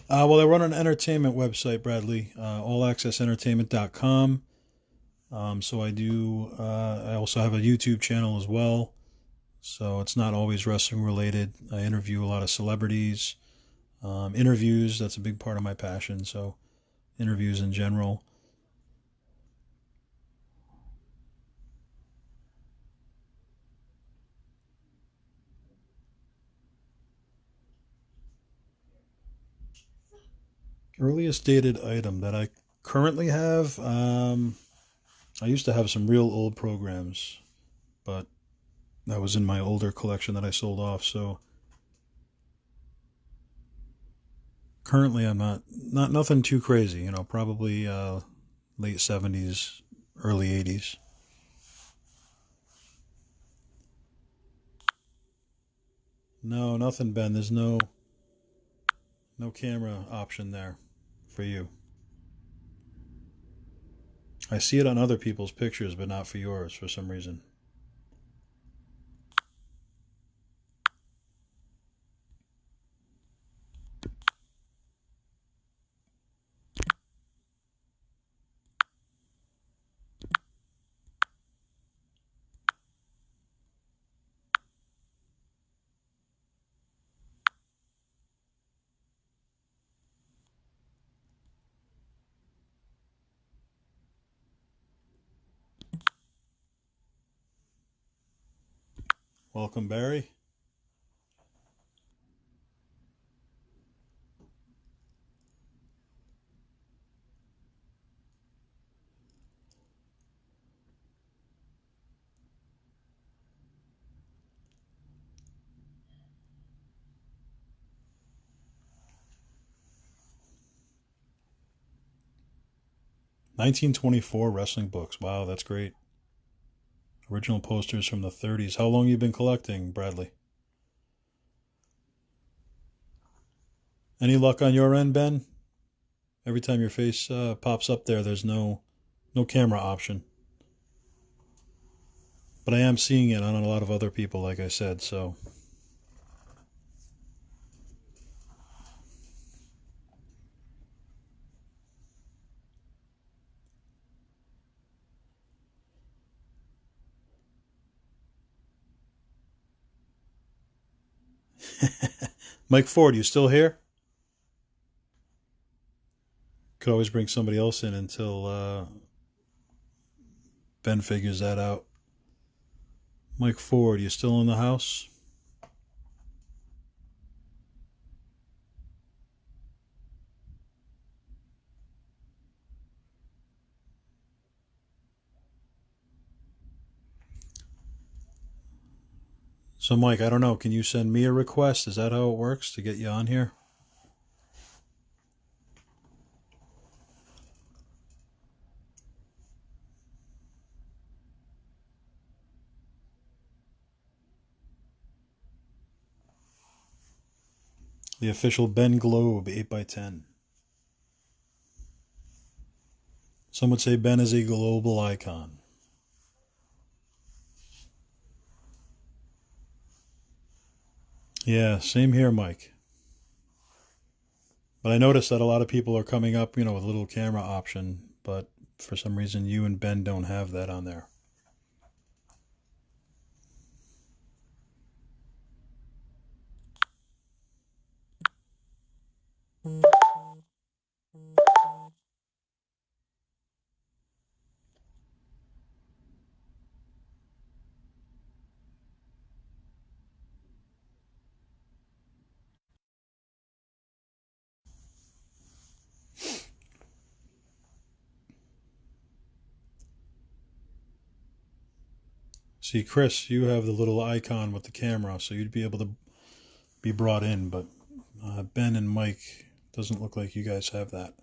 Well, I run an entertainment website, Bradley, allaccessentertainment.com. So I do. I also have a YouTube channel as well. So it's not always wrestling related. I interview a lot of celebrities. Interviews, that's a big part of my passion. So interviews in general. Earliest dated item that I currently have. I used to have some real old programs, but that was in my older collection that I sold off. So currently, I'm not nothing too crazy. Probably late '70s, early '80s. No, nothing, Ben. There's no camera option there for you. I see it on other people's pictures, but not for yours for some reason. Welcome, Barry. 1924 wrestling books. Wow, that's great. Original posters from the 30s. How long you been collecting, Bradley? Any luck on your end, Ben? Every time your face pops up there, there's no camera option. But I am seeing it on a lot of other people, like I said, so. Mike Ford, you still here? Could always bring somebody else in until Ben figures that out. Mike Ford, you still in the house? So, Mike, I don't know. Can you send me a request? Is that how it works to get you on here? The official Ben Globe 8x10. Some would say Ben is a global icon. Yeah, same here, Mike. But I noticed that a lot of people are coming up, with a little camera option, but for some reason you and Ben don't have that on there. See, Chris, you have the little icon with the camera, so you'd be able to be brought in, but Ben and Mike, doesn't look like you guys have that.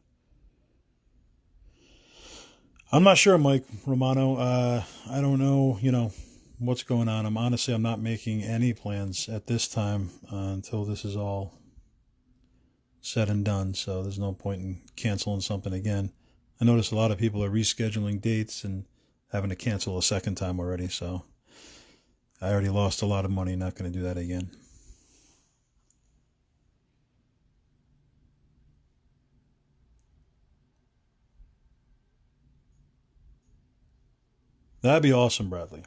I'm not sure, Mike Romano. I don't know, what's going on. I'm not making any plans at this time until this is all said and done. So there's no point in canceling something again. I notice a lot of people are rescheduling dates and having to cancel a second time already. So I already lost a lot of money. Not going to do that again. That'd be awesome, Bradley.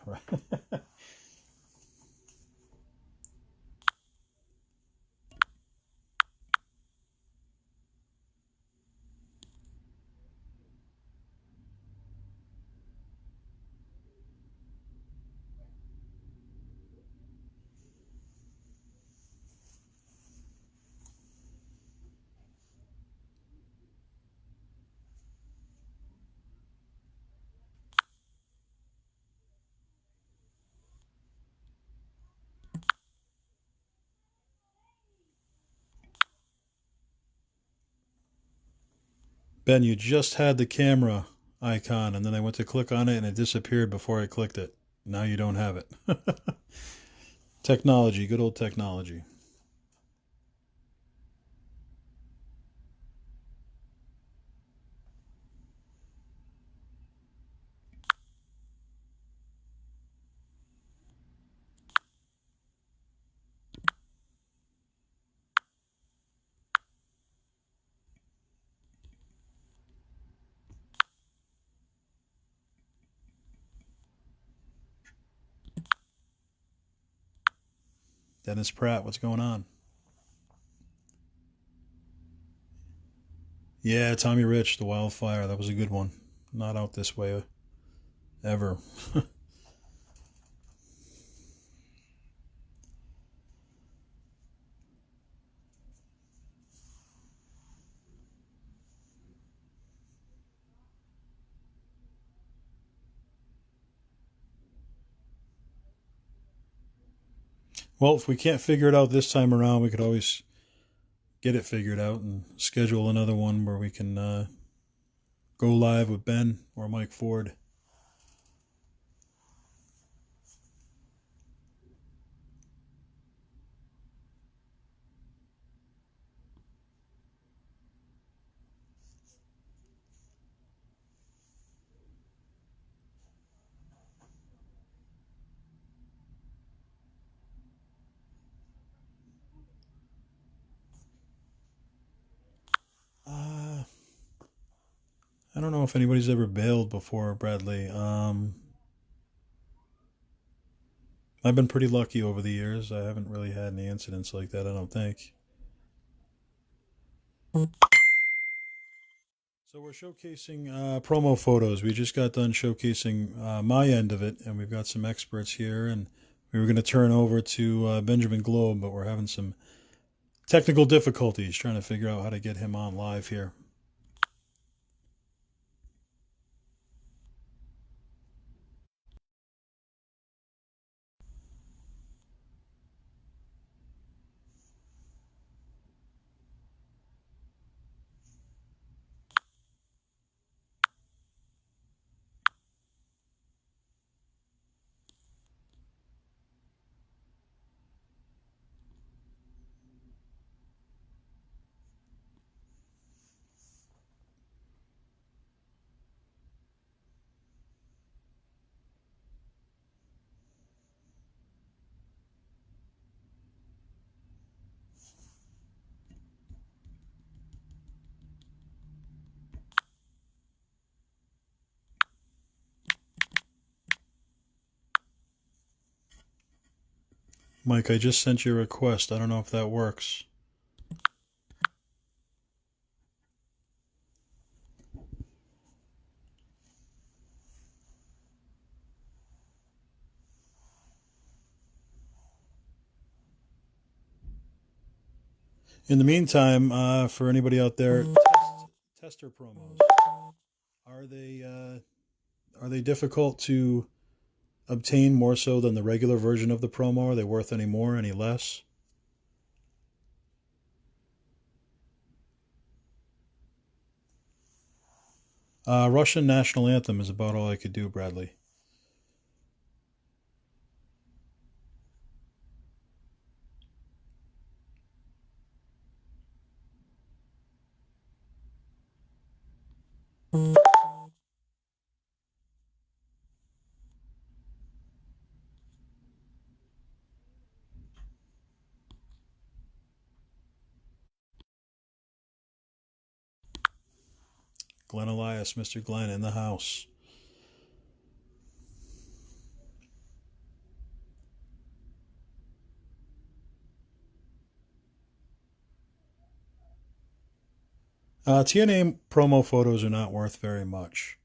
Ben, you just had the camera icon, and then I went to click on it, and it disappeared before I clicked it. Now you don't have it. Technology, good old technology. Dennis Pratt, what's going on? Yeah, Tommy Rich, The Wildfire. That was a good one. Not out this way ever. Well, if we can't figure it out this time around, we could always get it figured out and schedule another one where we can go live with Ben or Mike Ford. I don't know if anybody's ever bailed before, Bradley. I've been pretty lucky over the years. I haven't really had any incidents like that, I don't think. So we're showcasing promo photos. We just got done showcasing my end of it, and we've got some experts here. And we were going to turn over to Benjamin Globe, but we're having some technical difficulties trying to figure out how to get him on live here. Mike, I just sent you a request. I don't know if that works. In the meantime, for anybody out there, tester promos are they difficult to obtain more so than the regular version of the promo? Are they worth any more, any less? Russian national anthem is about all I could do, Bradley. Glenn Elias, Mr. Glenn in the house. TNA promo photos are not worth very much.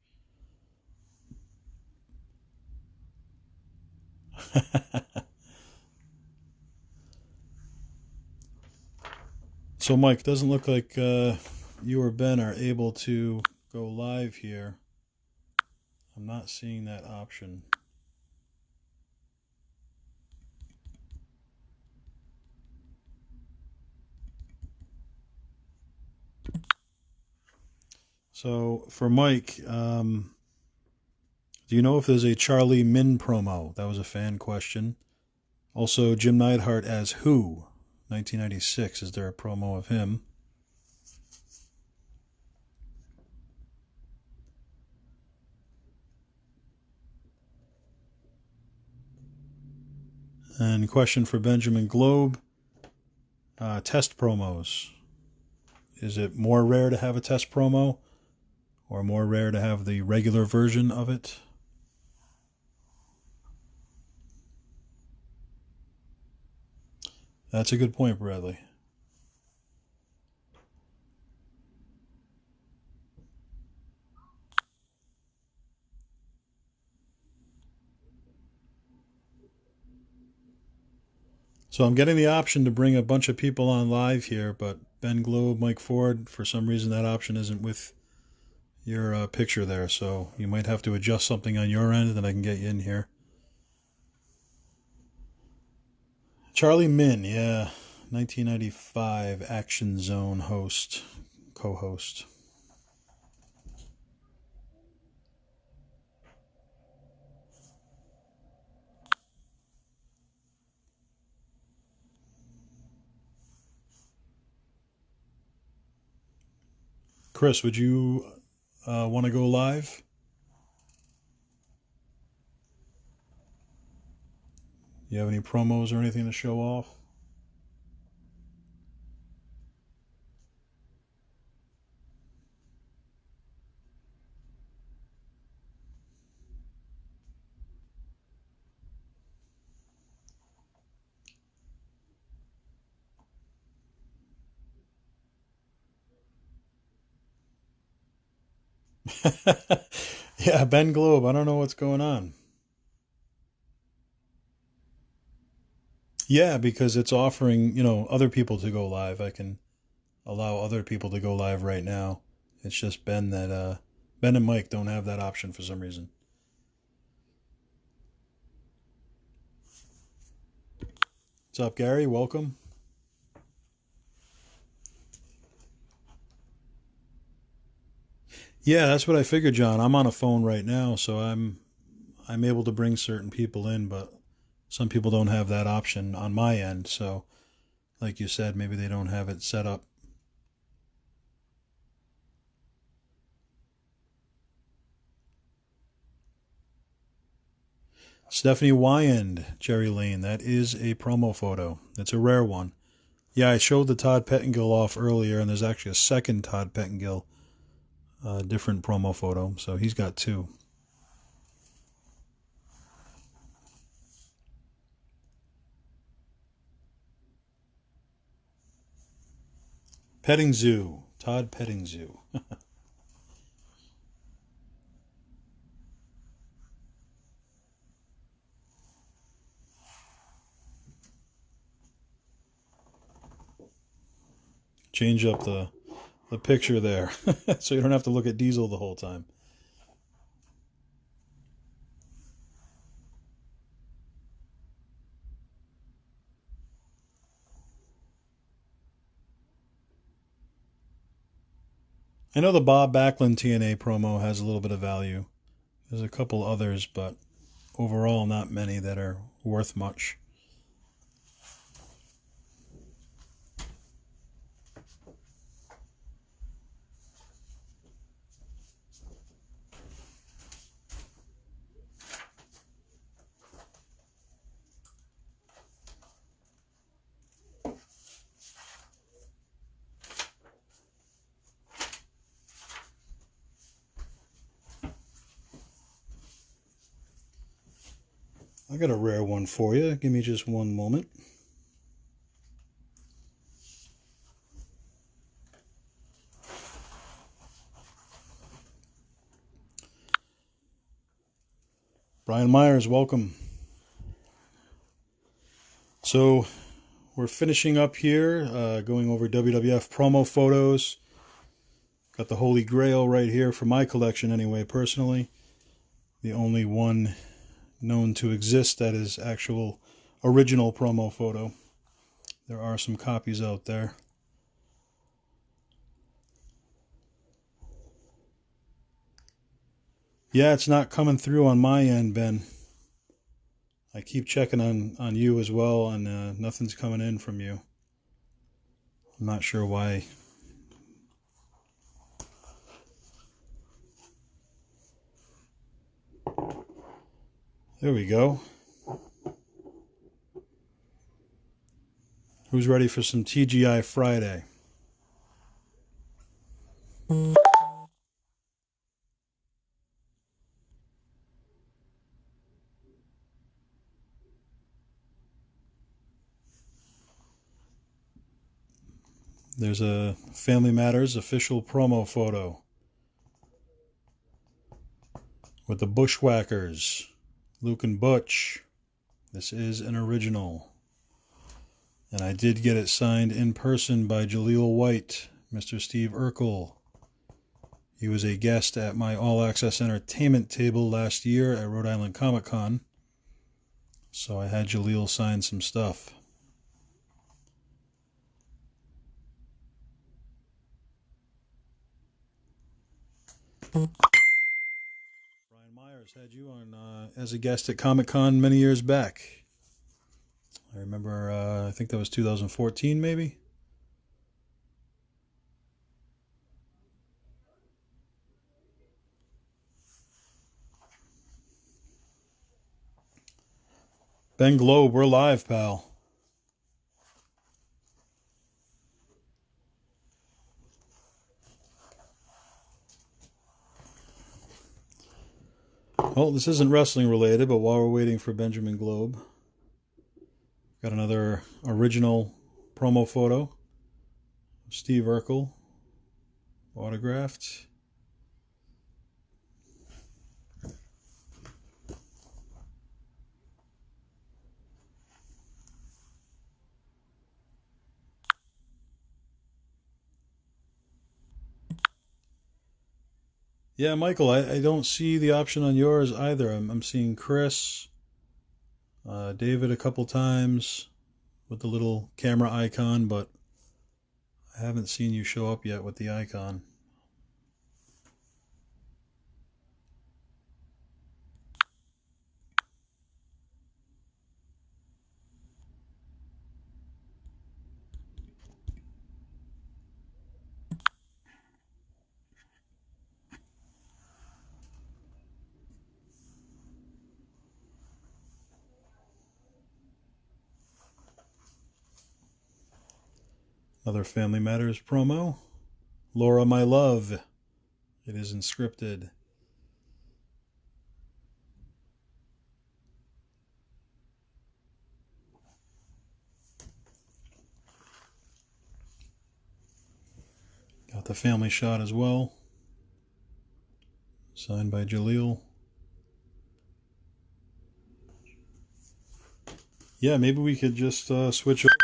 So, Mike, doesn't look like you or Ben are able to go live here. I'm not seeing that option. So, for Mike, do you know if there's a Charlie Min promo? That was a fan question. Also, Jim Neidhart as Who? 1996. Is there a promo of him? And question for Benjamin Globe. Test promos. Is it more rare to have a test promo or more rare to have the regular version of it? That's a good point, Bradley. So I'm getting the option to bring a bunch of people on live here, but Ben Globe, Mike Ford, for some reason that option isn't with your picture there, so you might have to adjust something on your end, and then I can get you in here. Charlie Min, yeah, 1995 Action Zone host, co-host. Chris, would you want to go live? You have any promos or anything to show off? Yeah, Ben Globe. I don't know what's going on. Yeah, because it's offering, other people to go live. I can allow other people to go live right now. It's just Ben that Ben and Mike don't have that option for some reason. What's up, Gary? Welcome. Yeah, that's what I figured, John. I'm on a phone right now, so I'm able to bring certain people in, but some people don't have that option on my end. So, like you said, maybe they don't have it set up. Stephanie Wyand, Jerry Lane. That is a promo photo. It's a rare one. Yeah, I showed the Todd Pettengill off earlier, and there's actually a second Todd Pettengill, different promo photo. So he's got two. Petting Zoo. Todd Petting Zoo. Change up the picture there so you don't have to look at Diesel the whole time. I know the Bob Backlund TNA promo has a little bit of value. There's a couple others, but overall, not many that are worth much. I got a rare one for you. Give me just one moment. Brian Myers, welcome. So we're finishing up here, going over WWF promo photos. Got the Holy Grail right here for my collection anyway, personally. The only one known to exist that is actual original promo photo. There are some copies out there. Yeah, it's not coming through on my end, Ben. I keep checking on you as well, and nothing's coming in from you. I'm not sure why. There we go. Who's ready for some TGI Friday? There's a Family Matters official promo photo with the Bushwhackers, Luke and Butch. This is an original. And I did get it signed in person by Jaleel White, Mr. Steve Urkel. He was a guest at my All Access Entertainment table last year at Rhode Island Comic Con. So I had Jaleel sign some stuff. Brian Myers had you on as a guest at Comic Con many years back. I remember, I think that was 2014 maybe? Ben Globe, we're live, pal. Well, this isn't wrestling related, but while we're waiting for Benjamin Globe, got another original promo photo of Steve Urkel, autographed. Yeah, Michael, I don't see the option on yours either. I'm seeing Chris, David a couple times with the little camera icon, but I haven't seen you show up yet with the icon. Another Family Matters promo. Laura, my love. It isn't scripted. Got the family shot as well. Signed by Jaleel. Yeah, maybe we could just switch over